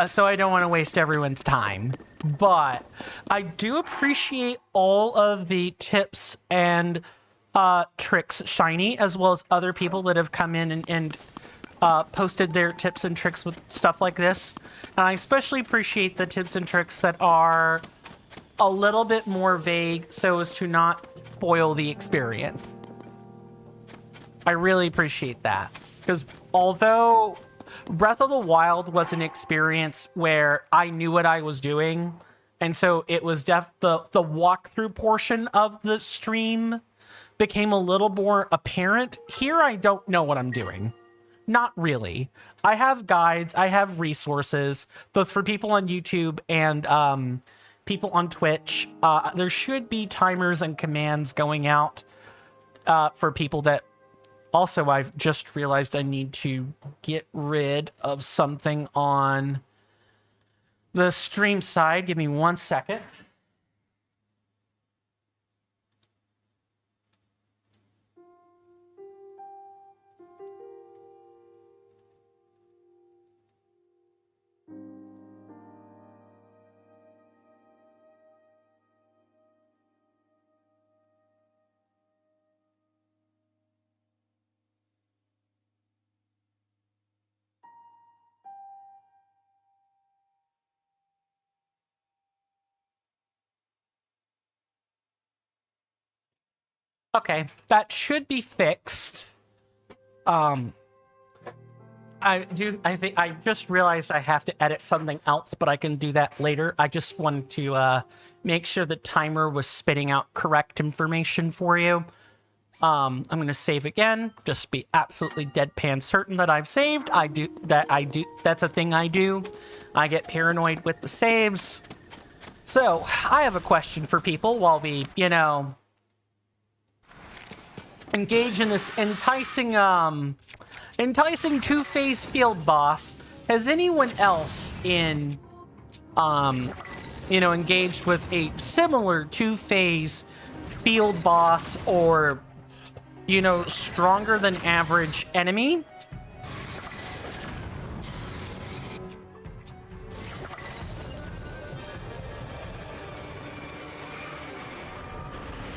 so I don't want to waste everyone's time. But I do appreciate all of the tips and tricks, Shiny, as well as other people that have come in and posted their tips and tricks with stuff like this. And I especially appreciate the tips and tricks that are a little bit more vague so as to not spoil the experience. I really appreciate that. Because although Breath of the Wild was an experience where I knew what I was doing, and so it was the walkthrough portion of the stream became a little more apparent. Here I don't know what I'm doing. Not really. I have guides, I have resources, both for people on YouTube and people on Twitch. There should be timers and commands going out for people that... Also, I've just realized I need to get rid of something on the stream side. Give me 1 second. Okay, that should be fixed. I think I just realized I have to edit something else, but I can do that later. I just wanted to make sure the timer was spitting out correct information for you. I'm going to save again. Just be absolutely deadpan certain that I've saved. That's a thing I do. I get paranoid with the saves. So, I have a question for people while we, engage in this enticing two-phase field boss. Has anyone else engaged with a similar two-phase field boss or, stronger than average enemy?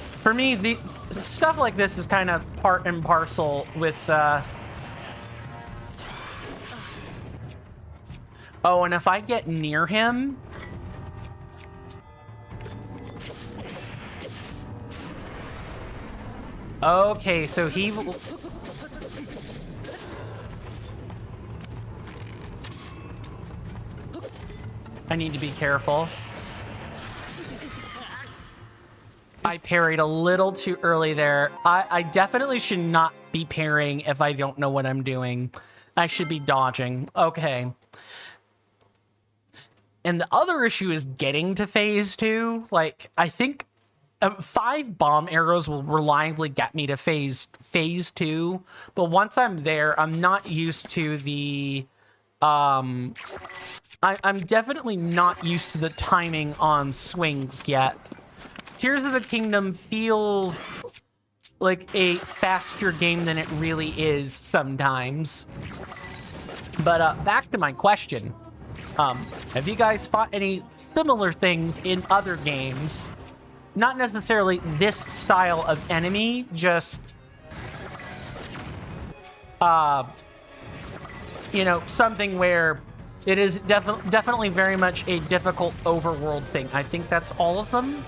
For me, the stuff like this is kind of part and parcel with, Oh, and if I get near him... Okay, so he... I need to be careful. I parried a little too early there. I definitely should not be parrying if I don't know what I'm doing. I should be dodging. Okay. And the other issue is getting to phase 2. Like, I think 5 bomb arrows will reliably get me to phase 2. But once I'm there, I'm not used to the... I'm definitely not used to the timing on swings yet. Tears of the Kingdom feels like a faster game than it really is sometimes. But back to my question. Have you guys fought any similar things in other games? Not necessarily this style of enemy, just... something where it is definitely very much a difficult overworld thing. I think that's all of them.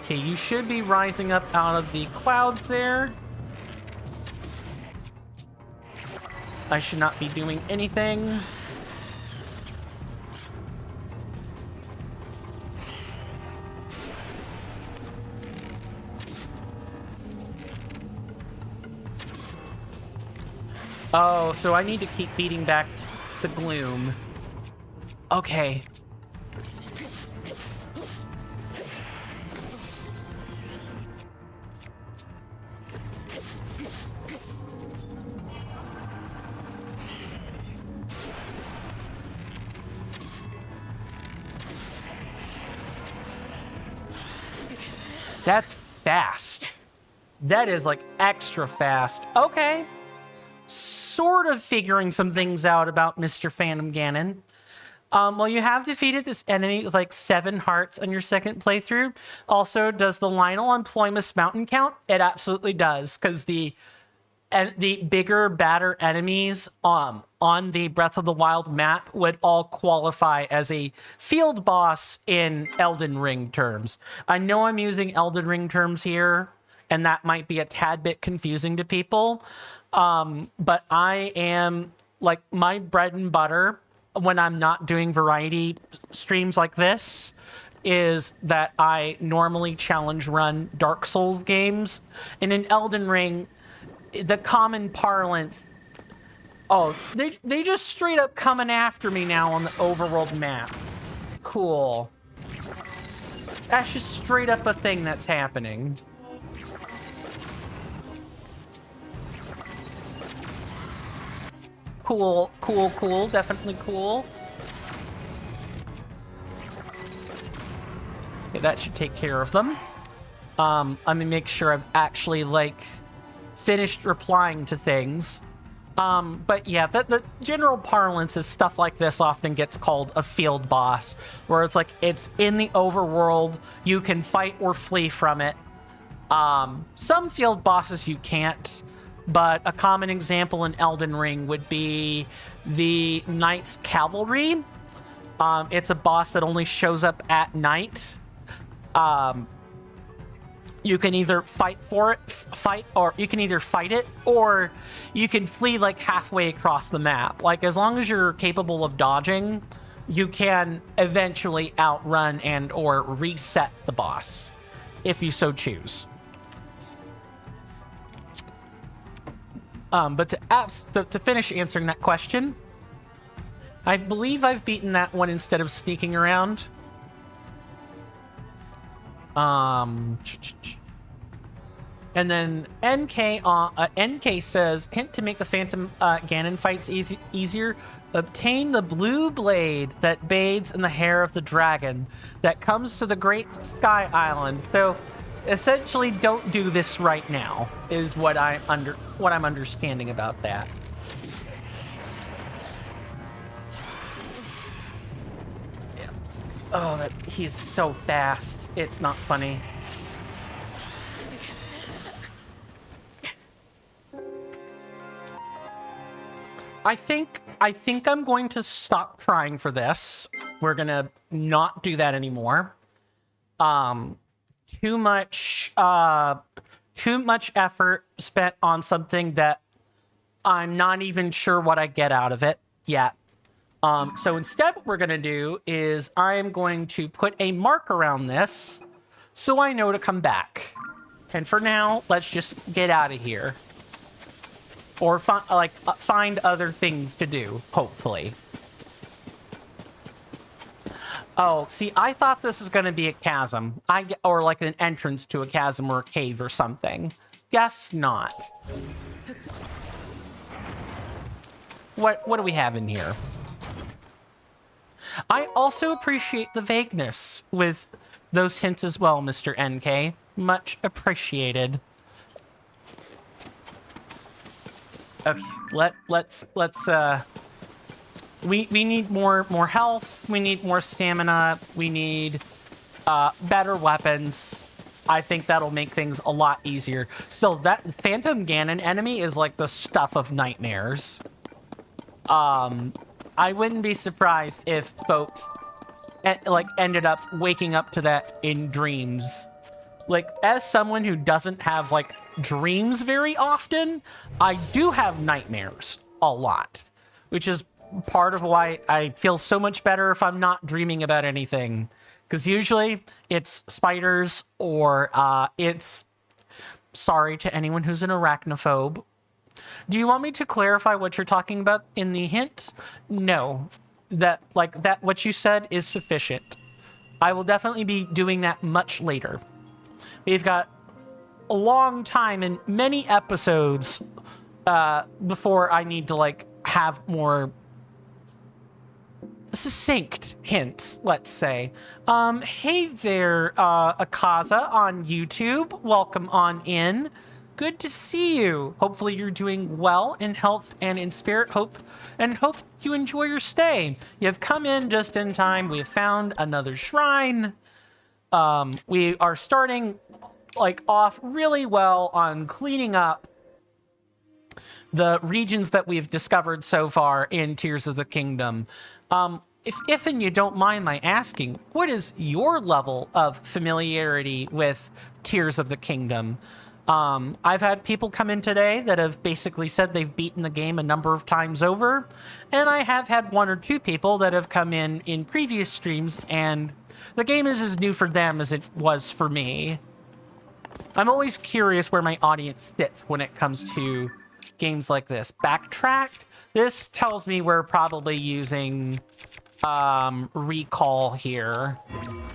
Okay, you should be rising up out of the clouds there. I should not be doing anything. Oh, so I need to keep beating back the Gloom. Okay. That's fast. That is like extra fast. Okay. Sort of figuring some things out about Mr. Phantom Ganon. Well, you have defeated this enemy with like 7 hearts on your second playthrough. Also, does the Lionel on Ploymus Mountain count? It absolutely does, because the bigger, badder enemies on the Breath of the Wild map would all qualify as a field boss in Elden Ring terms. I know I'm using Elden Ring terms here, and that might be a tad bit confusing to people. But I am, like, my bread and butter when I'm not doing variety streams like this is that I normally challenge run Dark Souls games. And in Elden Ring, the common parlance... Oh, they just straight up coming after me now on the overworld map. Cool. That's just straight up a thing that's happening. Cool, cool, cool. Definitely cool. Okay, that should take care of them. I'm gonna make sure I've actually, like, finished replying to things. But yeah, the general parlance is stuff like this often gets called a field boss, where it's like, it's in the overworld, you can fight or flee from it. Some field bosses you can't. But a common example in Elden Ring would be the Knight's Cavalry. It's a boss that only shows up at night. You can either fight it, or you can flee like halfway across the map. Like, as long as you're capable of dodging, you can eventually outrun and or reset the boss, if you so choose. But to finish answering that question, I believe I've beaten that one instead of sneaking around. And then NK says, hint to make the Phantom Ganon fights easier. Obtain the blue blade that bathes in the hair of the dragon that comes to the Great Sky Island. So essentially, don't do this right now, is what I'm understanding about that. Yeah. Oh, he's so fast. It's not funny. I think I'm going to stop trying for this. We're gonna not do that anymore. Too much effort spent on something that I'm not even sure what I get out of it yet. So instead what we're going to do is I am going to put a mark around this so I know to come back. And for now, let's just get out of here. Or find other things to do, hopefully. Oh, see, I thought this was going to be a chasm. Or like an entrance to a chasm or a cave or something. Guess not. What do we have in here? I also appreciate the vagueness with those hints as well, Mr. NK. Much appreciated. Okay, let's we need more health, we need more stamina, we need better weapons. I think that'll make things a lot easier. Still, that Phantom Ganon enemy is like the stuff of nightmares. I wouldn't be surprised if folks ended up waking up to that in dreams. Like, as someone who doesn't have, like, dreams very often, I do have nightmares a lot, which is part of why I feel so much better if I'm not dreaming about anything. Because usually it's spiders or it's... Sorry to anyone who's an arachnophobe. Do you want me to clarify what you're talking about in the hint? No. That what you said is sufficient. I will definitely be doing that much later. We've got a long time and many episodes before I need to like have more succinct hints, let's say. Hey there, Akaza on YouTube. Welcome on in. Good to see you. Hopefully you're doing well in health and in spirit. Hope you enjoy your stay. You've come in just in time. We have found another shrine. We are starting like off really well on cleaning up the regions that we've discovered so far in Tears of the Kingdom. If and you don't mind my asking, what is your level of familiarity with Tears of the Kingdom? I've had people come in today that have basically said they've beaten the game a number of times over, and I have had 1 or 2 people that have come in previous streams, and the game is as new for them as it was for me. I'm always curious where my audience sits when it comes to games like this. Backtrack? This tells me we're probably using recall here.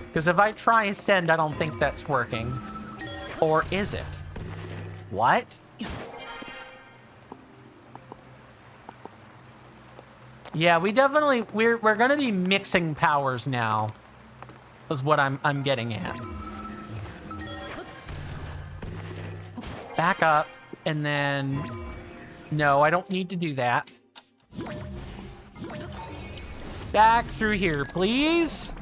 Because if I try ascend, I don't think that's working. Or is it? What? Yeah, we're gonna be mixing powers now. Is what I'm getting at. Back up, and then... No, I don't need to do that. Back through here, please.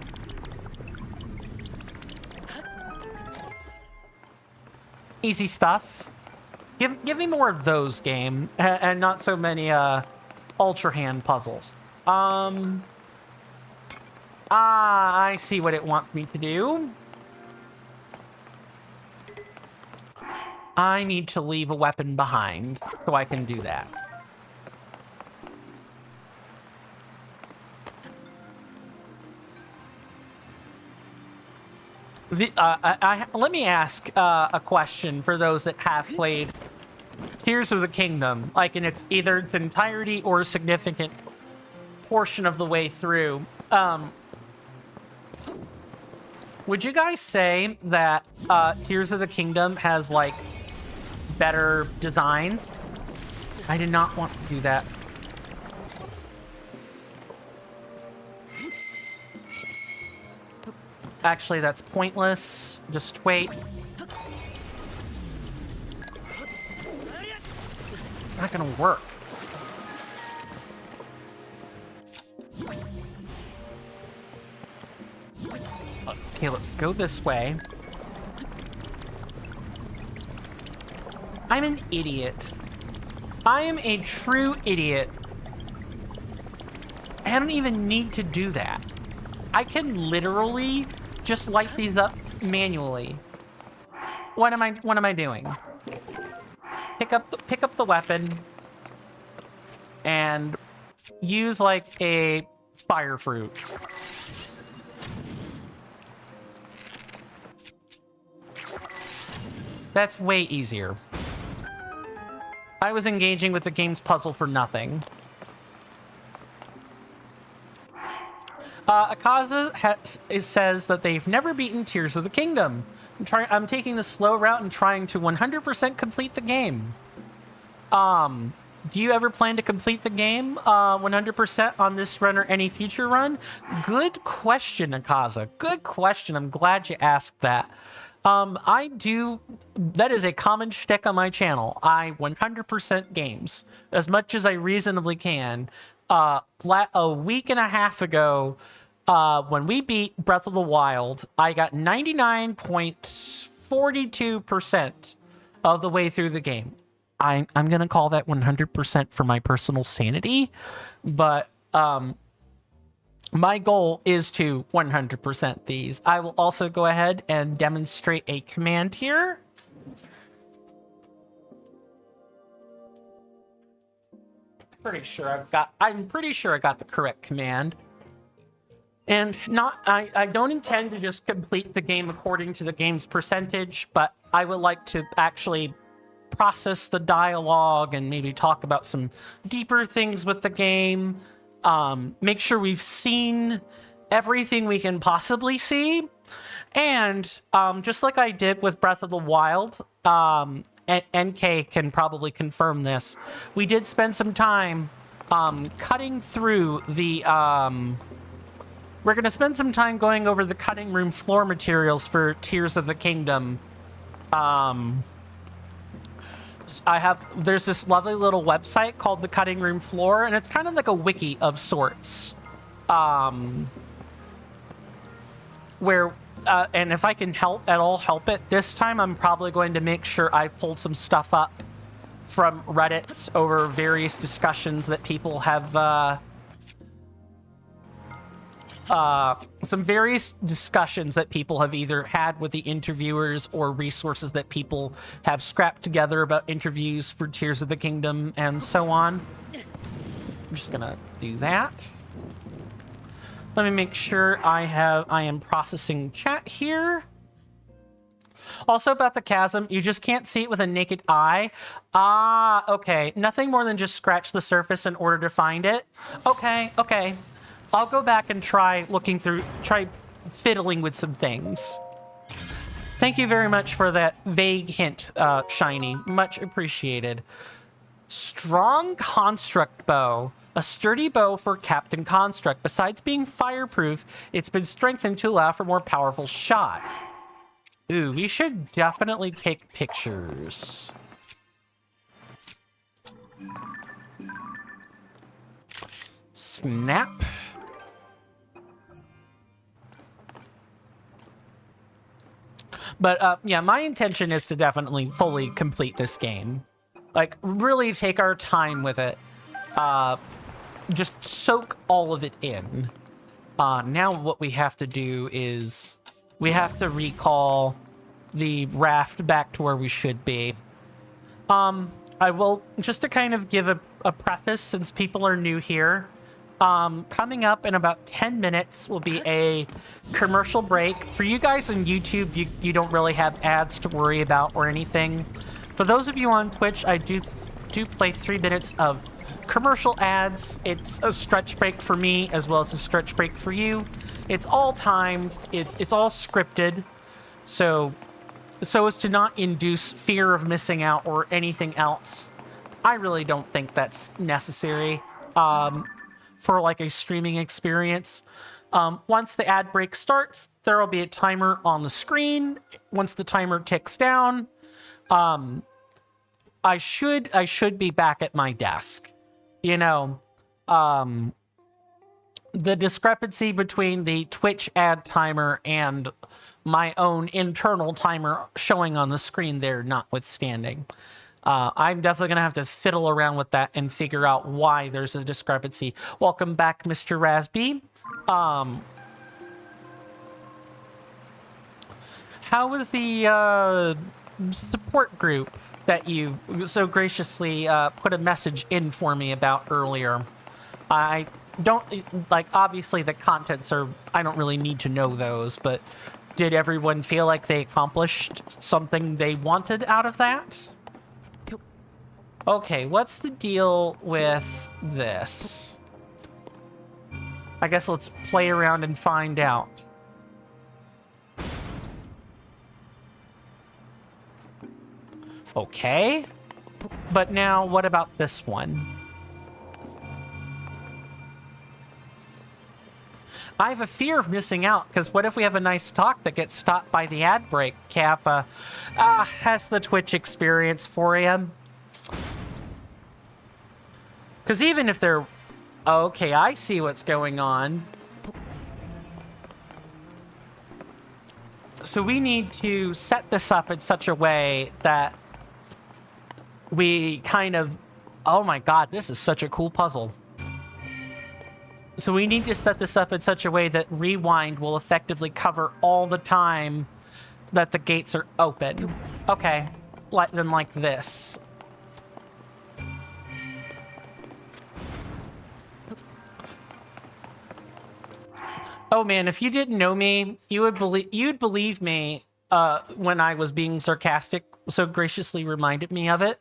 Easy stuff. Give me more of those, game, and not so many Ultra Hand puzzles. I see what it wants me to do. I need to leave a weapon behind so I can do that. Let me ask a question for those that have played Tears of the Kingdom, like in either its entirety or a significant portion of the way through. Would you guys say that Tears of the Kingdom has like better designs? I did not want to do that. Actually, that's pointless. Just wait. It's not gonna work. Okay, let's go this way. I'm an idiot. I am a true idiot. I don't even need to do that. I can literally just light these up manually. What am I doing? Pick up the weapon and use like a fire fruit. That's way easier. I was engaging with the game's puzzle for nothing. Akaza says that they've never beaten Tears of the Kingdom. I'm taking the slow route and trying to 100% complete the game. Do you ever plan to complete the game 100% on this run or any future run? Good question, Akaza. Good question. I'm glad you asked that. I do... That is a common shtick on my channel. I 100% games as much as I reasonably can. A week and a half ago, when we beat Breath of the Wild, I got 99.42% of the way through the game. I'm gonna call that 100% for my personal sanity, but my goal is to 100% these. I will also go ahead and demonstrate a command here. I'm pretty sure I got the correct command. And I don't intend to just complete the game according to the game's percentage, but I would like to actually process the dialogue and maybe talk about some deeper things with the game. Make sure we've seen everything we can possibly see. And just like I did with Breath of the Wild, and NK can probably confirm this, we did spend some time cutting through the... we're going to spend some time going over the cutting room floor materials for Tears of the Kingdom. There's this lovely little website called the Cutting Room Floor, and it's kind of like a wiki of sorts. Where, and if I can help it, this time I'm probably going to make sure I've pulled some stuff up from Reddits over various discussions that people have, some various discussions that people have either had with the interviewers or resources that people have scrapped together about interviews for Tears of the Kingdom and so on. I'm just gonna do that. Let me make sure I am processing chat here. Also about the chasm, you just can't see it with a naked eye. Ah, okay. Nothing more than just scratch the surface in order to find it. Okay. I'll go back and try fiddling with some things. Thank you very much for that vague hint, Shiny. Much appreciated. Strong Construct Bow. A sturdy bow for Captain Construct. Besides being fireproof, it's been strengthened to allow for more powerful shots. Ooh, we should definitely take pictures. Snap. But yeah, my intention is to definitely fully complete this game. Like, really take our time with it. Just soak all of it in. Now what we have to do is we have to recall the raft back to where we should be. I will, just to kind of give a preface since people are new here, coming up in about 10 minutes will be a commercial break. For you guys on YouTube, you don't really have ads to worry about or anything. For those of you on Twitch, I do play 3 minutes of commercial ads. It's a stretch break for me as well as a stretch break for you. It's all timed. It's all scripted. So as to not induce fear of missing out or anything else. I really don't think that's necessary. For like a streaming experience. Once the ad break starts, there will be a timer on the screen. Once the timer ticks down, I should be back at my desk. You know, the discrepancy between the Twitch ad timer and my own internal timer showing on the screen there notwithstanding. I'm definitely going to have to fiddle around with that and figure out why there's a discrepancy. Welcome back, Mr. Rasby. How was the support group that you so graciously put a message in for me about earlier? I don't, like, obviously the contents are, I don't really need to know those, but did everyone feel like they accomplished something they wanted out of that? Okay, what's the deal with this? I guess let's play around and find out. Okay. But now, what about this one? I have a fear of missing out, because what if we have a nice talk that gets stopped by the ad break, Kappa? That's the Twitch experience for you. Because even if they're... Okay, I see what's going on. So we need to set this up in such a way that we kind of... Oh my god, this is such a cool puzzle. So we need to set this up in such a way that rewind will effectively cover all the time that the gates are open. Okay, then like this. Oh man, if you didn't know me, you'd believe me when I was being sarcastic, so graciously reminded me of it.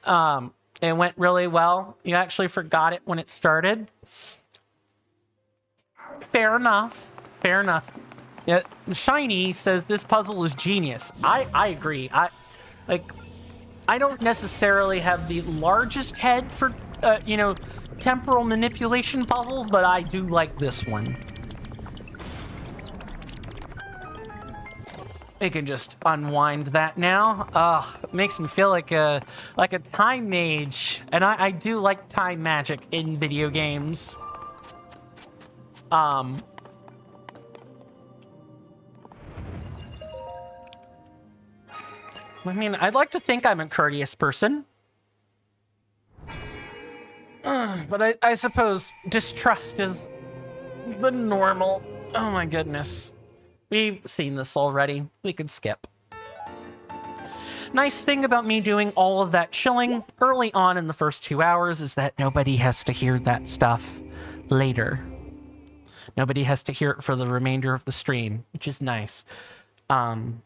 It went really well. You actually forgot it when it started. Fair enough. Fair enough. Yeah, Shiny says this puzzle is genius. I agree. I don't necessarily have the largest head for temporal manipulation puzzles, but I do like this one. We can just unwind that now. Ugh, it makes me feel like a time mage, and I do like time magic in video games. I mean, I'd like to think I'm a courteous person. But I suppose distrust is the normal. Oh my goodness. We've seen this already. We could skip. Nice thing about me doing all of that chilling early on in the first 2 hours is that nobody has to hear that stuff later. Nobody has to hear it for the remainder of the stream, which is nice. Because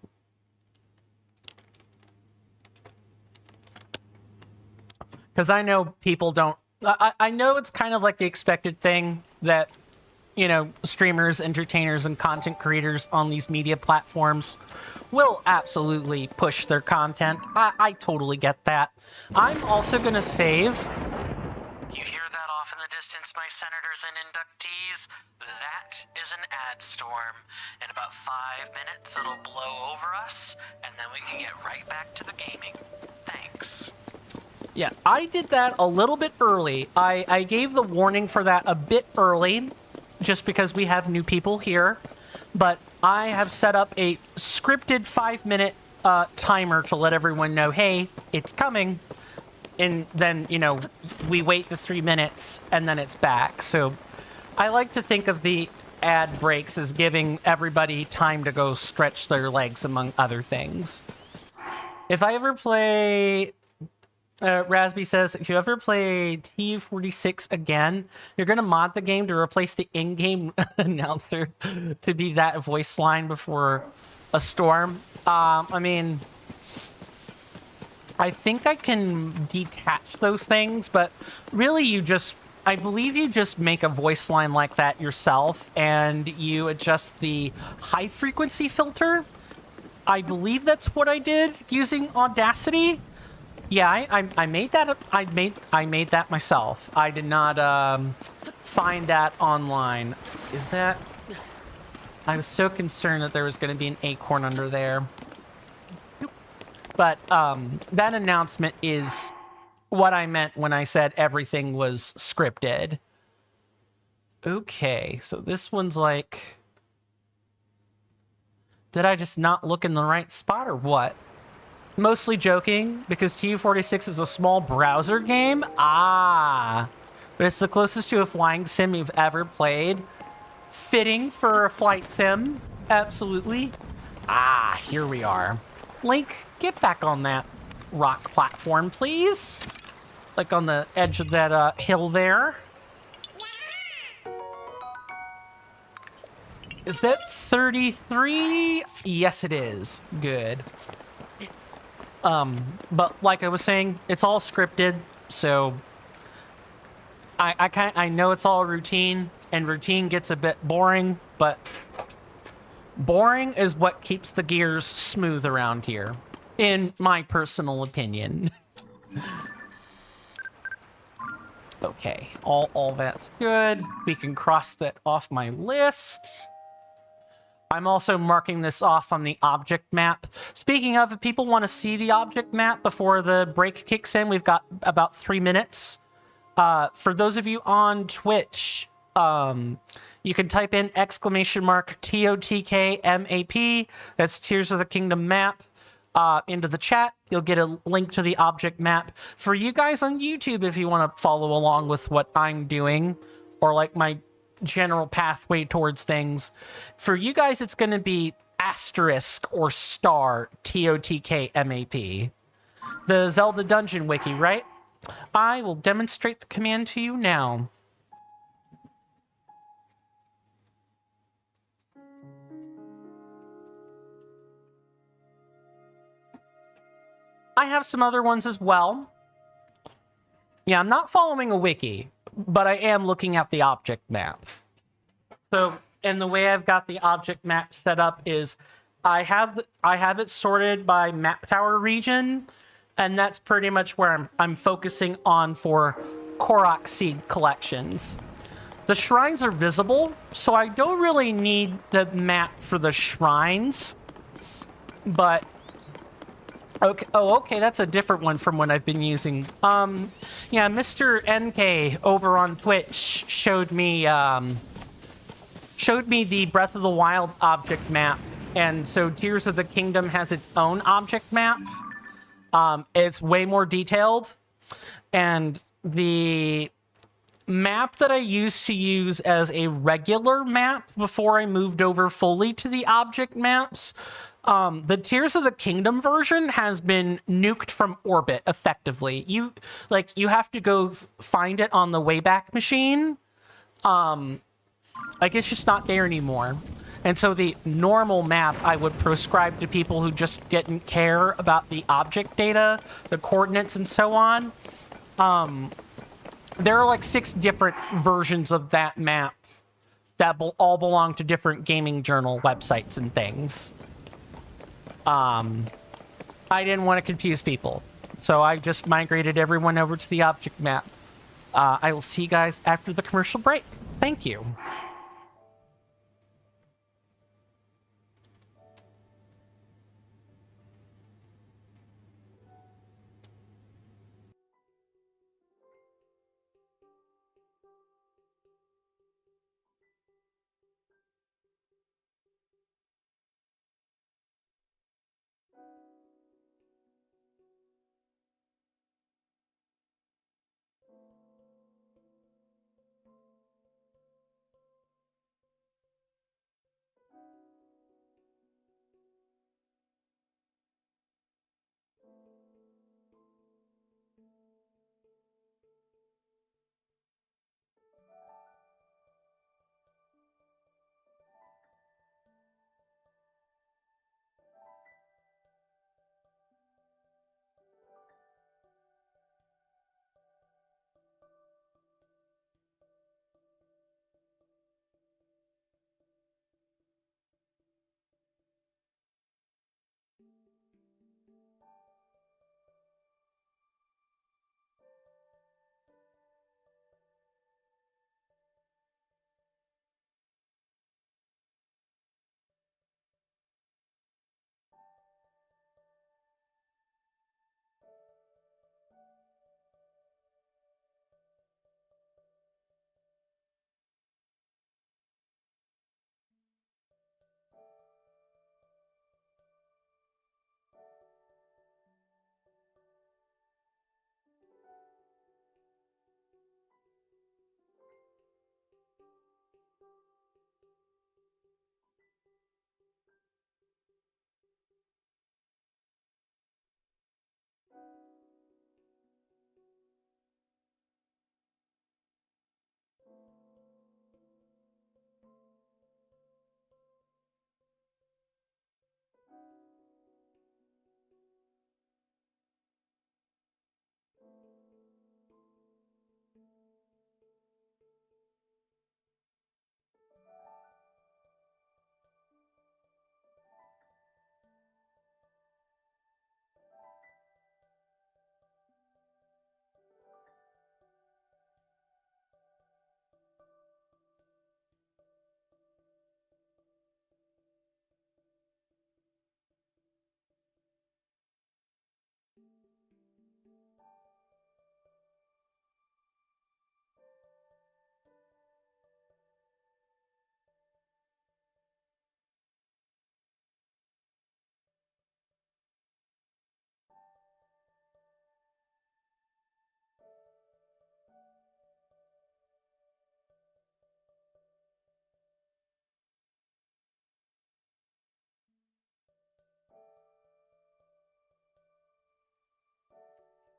I know people don't... I know it's kind of like the expected thing that, streamers, entertainers, and content creators on these media platforms will absolutely push their content. I totally get that. I'm also going to save... You hear that off in the distance, my senators and inductees? That is an ad storm. In about 5 minutes, it'll blow over us, and then we can get right back to the gaming. Thanks. Yeah, I did that a little bit early. I gave the warning for that a bit early, just because we have new people here. But I have set up a scripted 5-minute timer to let everyone know, hey, it's coming. And then, we wait the 3 minutes, and then it's back. So I like to think of the ad breaks as giving everybody time to go stretch their legs, among other things. If I ever play... Rasby says, if you ever play T46 again, you're going to mod the game to replace the in-game announcer to be that voice line before a storm. I mean, I think I can detach those things, but really I believe you just make a voice line like that yourself and you adjust the high frequency filter. I believe that's what I did using Audacity. Yeah, I made that. I made that myself. I did not find that online. Is that? I was so concerned that there was going to be an acorn under there. But that announcement is what I meant when I said everything was scripted. Okay, so this one's like... Did I just not look in the right spot or what? Mostly joking, because TU46 is a small browser game. But it's the closest to a flying sim you've ever played. Fitting for a flight sim. Absolutely. Here we are. Link, get back on that rock platform, please. Like on the edge of that hill there. Is that 33? Yes, it is. Good. But like I was saying, it's all scripted, so I know it's all routine, and routine gets a bit boring, but boring is what keeps the gears smooth around here, in my personal opinion. Okay, all that's good. We can cross that off my list. I'm also marking this off on the object map. Speaking of, if people want to see the object map before the break kicks in, we've got about 3 minutes. For those of you on Twitch, you can type in !TOTK MAP. That's Tears of the Kingdom map. Into the chat. You'll get a link to the object map. For you guys on YouTube, if you want to follow along with what I'm doing, or like my general pathway towards things. For you guys, it's going to be asterisk or star TOTK MAP. The Zelda Dungeon Wiki, right? I will demonstrate the command to you now. I have some other ones as well. Yeah, I'm not following a wiki, but I am looking at the object map. So, and the way I've got the object map set up is I have it sorted by map tower region, and that's pretty much where I'm focusing on for Koroks seed collections. The shrines are visible, so I don't really need the map for the shrines. But okay, okay, that's a different one from what I've been using. Yeah, Mr. NK over on Twitch showed me the Breath of the Wild object map, and so Tears of the Kingdom has its own object map. It's way more detailed, and the map that I used to use as a regular map before I moved over fully to the object maps, the Tears of the Kingdom version has been nuked from orbit effectively. You have to go find it on the Wayback Machine. It's just not there anymore. And so the normal map I would prescribe to people who just didn't care about the object data, the coordinates, and so on. There are like 6 different versions of that map that all belong to different gaming journal websites and things. I didn't want to confuse people, so I just migrated everyone over to the object map. I will see you guys after the commercial break. Thank you.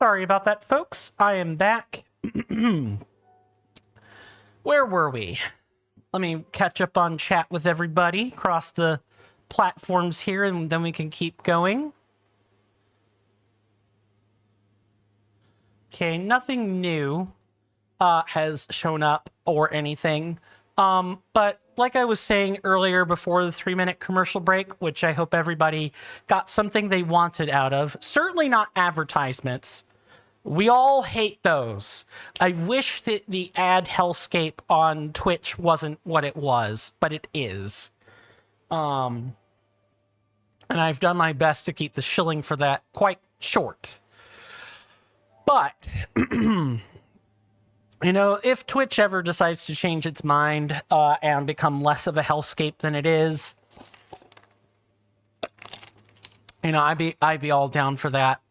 Sorry about that, folks. I am back. Where were we? Let me catch up on chat with everybody across the platforms here, and then we can keep going. Okay, nothing new has shown up or anything. But like I was saying earlier before the 3-minute commercial break, which I hope everybody got something they wanted out of, certainly not advertisements. We all hate those. I wish that the ad hellscape on Twitch wasn't what it was, but it is. And I've done my best to keep the shilling for that quite short. But, you know, if Twitch ever decides to change its mind and become less of a hellscape than it is, you know, I'd be all down for that.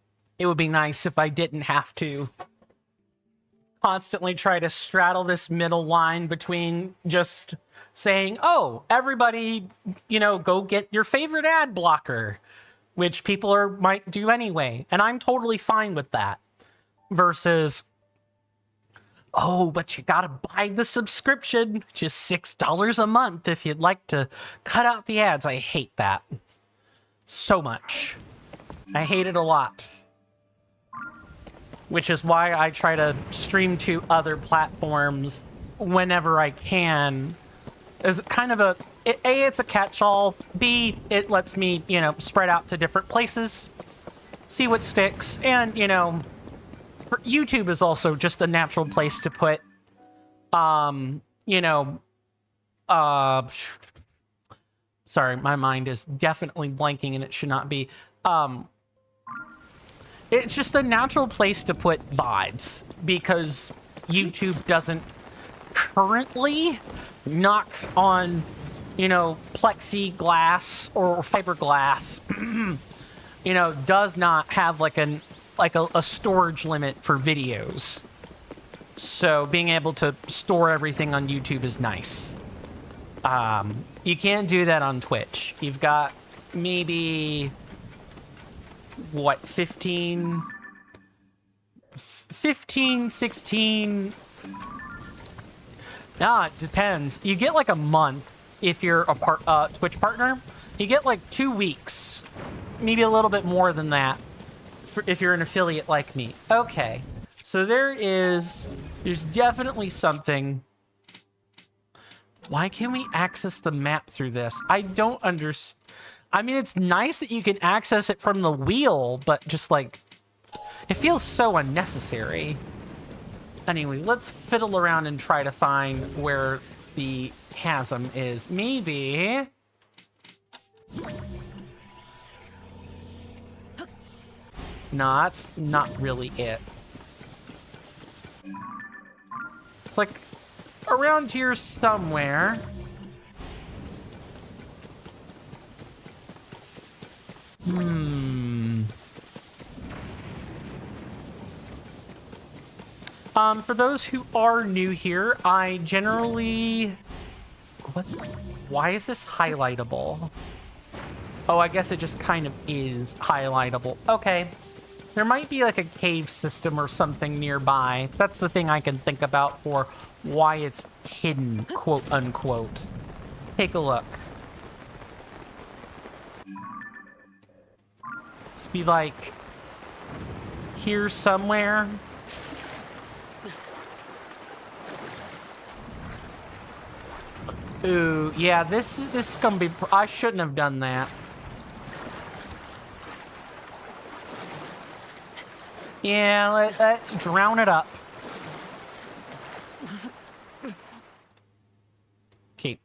It would be nice if I didn't have to constantly try to straddle this middle line between just saying, oh, everybody, you know, go get your favorite ad blocker, which people might do anyway. And I'm totally fine with that. Versus, oh, but you gotta buy the subscription, just $6 a month if you'd like to cut out the ads. I hate that so much. I hate it a lot. Which is why I try to stream to other platforms whenever I can. As kind of A, it's a catch-all. B, it lets me, you know, spread out to different places, see what sticks, and, you know, YouTube is also just a natural place to put, you know, sorry, my mind is definitely blanking and it should not be. It's just a natural place to put VODs because YouTube doesn't currently knock on, you know, plexiglass or fiberglass, you know, does not have like a storage limit for videos. So being able to store everything on YouTube is nice. You can't do that on Twitch. You've got maybe, what, 15, 16... Nah, it depends. You get like a month if you're a Twitch partner. You get like 2 weeks. Maybe a little bit more than that if you're an affiliate like me. Okay. So there's definitely something. Why can't we access the map through this? I don't understand. I mean, it's nice that you can access it from the wheel, but just like, it feels so unnecessary. Anyway, let's fiddle around and try to find where the chasm is. Maybe... No, that's not really it. It's like around here somewhere. For those who are new here, I generally... What? Why is this highlightable? Oh, I guess it just kind of is highlightable. Okay. There might be like a cave system or something nearby. That's the thing I can think about for why it's hidden, quote unquote. Take a look. Just be like here somewhere. Ooh, yeah, this is gonna be... I shouldn't have done that. Yeah, let's drown it up. Okay,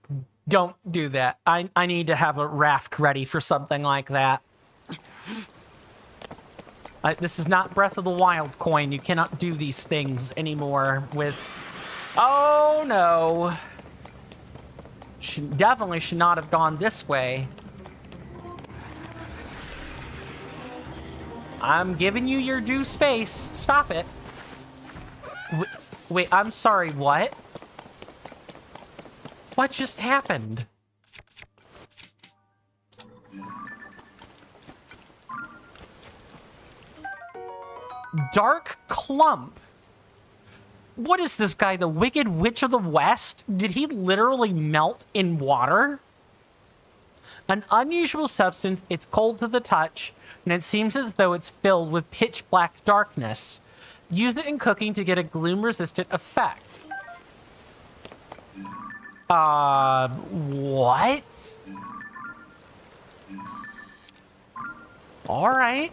don't do that. I need to have a raft ready for something like that. This is not Breath of the Wild coin. You cannot do these things anymore with... Oh, no. Definitely should not have gone this way. I'm giving you your due space. Stop it. Wait, I'm sorry, what? What just happened? Dark Clump. What is this guy, the Wicked Witch of the West? Did he literally melt in water? An unusual substance, it's cold to the touch, and it seems as though it's filled with pitch black darkness. Use it in cooking to get a gloom-resistant effect. What? Alright.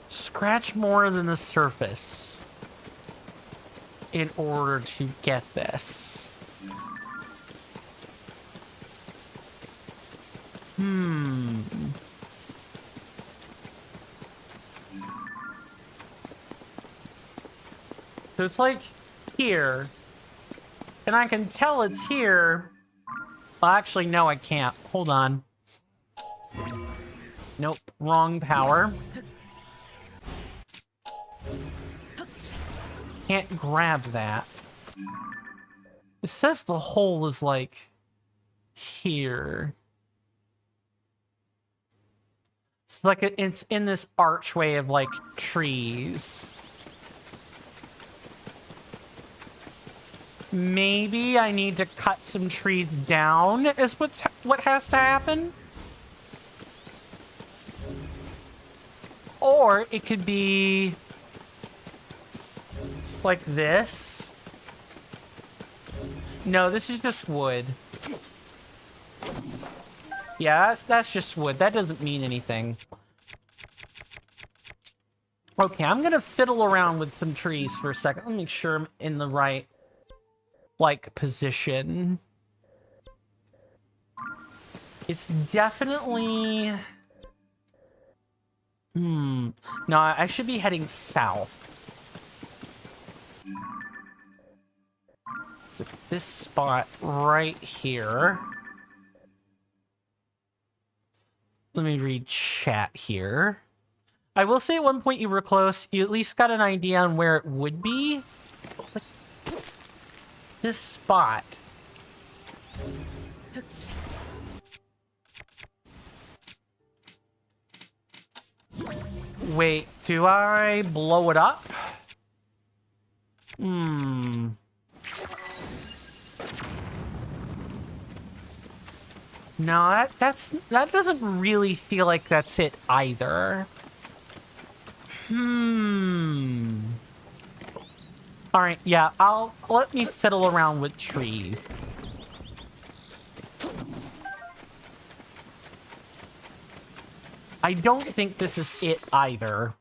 Scratch more than the surface in order to get this. So it's like here. And I can tell it's here. Well, actually, no, I can't. Hold on. Nope, wrong power. Can't grab that. It says the hole is like here. It's like it's in this archway of like trees. Maybe I need to cut some trees down is what has to happen. Or it could be it's like this. No, this is just wood. Yeah, that's just wood. That doesn't mean anything. Okay, I'm gonna fiddle around with some trees for a second. Let me make sure I'm in the right, like, position. It's definitely... No, I should be heading south. It's like this spot right here. Let me read chat here. I will say at one point you were close. You at least got an idea on where it would be. This spot. Wait, do I blow it up? No, that doesn't really feel like that's it either. Alright, yeah, let me fiddle around with trees. I don't think this is it either.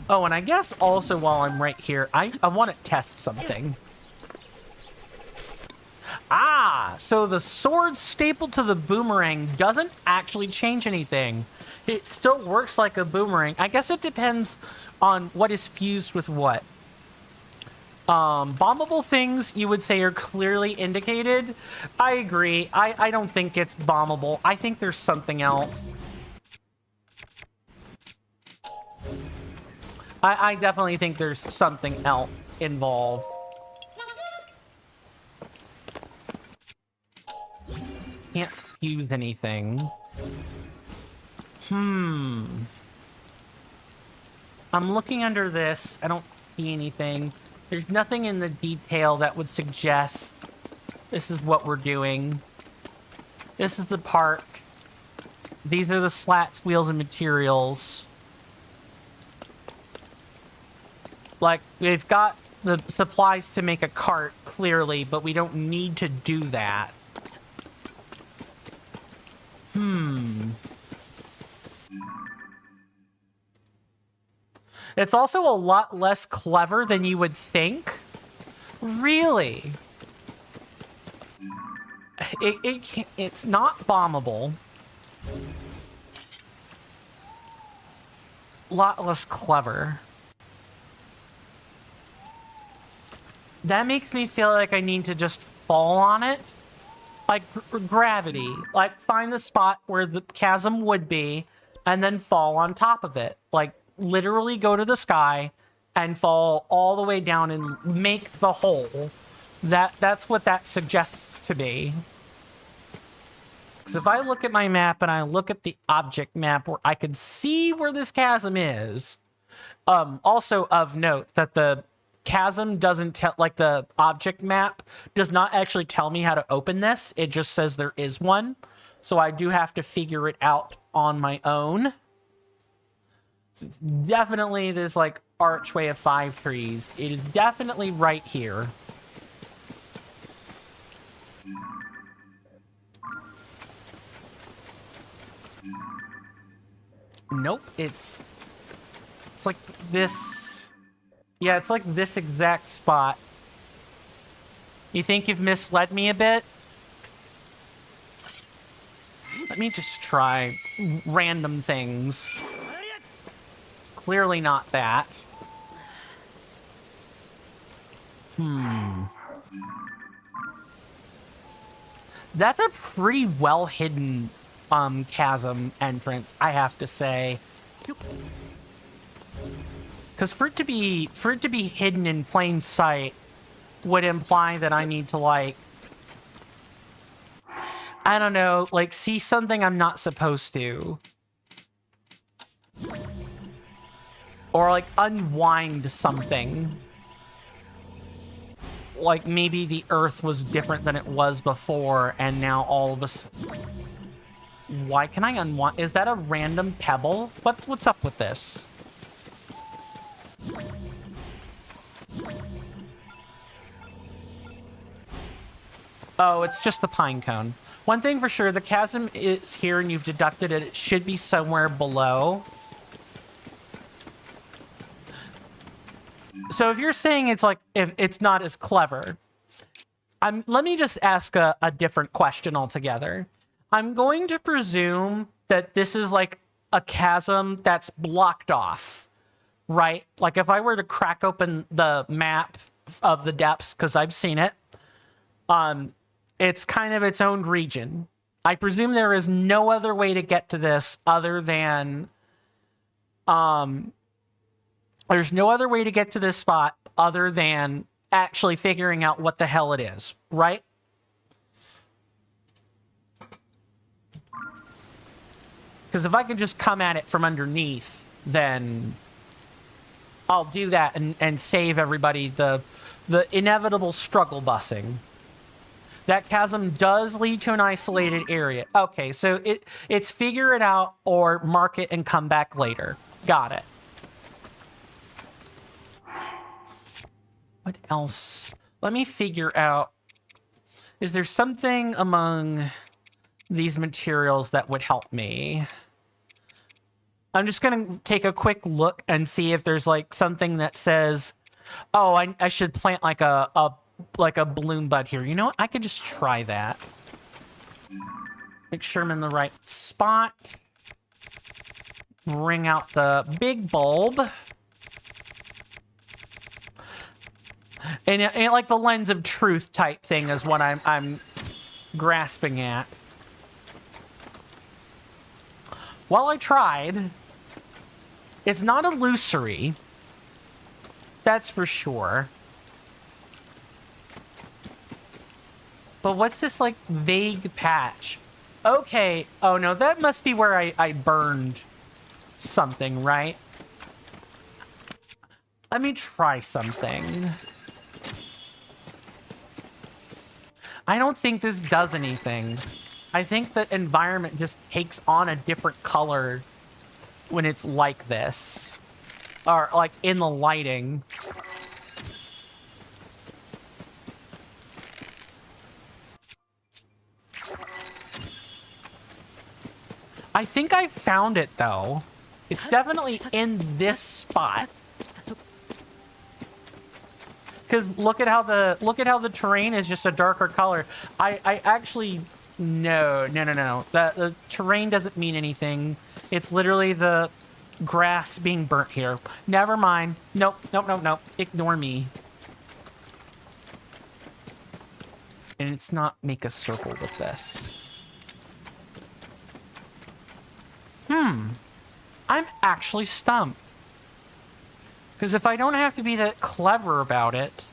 Oh, and I guess also while I'm right here, I want to test something. Ah, so the sword stapled to the boomerang doesn't actually change anything. It still works like a boomerang. I guess it depends on what is fused with what. Bombable things you would say are clearly indicated. I agree. I don't think it's bombable. I think there's something else. I definitely think there's something else involved. Can't fuse anything. I'm looking under this. I don't see anything. There's nothing in the detail that would suggest this is what we're doing. This is the park. These are the slats, wheels, and materials. Like, we've got the supplies to make a cart, clearly, but we don't need to do that. It's also a lot less clever than you would think. Really? It's not bombable. A lot less clever. That makes me feel like I need to just fall on it. Like gravity. Like find the spot where the chasm would be and then fall on top of it. Like literally go to the sky and fall all the way down and make the hole. That's what that suggests to me. Because if I look at my map and I look at the object map where I can see where this chasm is, also of note that the chasm doesn't tell, like the object map does not actually tell me how to open this. It just says there is one. So I do have to figure it out on my own. So it's definitely this like archway of 5 trees. It is definitely right here. Nope, it's like this. Yeah, it's like this exact spot. You think you've misled me a bit? Let me just try random things. It's clearly not that. That's a pretty well hidden chasm entrance, I have to say. Because for it to be hidden in plain sight would imply that I need to, like, I don't know, like, see something I'm not supposed to. Or, like, unwind something. Like, maybe the Earth was different than it was before, and now all of us... Why can I unwind? Is that a random pebble? What's up with this? Oh, it's just the pine cone. One thing for sure, the chasm is here and you've deducted it. It should be somewhere below. So if you're saying it's like, if it's not as clever, let me just ask a different question altogether. I'm going to presume that this is like a chasm that's blocked off, right? Like if I were to crack open the map of the depths, because I've seen it, it's kind of its own region. I presume there is no other way to get to this other than, there's no other way to get to this spot other than actually figuring out what the hell it is, right? Because if I can just come at it from underneath, then I'll do that and save everybody the inevitable struggle busing. That chasm does lead to an isolated area. Okay, so it's figure it out or mark it and come back later. Got it. What else? Let me figure out. Is there something among these materials that would help me? I'm just going to take a quick look and see if there's like something that says, oh, I should plant like a bloom bud here. You know what? I could just try that. Make sure I'm in the right spot. Bring out the big bulb. And like the lens of truth type thing is what I'm grasping at. Well, I tried. It's not illusory. That's for sure. But what's this, like, vague patch? Okay. Oh, no, that must be where I burned something, right? Let me try something. I don't think this does anything. I think the environment just takes on a different color when it's like this. Or, like, in the lighting. I think I found it, though. It's definitely in this spot. Because look at how the terrain is just a darker color. I actually no. The terrain doesn't mean anything. It's literally the grass being burnt here. Never mind. Nope. Ignore me. And it's not make a circle with this. I'm actually stumped. Because if I don't have to be that clever about it,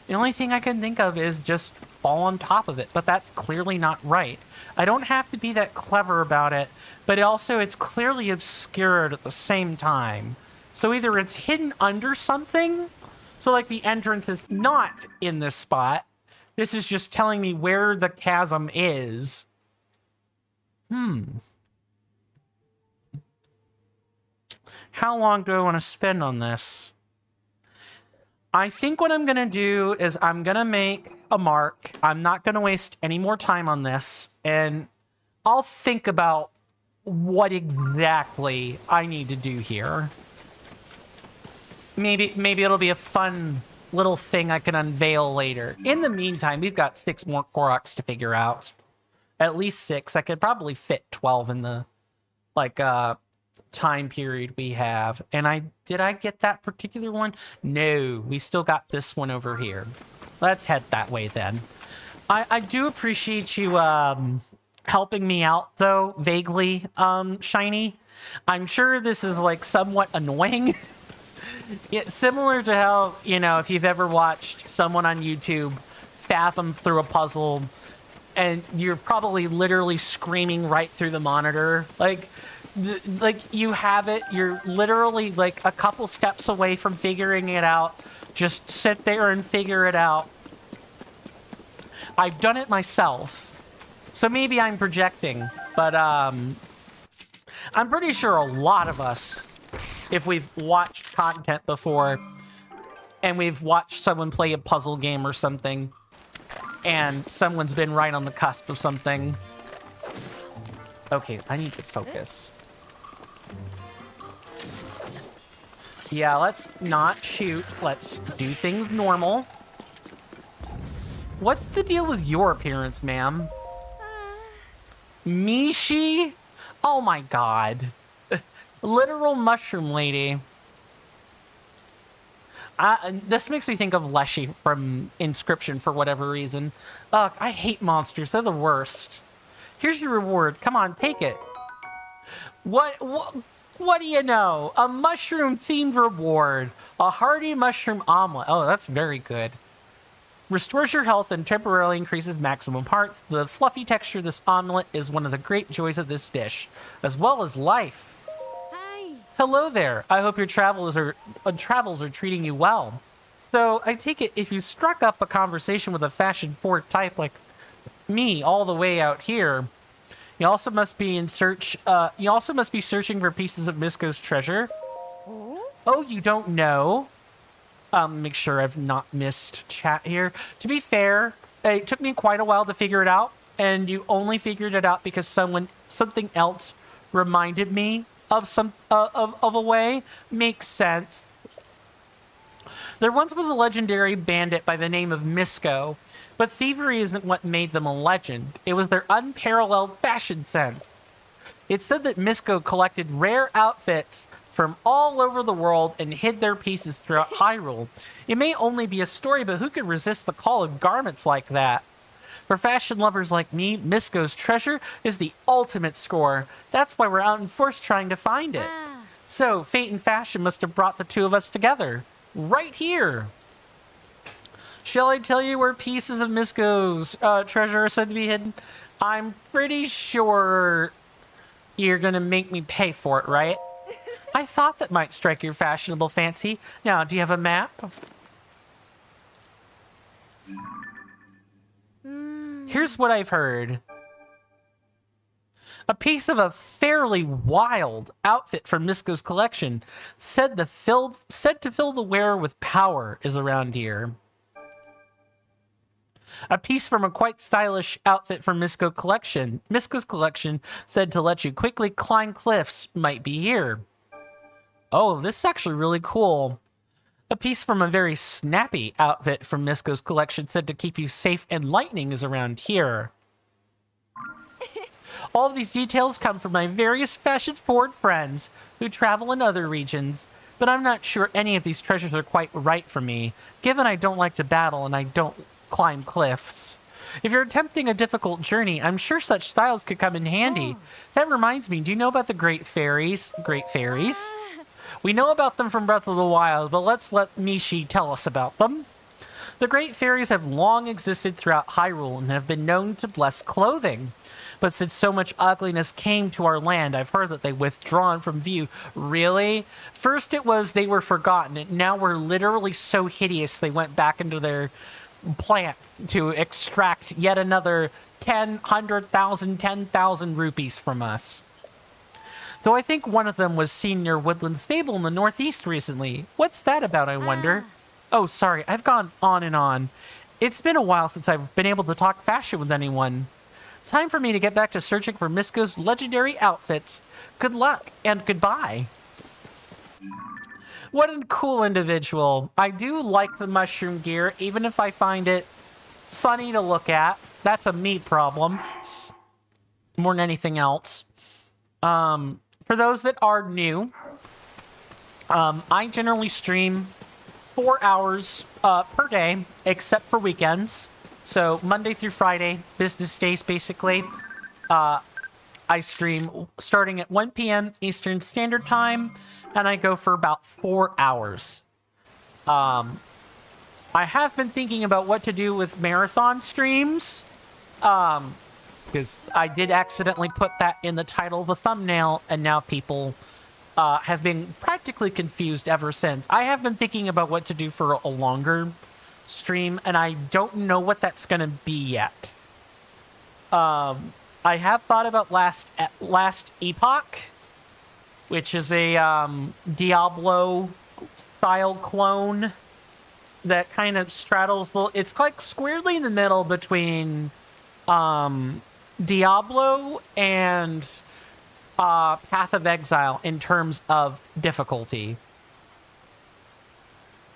the only thing I can think of is just fall on top of it. But that's clearly not right. I don't have to be that clever about it, but also it's clearly obscured at the same time. So either it's hidden under something, so like the entrance is not in this spot. This is just telling me where the chasm is. How long do I want to spend on this? I think what I'm going to do is I'm going to make a mark. I'm not going to waste any more time on this. And I'll think about what exactly I need to do here. Maybe it'll be a fun little thing I can unveil later. In the meantime, we've got 6 more Koroks to figure out. At least 6. I could probably fit 12 in the, like, time period we have. And did I get that particular one? No, we still got this one over here. Let's head that way then. I do appreciate you helping me out though, vaguely, Shiny. I'm sure this is like somewhat annoying. It's similar to how, you know, if you've ever watched someone on YouTube fathom through a puzzle and you're probably literally screaming right through the monitor. Like you have it, you're literally like a couple steps away from figuring it out. Just sit there and figure it out. I've done it myself, so maybe I'm projecting, but I'm pretty sure a lot of us, if we've watched content before and we've watched someone play a puzzle game or something and someone's been right on the cusp of something. Okay, I need to focus. Yeah, let's not shoot. Let's do things normal. What's the deal with your appearance, ma'am? Mishi? Oh my god. Literal mushroom lady. This makes me think of Leshy from Inscription for whatever reason. Ugh, I hate monsters. They're the worst. Here's your reward. Come on, take it. What do you know? A mushroom-themed reward. A hearty mushroom omelet. Oh, that's very good. Restores your health and temporarily increases maximum hearts. The fluffy texture of this omelet is one of the great joys of this dish, as well as life. Hi. Hello there. I hope your travels are treating you well. So, I take it if you struck up a conversation with a fashion-forward type like me all the way out here, you also must be searching for pieces of Misko's treasure. Oh, you don't know? Make sure I've not missed chat here. To be fair, it took me quite a while to figure it out, and you only figured it out because something else reminded me of a way. Makes sense. There once was a legendary bandit by the name of Misko, but thievery isn't what made them a legend. It was their unparalleled fashion sense. It's said that Misko collected rare outfits from all over the world and hid their pieces throughout Hyrule. It may only be a story, but who could resist the call of garments like that? For fashion lovers like me, Misko's treasure is the ultimate score. That's why we're out in force trying to find it. So, fate and fashion must have brought the two of us together. Right here. Shall I tell you where pieces of Misko's treasure are said to be hidden? I'm pretty sure you're gonna make me pay for it, right? I thought that might strike your fashionable fancy. Now, do you have a map? Here's what I've heard. A piece of a fairly wild outfit from Misko's collection said to fill the wearer with power is around here. A piece from a quite stylish outfit from Misko's collection said to let you quickly climb cliffs might be here. Oh, this is actually really cool. A piece from a very snappy outfit from Misko's collection said to keep you safe and lightning is around here. All of these details come from my various fashion-forward friends who travel in other regions, but I'm not sure any of these treasures are quite right for me, given I don't like to battle and I don't climb cliffs. If you're attempting a difficult journey, I'm sure such styles could come in handy. That reminds me, do you know about the Great Fairies? Great Fairies? We know about them from Breath of the Wild, but let's let Mishi tell us about them. The Great Fairies have long existed throughout Hyrule and have been known to bless clothing. But since so much ugliness came to our land, I've heard that they withdrawn from view. Really? First it was they were forgotten, and now we're literally so hideous they went back into their plants to extract yet another 10,000 rupees from us. Though I think one of them was seen near Woodland Stable in the northeast recently. What's that about, I wonder? Oh, sorry, I've gone on and on. It's been a while since I've been able to talk fashion with anyone. Time for me to get back to searching for Misko's legendary outfits. Good luck, and goodbye. What a cool individual. I do like the mushroom gear, even if I find it funny to look at. That's a me problem, more than anything else. For those that are new, I generally stream 4 hours per day, except for weekends. So Monday through Friday, business days basically. I stream starting at 1 p.m. Eastern Standard Time, and I go for about 4 hours. I have been thinking about what to do with marathon streams. Because I did accidentally put that in the title of the thumbnail, and now people have been practically confused ever since. I have been thinking about what to do for a longer stream, and I don't know what that's going to be yet. I have thought about Last Epoch, which is a Diablo-style clone that kind of straddles the... It's like squarely in the middle between... Diablo and Path of Exile in terms of difficulty.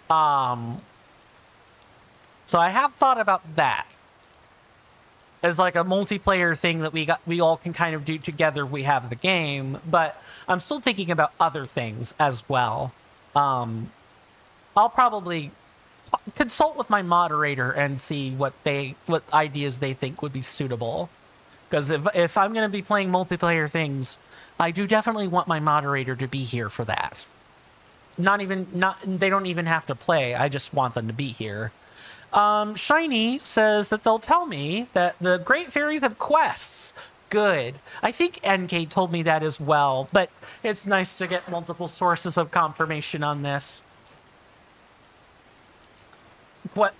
So I have thought about that as like a multiplayer thing that we all can kind of do together. We have the game, but I'm still thinking about other things as well. I'll probably consult with my moderator and see what ideas they think would be suitable. Because if I'm going to be playing multiplayer things, I do definitely want my moderator to be here for that. They don't even have to play. I just want them to be here. Shiny says that they'll tell me that the Great Fairies have quests. Good. I think NK told me that as well, but it's nice to get multiple sources of confirmation on this.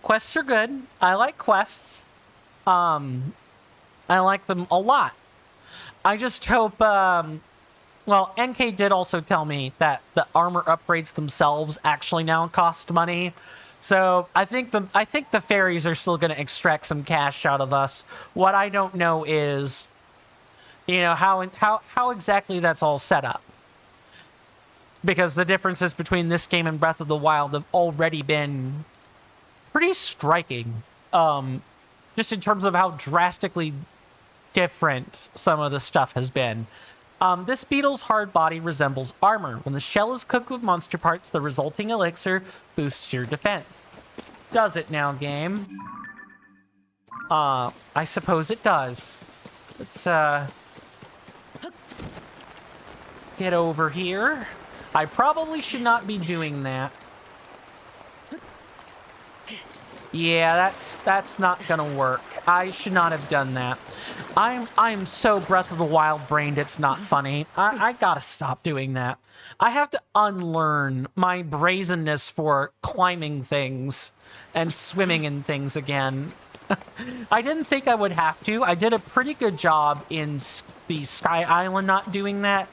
Quests are good. I like quests. I like them a lot. I just hope, well, NK did also tell me that the armor upgrades themselves actually now cost money. So I think the fairies are still going to extract some cash out of us. What I don't know is, you know, how exactly that's all set up. Because the differences between this game and Breath of the Wild have already been pretty striking. Just in terms of how drastically different some of the stuff has been. This beetle's hard body resembles armor. When the shell is cooked with monster parts, the resulting elixir boosts your defense. Does it now, game? I suppose it does. Let's, get over here. I probably should not be doing that. Yeah, that's not gonna work. I should not have done that. I'm so Breath of the Wild brained, it's not funny. I gotta stop doing that. I have to unlearn my brazenness for climbing things and swimming in things again. I didn't think I would have to. I did a pretty good job in the Sky Island not doing that.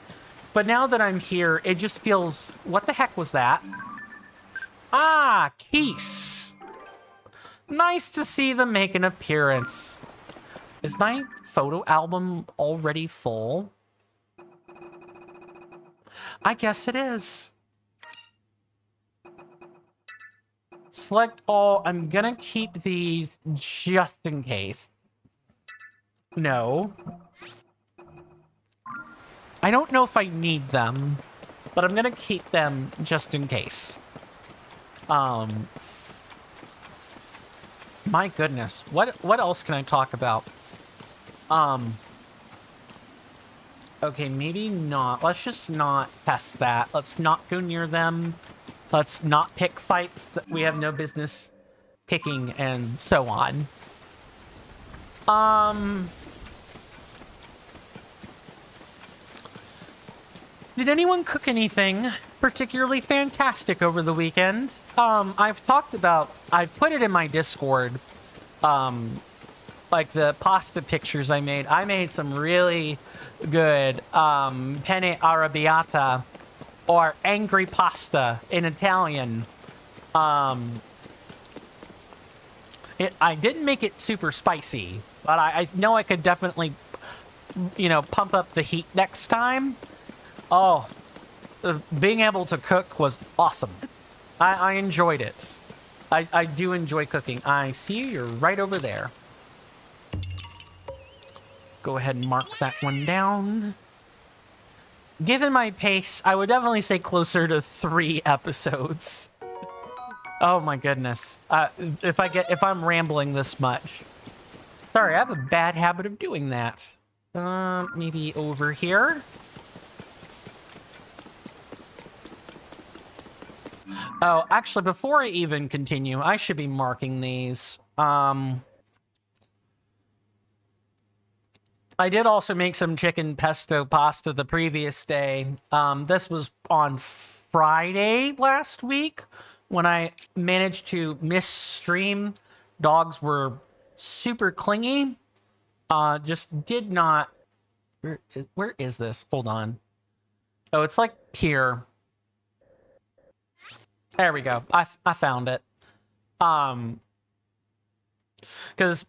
But now that I'm here, it just feels... What the heck was that? Ah, Keese. Nice to see them make an appearance. Is my photo album already full? I guess it is. Select all. I'm gonna keep these just in case. No. I don't know if I need them, but I'm gonna keep them just in case. My goodness, what else can I talk about? Okay, maybe not. Let's just not test that. Let's not go near them. Let's not pick fights that we have no business picking, and so on. Did anyone cook anything particularly fantastic over the weekend? I've put it in my Discord, like the pasta pictures I made. I made some really good penne arrabbiata, or angry pasta in Italian. I didn't make it super spicy, but I know I could definitely, pump up the heat next time. Oh, being able to cook was awesome. I enjoyed it. I do enjoy cooking. I see you. You're right over there. Go ahead and mark that one down. Given my pace, I would definitely say closer to 3 episodes. Oh my goodness. If I'm rambling this much. Sorry, I have a bad habit of doing that. Maybe over here. Oh, actually, before I even continue, I should be marking these. I did also make some chicken pesto pasta the previous day. This was on Friday last week when I managed to miss stream. Dogs were super clingy. Just did not... Where is this? Hold on. Oh, it's like here. There we go. I found it. Because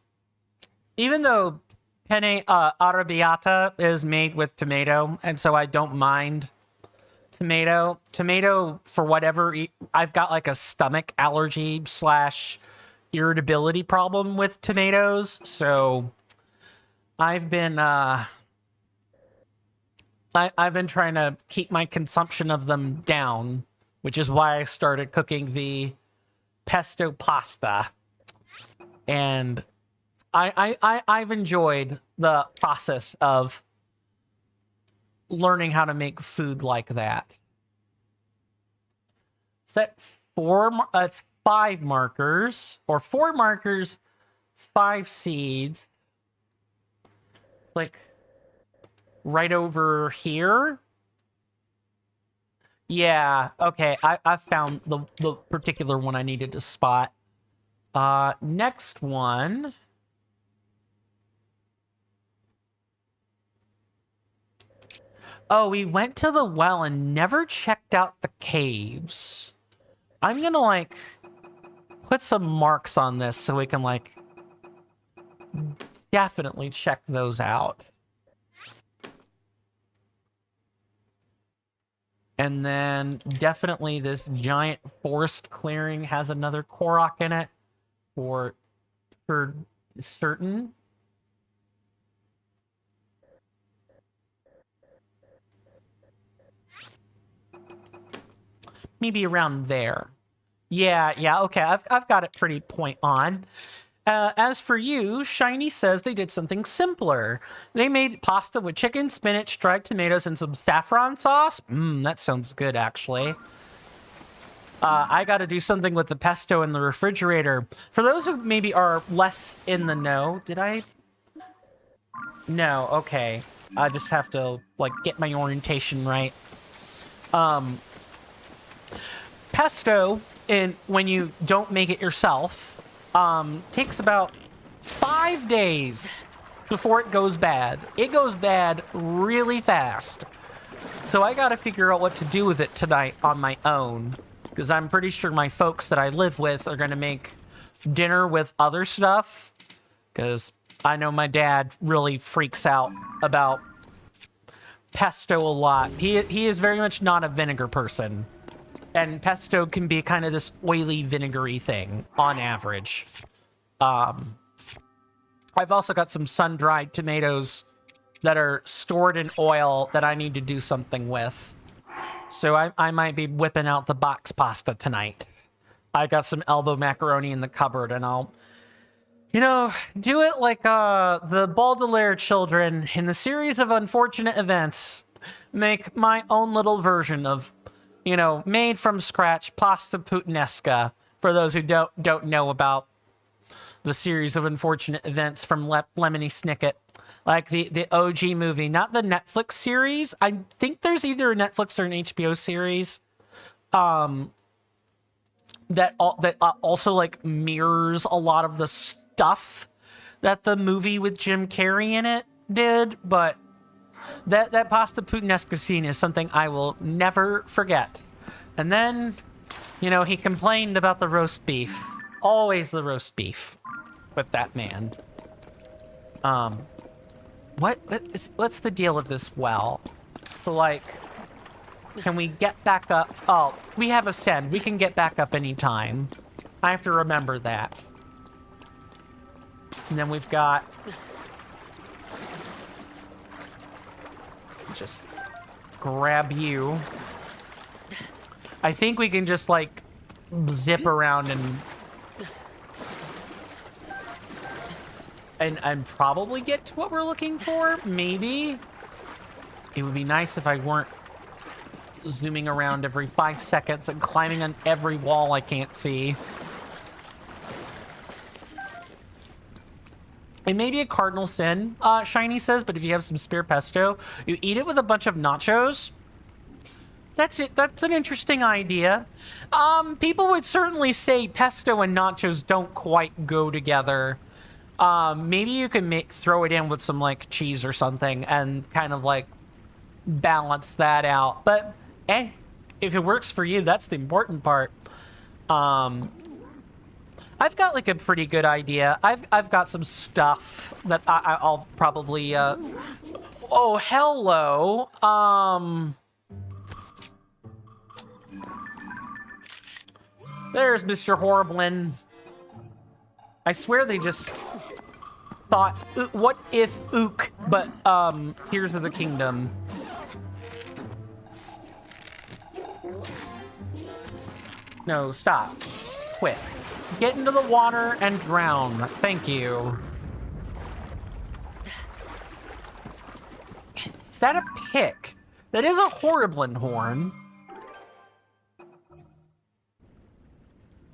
even though penne arrabbiata is made with tomato, and so I don't mind tomato. Tomato, for whatever... I've got like a stomach allergy / irritability problem with tomatoes, so I've been I've been trying to keep my consumption of them down, which is why I started cooking the pesto pasta. And I've enjoyed the process of learning how to make food like that. Is that 4? It's 5 markers, or 4 markers, 5 seeds. Like right over here. Yeah, okay. I found the particular one I needed to spot. Next one. Oh, we went to the well and never checked out the caves. I'm gonna, put some marks on this so we can, definitely check those out. And then definitely this giant forest clearing has another Korok in it for certain. Maybe around there. Yeah, okay. I've got it pretty point on. As for you, Shiny says they did something simpler. They made pasta with chicken, spinach, dried tomatoes, and some saffron sauce. That sounds good, actually. I got to do something with the pesto in the refrigerator. For those who maybe are less in the know, did I? No, okay. I just have to, get my orientation right. Pesto, when you don't make it yourself, takes about 5 days before it goes bad. It goes bad really fast. So I gotta figure out what to do with it tonight on my own, because I'm pretty sure my folks that I live with are gonna make dinner with other stuff, because I know my dad really freaks out about pesto a lot. He is very much not a vinegar person. And pesto can be kind of this oily, vinegary thing, on average. I've also got some sun-dried tomatoes that are stored in oil that I need to do something with. So I might be whipping out the box pasta tonight. I got some elbow macaroni in the cupboard, and I'll, do it like the Baudelaire children in the series of unfortunate events. Make my own little version of... made from scratch pasta puttanesca, for those who don't know about the series of unfortunate events from Lemony Snicket. Like the OG movie, not the Netflix series. I think there's either a Netflix or an HBO series that also like mirrors a lot of the stuff that the movie with Jim Carrey in it did, but that pasta puttanesca scene is something I will never forget. And then, you know, he complained about the roast beef. Always the roast beef with that man. What's the deal with this well? So, like, can we get back up? Oh, we have ascend. We can get back up anytime. I have to remember that. And then we've got... just grab you. I think we can just, like, zip around and probably get to what we're looking for. Maybe. It would be nice if I weren't zooming around every 5 seconds and climbing on every wall I can't see. It may be a cardinal sin, Shiny says, but if you have some spare pesto, you eat it with a bunch of nachos. That's it. That's an interesting idea. People would certainly say pesto and nachos don't quite go together. Maybe you can throw it in with some like cheese or something and kind of like balance that out. But hey, if it works for you, that's the important part. I've got like a pretty good idea. I've got some stuff that I'll probably oh, hello. There's Mr. Horriblin. I swear they just thought, what if Ook, but Tears of the Kingdom. No, stop. Quit. Get into the water and drown. Thank you. Is that a pick? That is a Horriblin horn.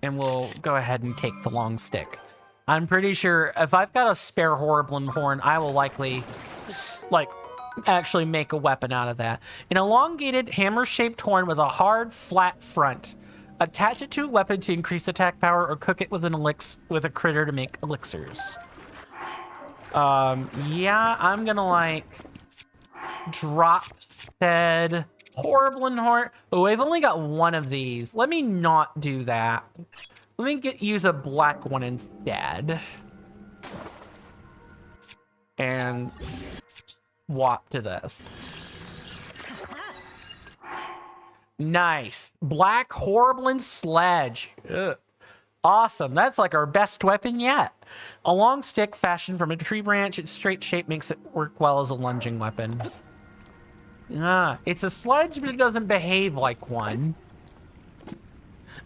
And we'll go ahead and take the long stick. I'm pretty sure if I've got a spare Horriblin horn, I will likely, like, actually make a weapon out of that. An elongated, hammer-shaped horn with a hard, flat front. Attach it to a weapon to increase attack power, or cook it with an with a critter to make elixirs. Yeah, I'm gonna like drop dead Horriblin horn. Oh, I've only got one of these. Let me not do that. Let me use a black one instead. And swap to this. Nice. Black Horriblin sledge. Ugh. Awesome. That's like our best weapon yet. A long stick fashioned from a tree branch. Its straight shape makes it work well as a lunging weapon. It's a sledge, but it doesn't behave like one.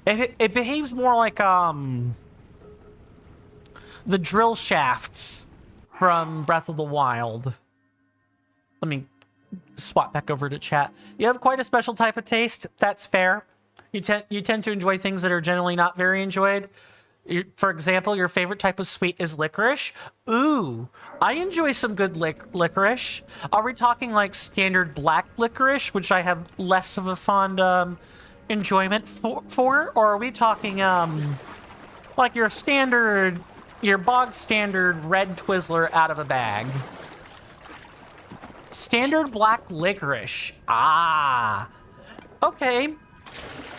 It behaves more like the drill shafts from Breath of the Wild. Let me swap back over to chat. You have quite a special type of taste. That's fair. You tend to enjoy things that are generally not very enjoyed. For example, your favorite type of sweet is licorice. Ooh, I enjoy some good licorice. Are we talking like standard black licorice, which I have less of a fond enjoyment for? Or are we talking like your bog standard red Twizzler out of a bag? Standard black licorice. Ah, okay.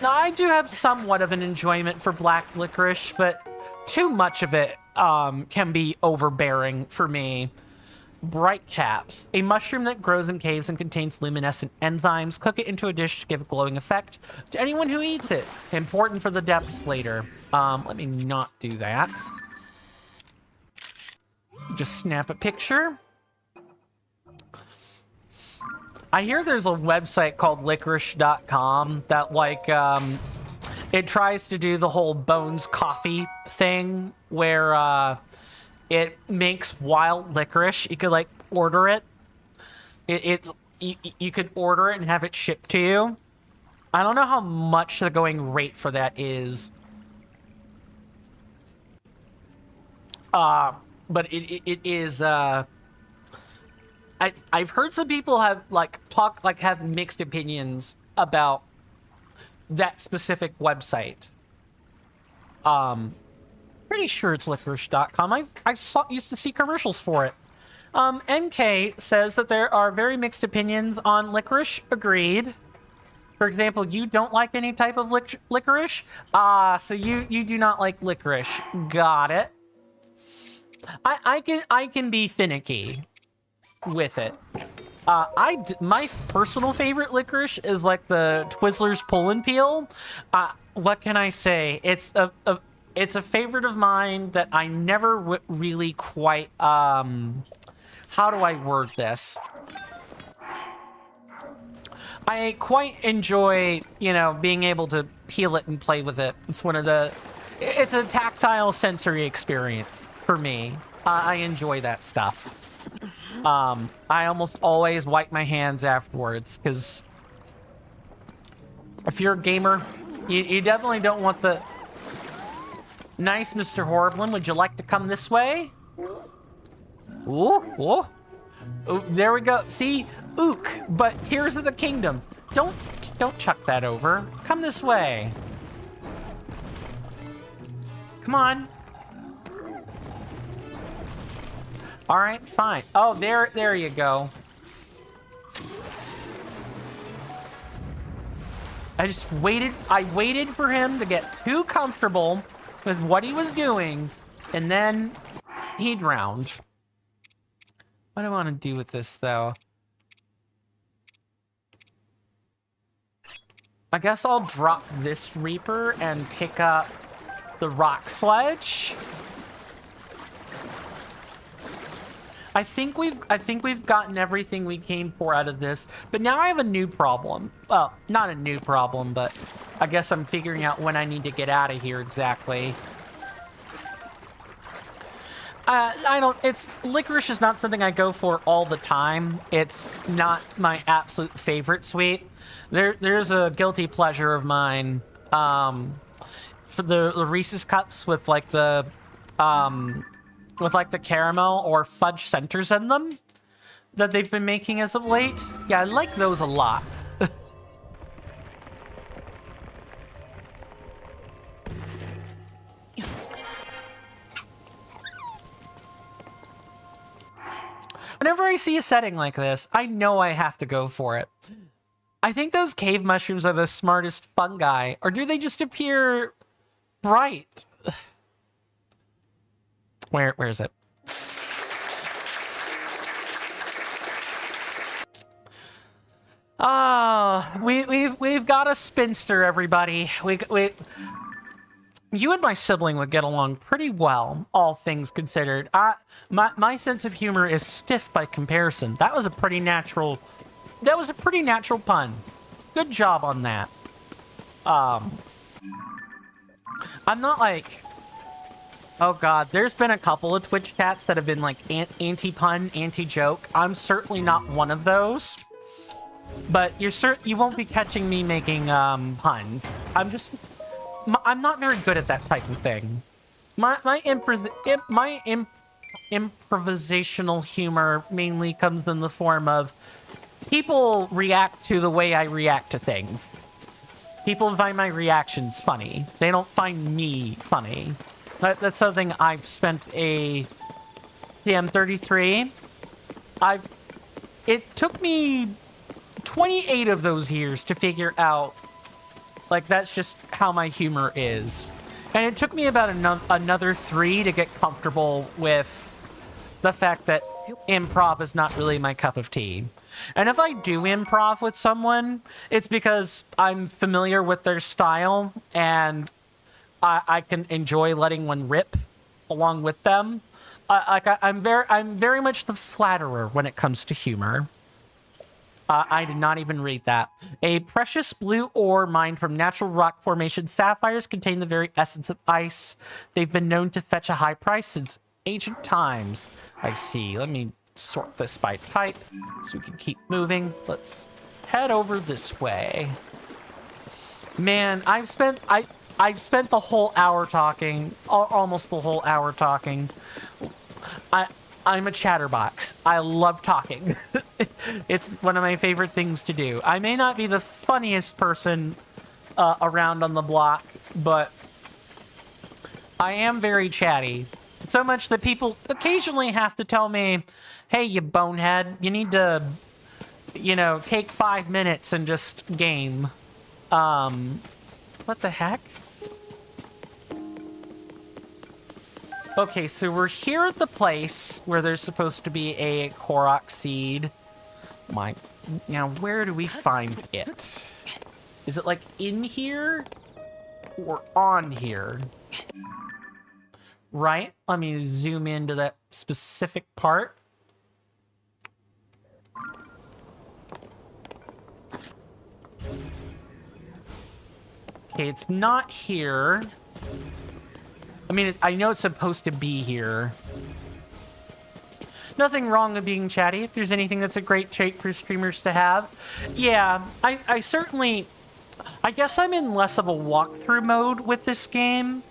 Now, I do have somewhat of an enjoyment for black licorice, but too much of it can be overbearing for me. Bright caps. A mushroom that grows in caves and contains luminescent enzymes. Cook it into a dish to give a glowing effect to anyone who eats it. Important for the depths later. Let me not do that. Just snap a picture. I hear there's a website called licorice.com that, like, it tries to do the whole Bones coffee thing where it makes wild licorice. You could, like, order it. You could order it and have it shipped to you. I don't know how much the going rate for that is. But it is, I've heard some people have have mixed opinions about that specific website. Pretty sure it's licorice.com. Used to see commercials for it. NK says that there are very mixed opinions on licorice. Agreed. For example, you don't like any type of licorice? So you do not like licorice. Got it. I can be finicky with it. My personal favorite licorice is like the Twizzlers pull and peel. What can I say? It's a favorite of mine that I never really quite how do I word this? I quite enjoy, being able to peel it and play with it. It's a tactile sensory experience for me. I enjoy that stuff. I almost always wipe my hands afterwards, because if you're a gamer, you definitely don't want the... Nice, Mr. Horriblin. Would you like to come this way? Ooh. Ooh, there we go. See? Ook, but Tears of the Kingdom. Don't chuck that over. Come this way. Come on. All right, fine. Oh, there you go. I waited for him to get too comfortable with what he was doing, and then he drowned. What do I want to do with this, though? I guess I'll drop this Reaper and pick up the rock sledge. I think we've gotten everything we came for out of this, but now I have a new problem. Well, not a new problem, but I guess I'm figuring out when I need to get out of here exactly. Licorice is not something I go for all the time. It's not my absolute favorite sweet. There's a guilty pleasure of mine, for the Reese's Cups with the caramel or fudge centers in them that they've been making as of late. Yeah, I like those a lot. Whenever I see a setting like this, I know I have to go for it. I think those cave mushrooms are the smartest fungi, or do they just appear bright? Where is it? We've got a spinster, everybody. You and my sibling would get along pretty well, all things considered. My sense of humor is stiff by comparison. That was a pretty natural pun. Good job on that. I'm not like... Oh god, there's been a couple of Twitch chats that have been like anti-pun, anti-joke. I'm certainly not one of those. But you won't be catching me making puns. I'm not very good at that type of thing. My improvisational humor mainly comes in the form of people react to the way I react to things. People find my reactions funny. They don't find me funny. That's something I've spent See, I'm 33. It took me 28 of those years to figure out, that's just how my humor is. And it took me about another 3 to get comfortable with the fact that improv is not really my cup of tea. And if I do improv with someone, it's because I'm familiar with their style and I can enjoy letting one rip along with them. I'm very much the flatterer when it comes to humor. I did not even read that. A precious blue ore mined from natural rock formation. Sapphires contain the very essence of ice. They've been known to fetch a high price since ancient times. I see. Let me sort this by type so we can keep moving. Let's head over this way. Man, I've spent the whole hour talking, almost the whole hour talking. I'm a chatterbox. I love talking. It's one of my favorite things to do. I may not be the funniest person around on the block, but I am very chatty. So much that people occasionally have to tell me, hey, you bonehead, you need to, you know, take 5 minutes and just game. What the heck? Okay, so we're here at the place where there's supposed to be a Koroks seed. Now, where do we find it? Is it, like, in here? Or on here? Right? Let me zoom into that specific part. Okay, it's not here. I mean, I know it's supposed to be here. Nothing wrong with being chatty. If there's anything that's a great trait for streamers to have. Yeah, I certainly... I guess I'm in less of a walkthrough mode with this game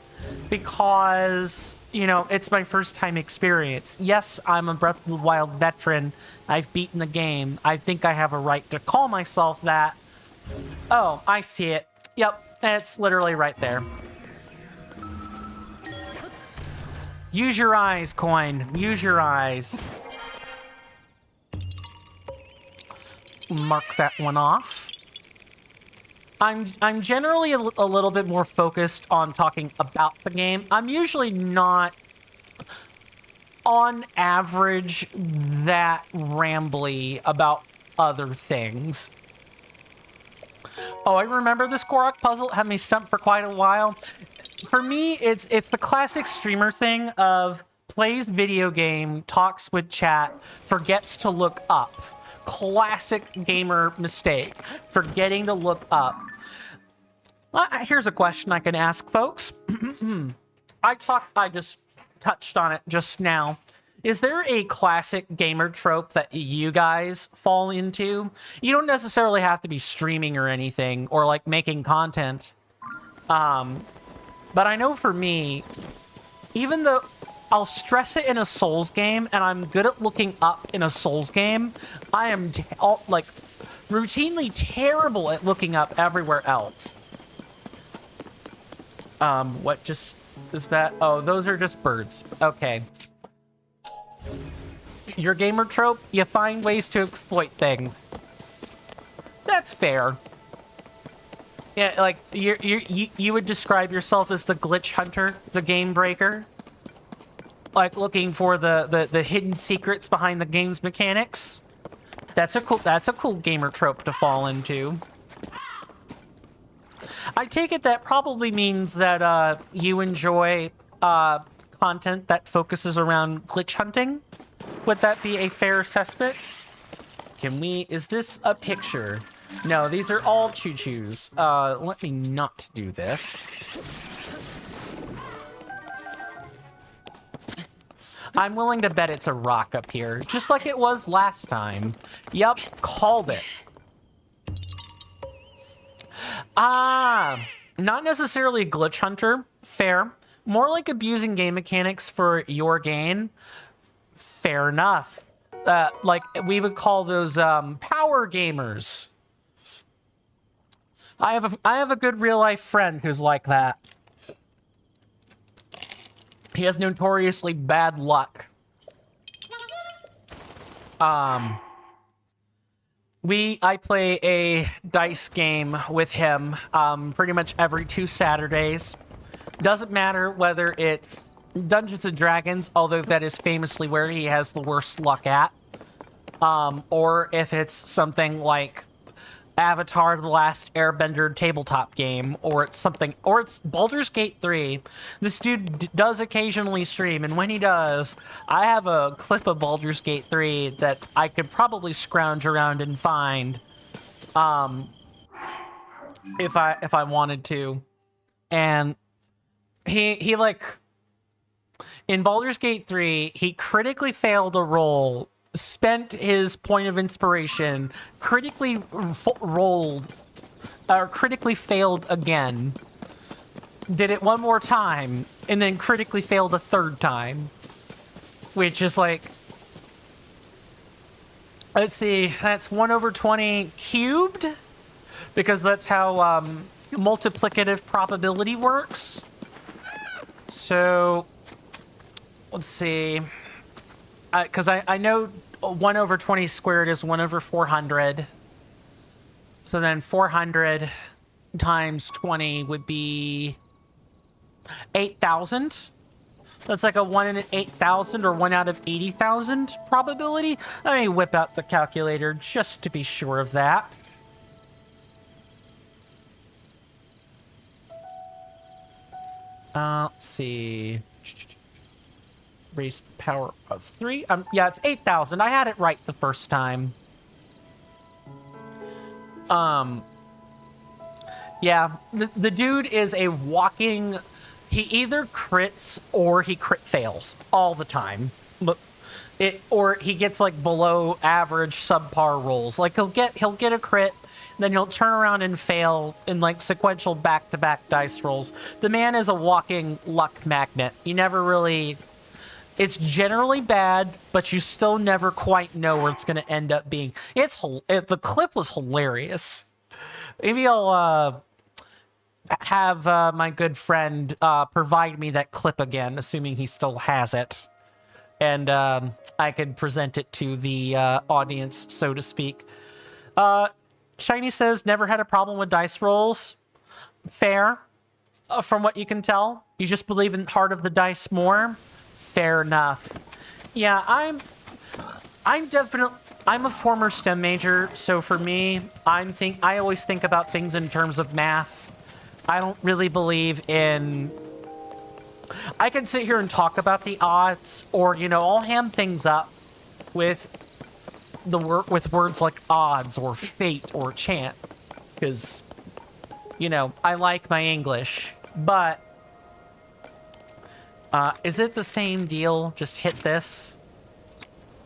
because, you know, it's my first time experience. Yes, I'm a Breath of the Wild veteran. I've beaten the game. I think I have a right to call myself that. Oh, I see it. Yep, it's literally right there. Use your eyes, Coin. Use your eyes. Mark that one off. I'm generally a little bit more focused on talking about the game. I'm usually not, on average, that rambly about other things. Oh, I remember this Korok puzzle had me stumped for quite a while. For me, it's the classic streamer thing of plays video game, talks with chat, forgets to look up. Classic gamer mistake, forgetting to look up. Here's a question I can ask folks. I just touched on it just now. Is there a classic gamer trope that you guys fall into? You don't necessarily have to be streaming or anything, or like making content. But I know for me, even though I'll stress it in a Souls game, and I'm good at looking up in a Souls game, I am like routinely terrible at looking up everywhere else. What just is that? Oh, those are just birds. Okay. Your gamer trope, you find ways to exploit things. That's fair. Yeah, like you would describe yourself as the glitch hunter, the game breaker, like looking for the hidden secrets behind the game's mechanics. That's a cool gamer trope to fall into. I take it that probably means that you enjoy content that focuses around glitch hunting. Would that be a fair assessment? Is this a picture? No, these are all choo-choos. Let me not do this. I'm willing to bet it's a rock up here, just like it was last time. Yup, called it. Not necessarily a glitch hunter. Fair. More like abusing game mechanics for your gain. Fair enough. Like, we would call those power gamers. I have a good real-life friend who's like that. He has notoriously bad luck. I play a dice game with him pretty much every 2 Saturdays. Doesn't matter whether it's Dungeons and Dragons, although that is famously where he has the worst luck at, or if it's something like Avatar: The Last Airbender tabletop game, or it's Baldur's Gate 3. This dude does occasionally stream, and when he does, I have a clip of Baldur's Gate 3 that I could probably scrounge around and find, if I wanted to. And he like, in Baldur's Gate 3, he critically failed a roll, spent his point of inspiration, critically failed again, did it one more time, and then critically failed a third time. Which is like, Let's see, that's 1 over 20 cubed, because that's how multiplicative probability works. So, let's see, because I know 1 over 20 squared is 1 over 400. So then 400 times 20 would be 8,000. That's like a 1 in 8,000 or 1 out of 80,000 probability. Let me whip out the calculator just to be sure of that. Let's see. Raise the power of 3. Yeah, it's 8,000. I had it right the first time. Yeah, the dude is a walking... He either crits or he crit fails all the time. Or he gets like below average subpar rolls. Like he'll get a crit, then he'll turn around and fail in like sequential back-to-back dice rolls. The man is a walking luck magnet. You never really... It's generally bad, but you still never quite know where it's going to end up being. The clip was hilarious. Maybe I'll have my good friend provide me that clip again, assuming he still has it. And I could present it to the audience, so to speak. Shiny says, never had a problem with dice rolls. Fair, from what you can tell. You just believe in heart of the dice more. Fair enough. Yeah, I'm a former STEM major, so for me, I always think about things in terms of math. I don't really believe in... I can sit here and talk about the odds, or, you know, I'll ham things up with words like odds or fate or chance, because, you know, I like my English, but is it the same deal? Just hit this?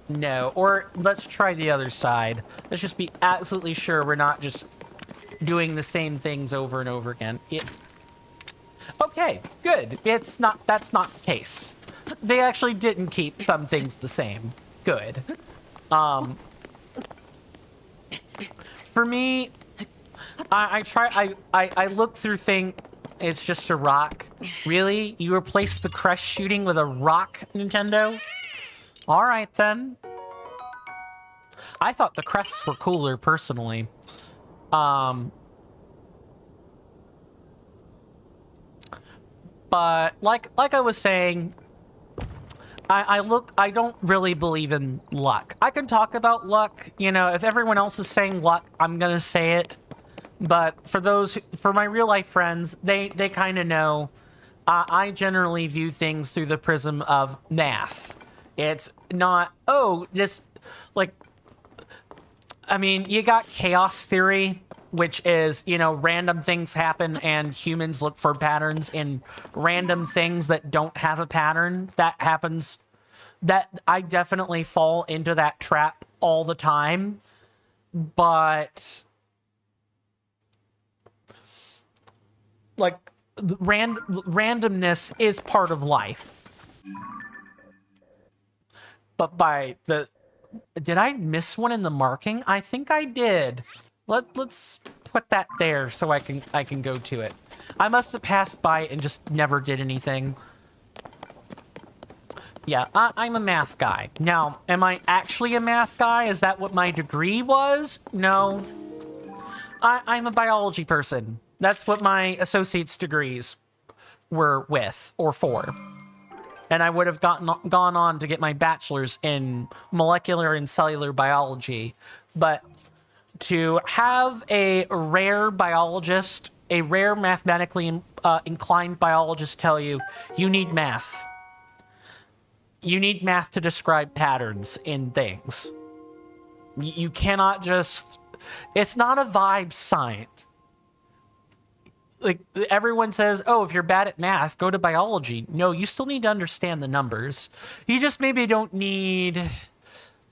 No. Or let's try the other side. Let's just be absolutely sure we're not just doing the same things over and over again. Okay, good. That's not the case. They actually didn't keep some things the same. Good. For me, I look through things. It's just a rock. Really? You replaced the crest shooting with a rock, Nintendo? All right, then. I thought the crests were cooler, personally. But like I was saying, I don't really believe in luck. I can talk about luck, you know, if everyone else is saying luck, I'm gonna say it. But for my real life friends, they kind of know. I generally view things through the prism of math. It's not, I mean, you got chaos theory, which is, you know, random things happen and humans look for patterns in random things that don't have a pattern. That happens. That I definitely fall into that trap all the time. But like randomness is part of life. But did I miss one in the marking? I think I did. Let's put that there so I can go to it. I must have passed by and just never did anything. Yeah, I'm a math guy. Now, am I actually a math guy? Is that what my degree was? No. I'm a biology person. That's what my associate's degrees were with or for. And I would have gone on to get my bachelor's in molecular and cellular biology. But to have a rare biologist, a rare mathematically inclined biologist tell you, you need math. You need math to describe patterns in things. You cannot just... It's not a vibe science. Like, everyone says, oh, if you're bad at math, go to biology. No, you still need to understand the numbers. You just maybe don't need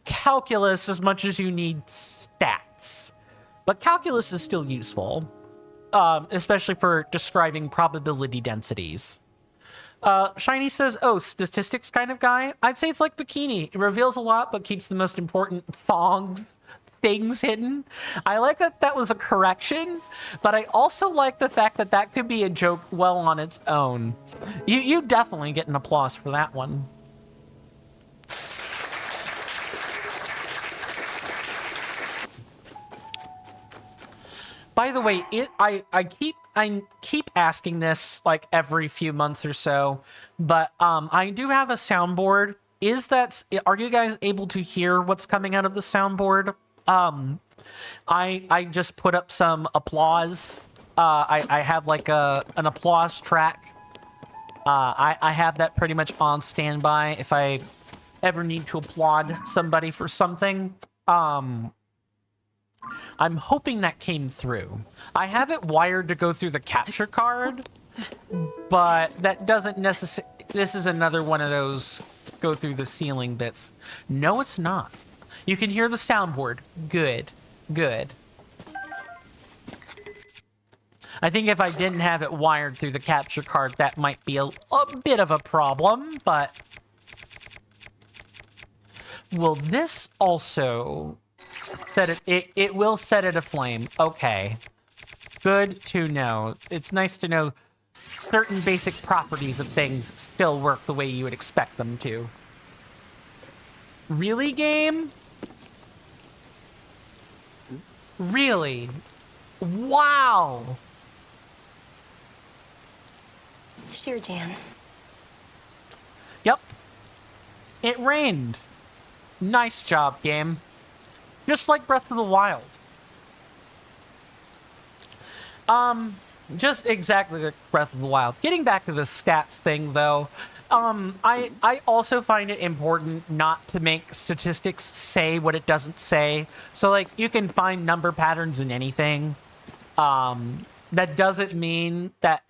calculus as much as you need stats. But calculus is still useful, especially for describing probability densities. Shiny says, oh, statistics kind of guy. I'd say it's like Bikini. It reveals a lot, but keeps the most important things hidden. I like that that was a correction, but I also like the fact that that could be a joke well on its own. You definitely get an applause for that one. By the way, I keep asking this like every few months or so, but I do have a soundboard. Are you guys able to hear what's coming out of the soundboard? I just put up some applause. I have like an applause track. I have that pretty much on standby if I ever need to applaud somebody for something. I'm hoping that came through. I have it wired to go through the capture card, but that doesn't necessarily... This is another one of those go through the ceiling bits. No, it's not. You can hear the soundboard. Good. Good. I think if I didn't have it wired through the capture card, that might be a bit of a problem, but... Will this also... It will set it aflame. Okay. Good to know. It's nice to know certain basic properties of things still work the way you would expect them to. Really, game? Really? Wow! Sure, Jan. Yep. It rained. Nice job, game. Just like Breath of the Wild. Just exactly like Breath of the Wild. Getting back to the stats thing, though, I also find it important not to make statistics say what it doesn't say. So, like, you can find number patterns in anything. That doesn't mean that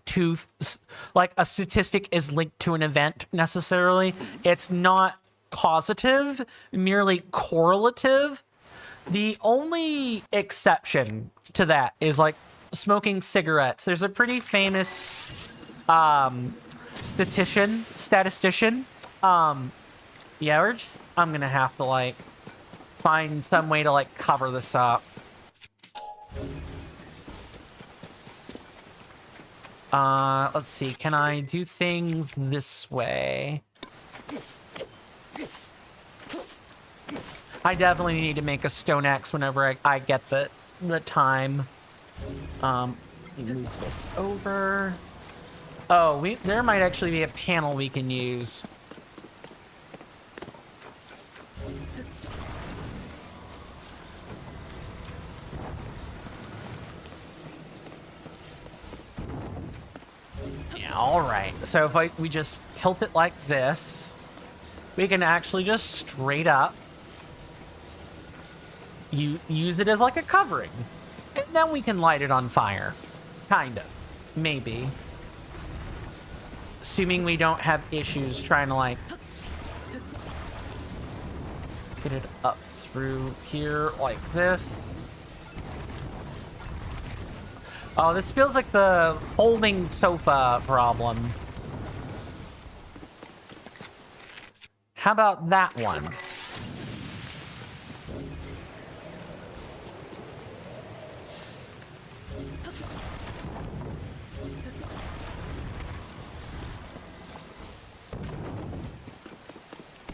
like, a statistic is linked to an event, necessarily. It's not causative, merely correlative. The only exception to that is, like, smoking cigarettes. There's a pretty famous statistician. Yeah, I'm gonna have to, like, find some way to, like, cover this up. Let's see. Can I do things this way? I definitely need to make a stone axe whenever I get the time. Move this over. Oh, there might actually be a panel we can use. Yeah, all right. So if we just tilt it like this, we can actually just straight up use it as like a covering, and then we can light it on fire. Kind of. Maybe. Assuming we don't have issues trying to, like, get it up through here like this. Oh, this feels like the folding sofa problem. How about that one?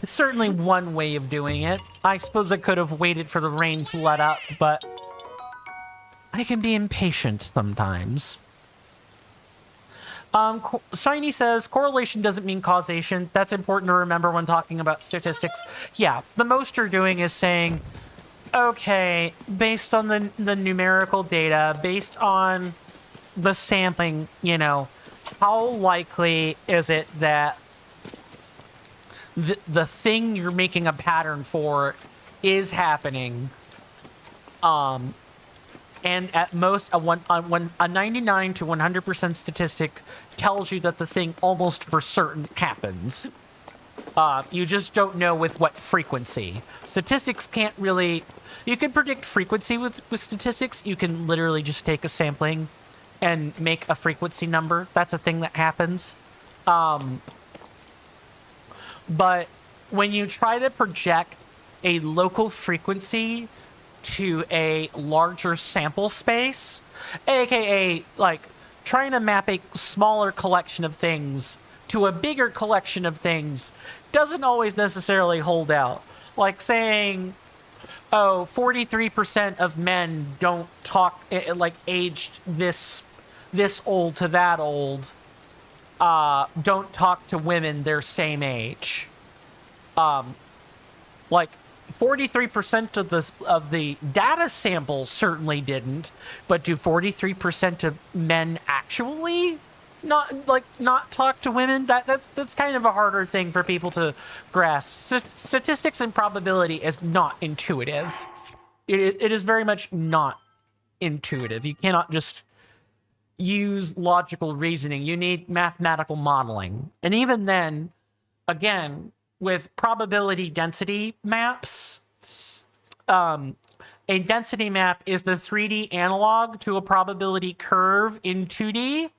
It's certainly one way of doing it. I suppose I could have waited for the rain to let up, but I can be impatient sometimes. Shiny says, correlation doesn't mean causation. That's important to remember when talking about statistics. Yeah, the most you're doing is saying, okay, based on the numerical data, based on the sampling, you know, how likely is it that the thing you're making a pattern for is happening? And at most, a 99 to 100% statistic tells you that the thing almost for certain happens. You just don't know with what frequency. Statistics can't really... You can predict frequency with statistics. You can literally just take a sampling and make a frequency number. That's a thing that happens. But when you try to project a local frequency to a larger sample space, aka like trying to map a smaller collection of things to a bigger collection of things, doesn't always necessarily hold out. Like saying, oh, 43% of men don't talk, like aged this old to that old, don't talk to women their same age. Like 43% of the data sample certainly didn't, but do 43% of men actually not talk to women? That's kind of a harder thing for people to grasp. Statistics and probability is not intuitive. It is very much not intuitive. You cannot just use logical reasoning. You need mathematical modeling. And even then, again, with probability density maps, a density map is the 3D analog to a probability curve in 2D.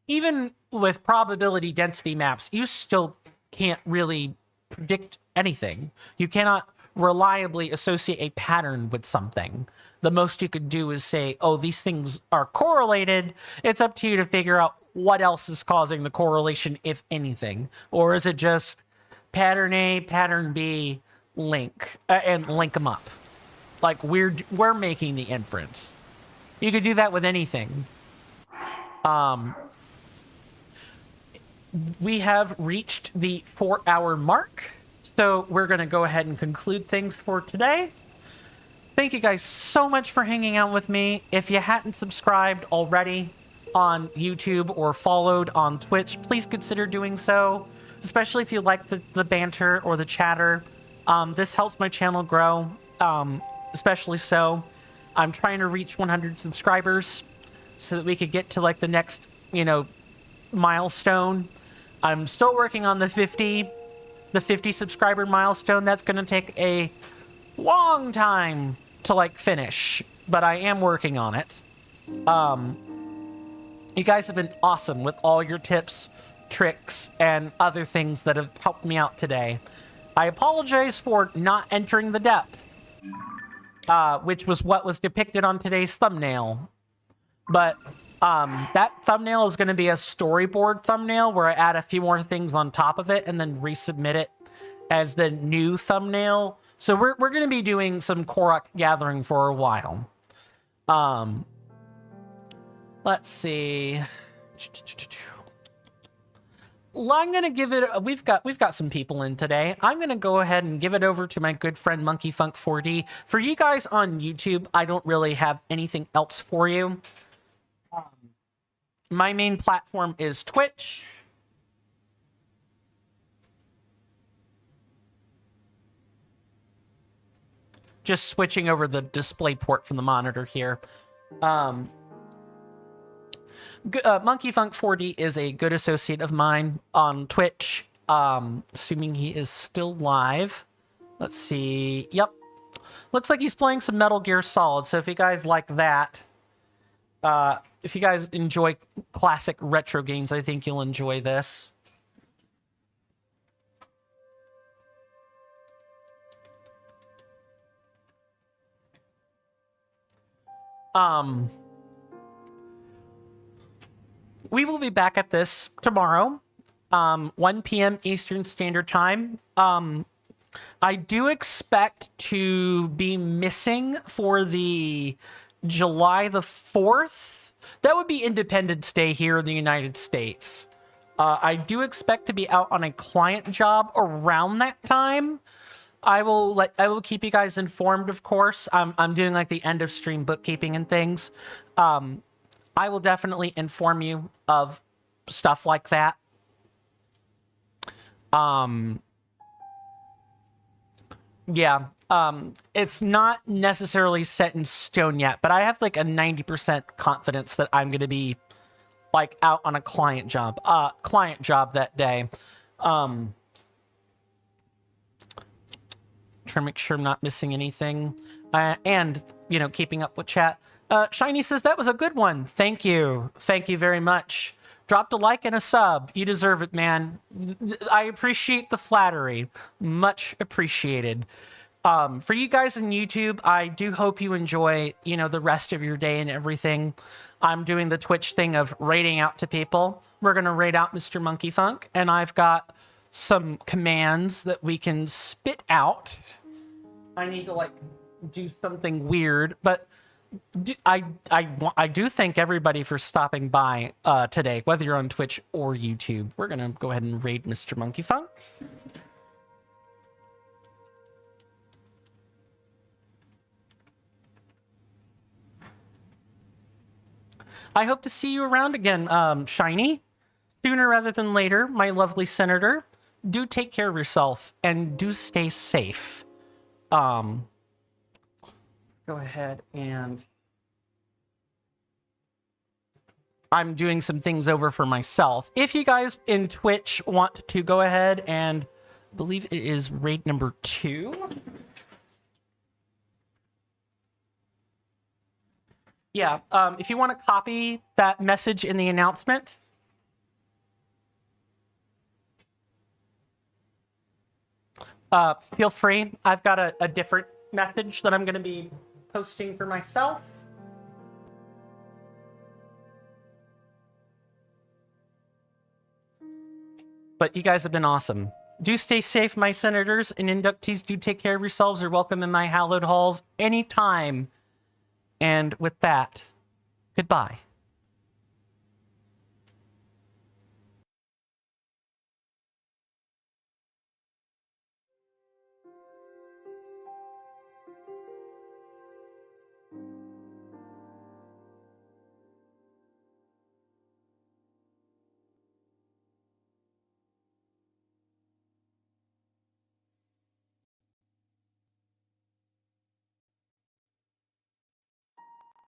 Even with probability density maps, you still can't really predict anything. You cannot reliably associate a pattern with something. The most you could do is say, oh, these things are correlated. It's up to you to figure out what else is causing the correlation, if anything. Or is it just pattern A, pattern B, link, and link them up? Like, we're making the inference. You could do that with anything. We have reached the 4-hour mark, so we're going to go ahead and conclude things for today. Thank you guys so much for hanging out with me. If you hadn't subscribed already on YouTube or followed on Twitch, please consider doing so, especially if you like the banter or the chatter. This helps my channel grow, especially so. I'm trying to reach 100 subscribers so that we could get to like the next, milestone. I'm still working on the 50 subscriber milestone. That's going to take a long time to like finish, but I am working on it. You guys have been awesome with all your tips, tricks, and other things that have helped me out today. I apologize for not entering the depth, which was what was depicted on today's thumbnail. But that thumbnail is going to be a storyboard thumbnail where I add a few more things on top of it and then resubmit it as the new thumbnail. So we're going to be doing some Korok gathering for a while. Let's see. Well, I'm going to give it... We've got some people in today. I'm going to go ahead and give it over to my good friend Monkey Funk 4D. For you guys on YouTube, I don't really have anything else for you. My main platform is Twitch. Just switching over the display port from the monitor here. Monkey Funk 4D is a good associate of mine on Twitch. Assuming he is still live. Let's see. Yep. Looks like he's playing some Metal Gear Solid. So if you guys like that, if you guys enjoy classic retro games, I think you'll enjoy this. We will be back at this tomorrow, 1 p.m. Eastern Standard Time. I do expect to be missing for the July the 4th. That would be Independence Day here in the United States. I do expect to be out on a client job around that time. I will keep you guys informed, of course. I'm doing like the end of stream bookkeeping and things. I will definitely inform you of stuff like that. Yeah. It's not necessarily set in stone yet, but I have like a 90% confidence that I'm going to be like out on a client job that day. Trying to make sure I'm not missing anything. And, keeping up with chat. Shiny says that was a good one. Thank you. Thank you very much. dropped a like and a sub. You deserve it, man. I appreciate the flattery. Much appreciated. For you guys on YouTube, I do hope you enjoy, you know, the rest of your day and everything. I'm doing the Twitch thing of raiding out to people. We're going to raid out Mr. Monkey Funk, and I've got some commands that we can spit out. I need to, like, do something weird, but I do thank everybody for stopping by today, whether you're on Twitch or YouTube. We're going to go ahead and raid Mr. Monkey Funk. I hope to see you around again, Shiny. Sooner rather than later, my lovely senator. Do take care of yourself and do stay safe. Go ahead and... I'm doing some things over for myself. If you guys in Twitch want to go ahead and... I believe it is raid number 2. Yeah, if you want to copy that message in the announcement, feel free. I've got a different message that I'm going to be posting for myself. But you guys have been awesome. Do stay safe, my senators and inductees. Do take care of yourselves. You're welcome in my hallowed halls anytime. And with that, goodbye.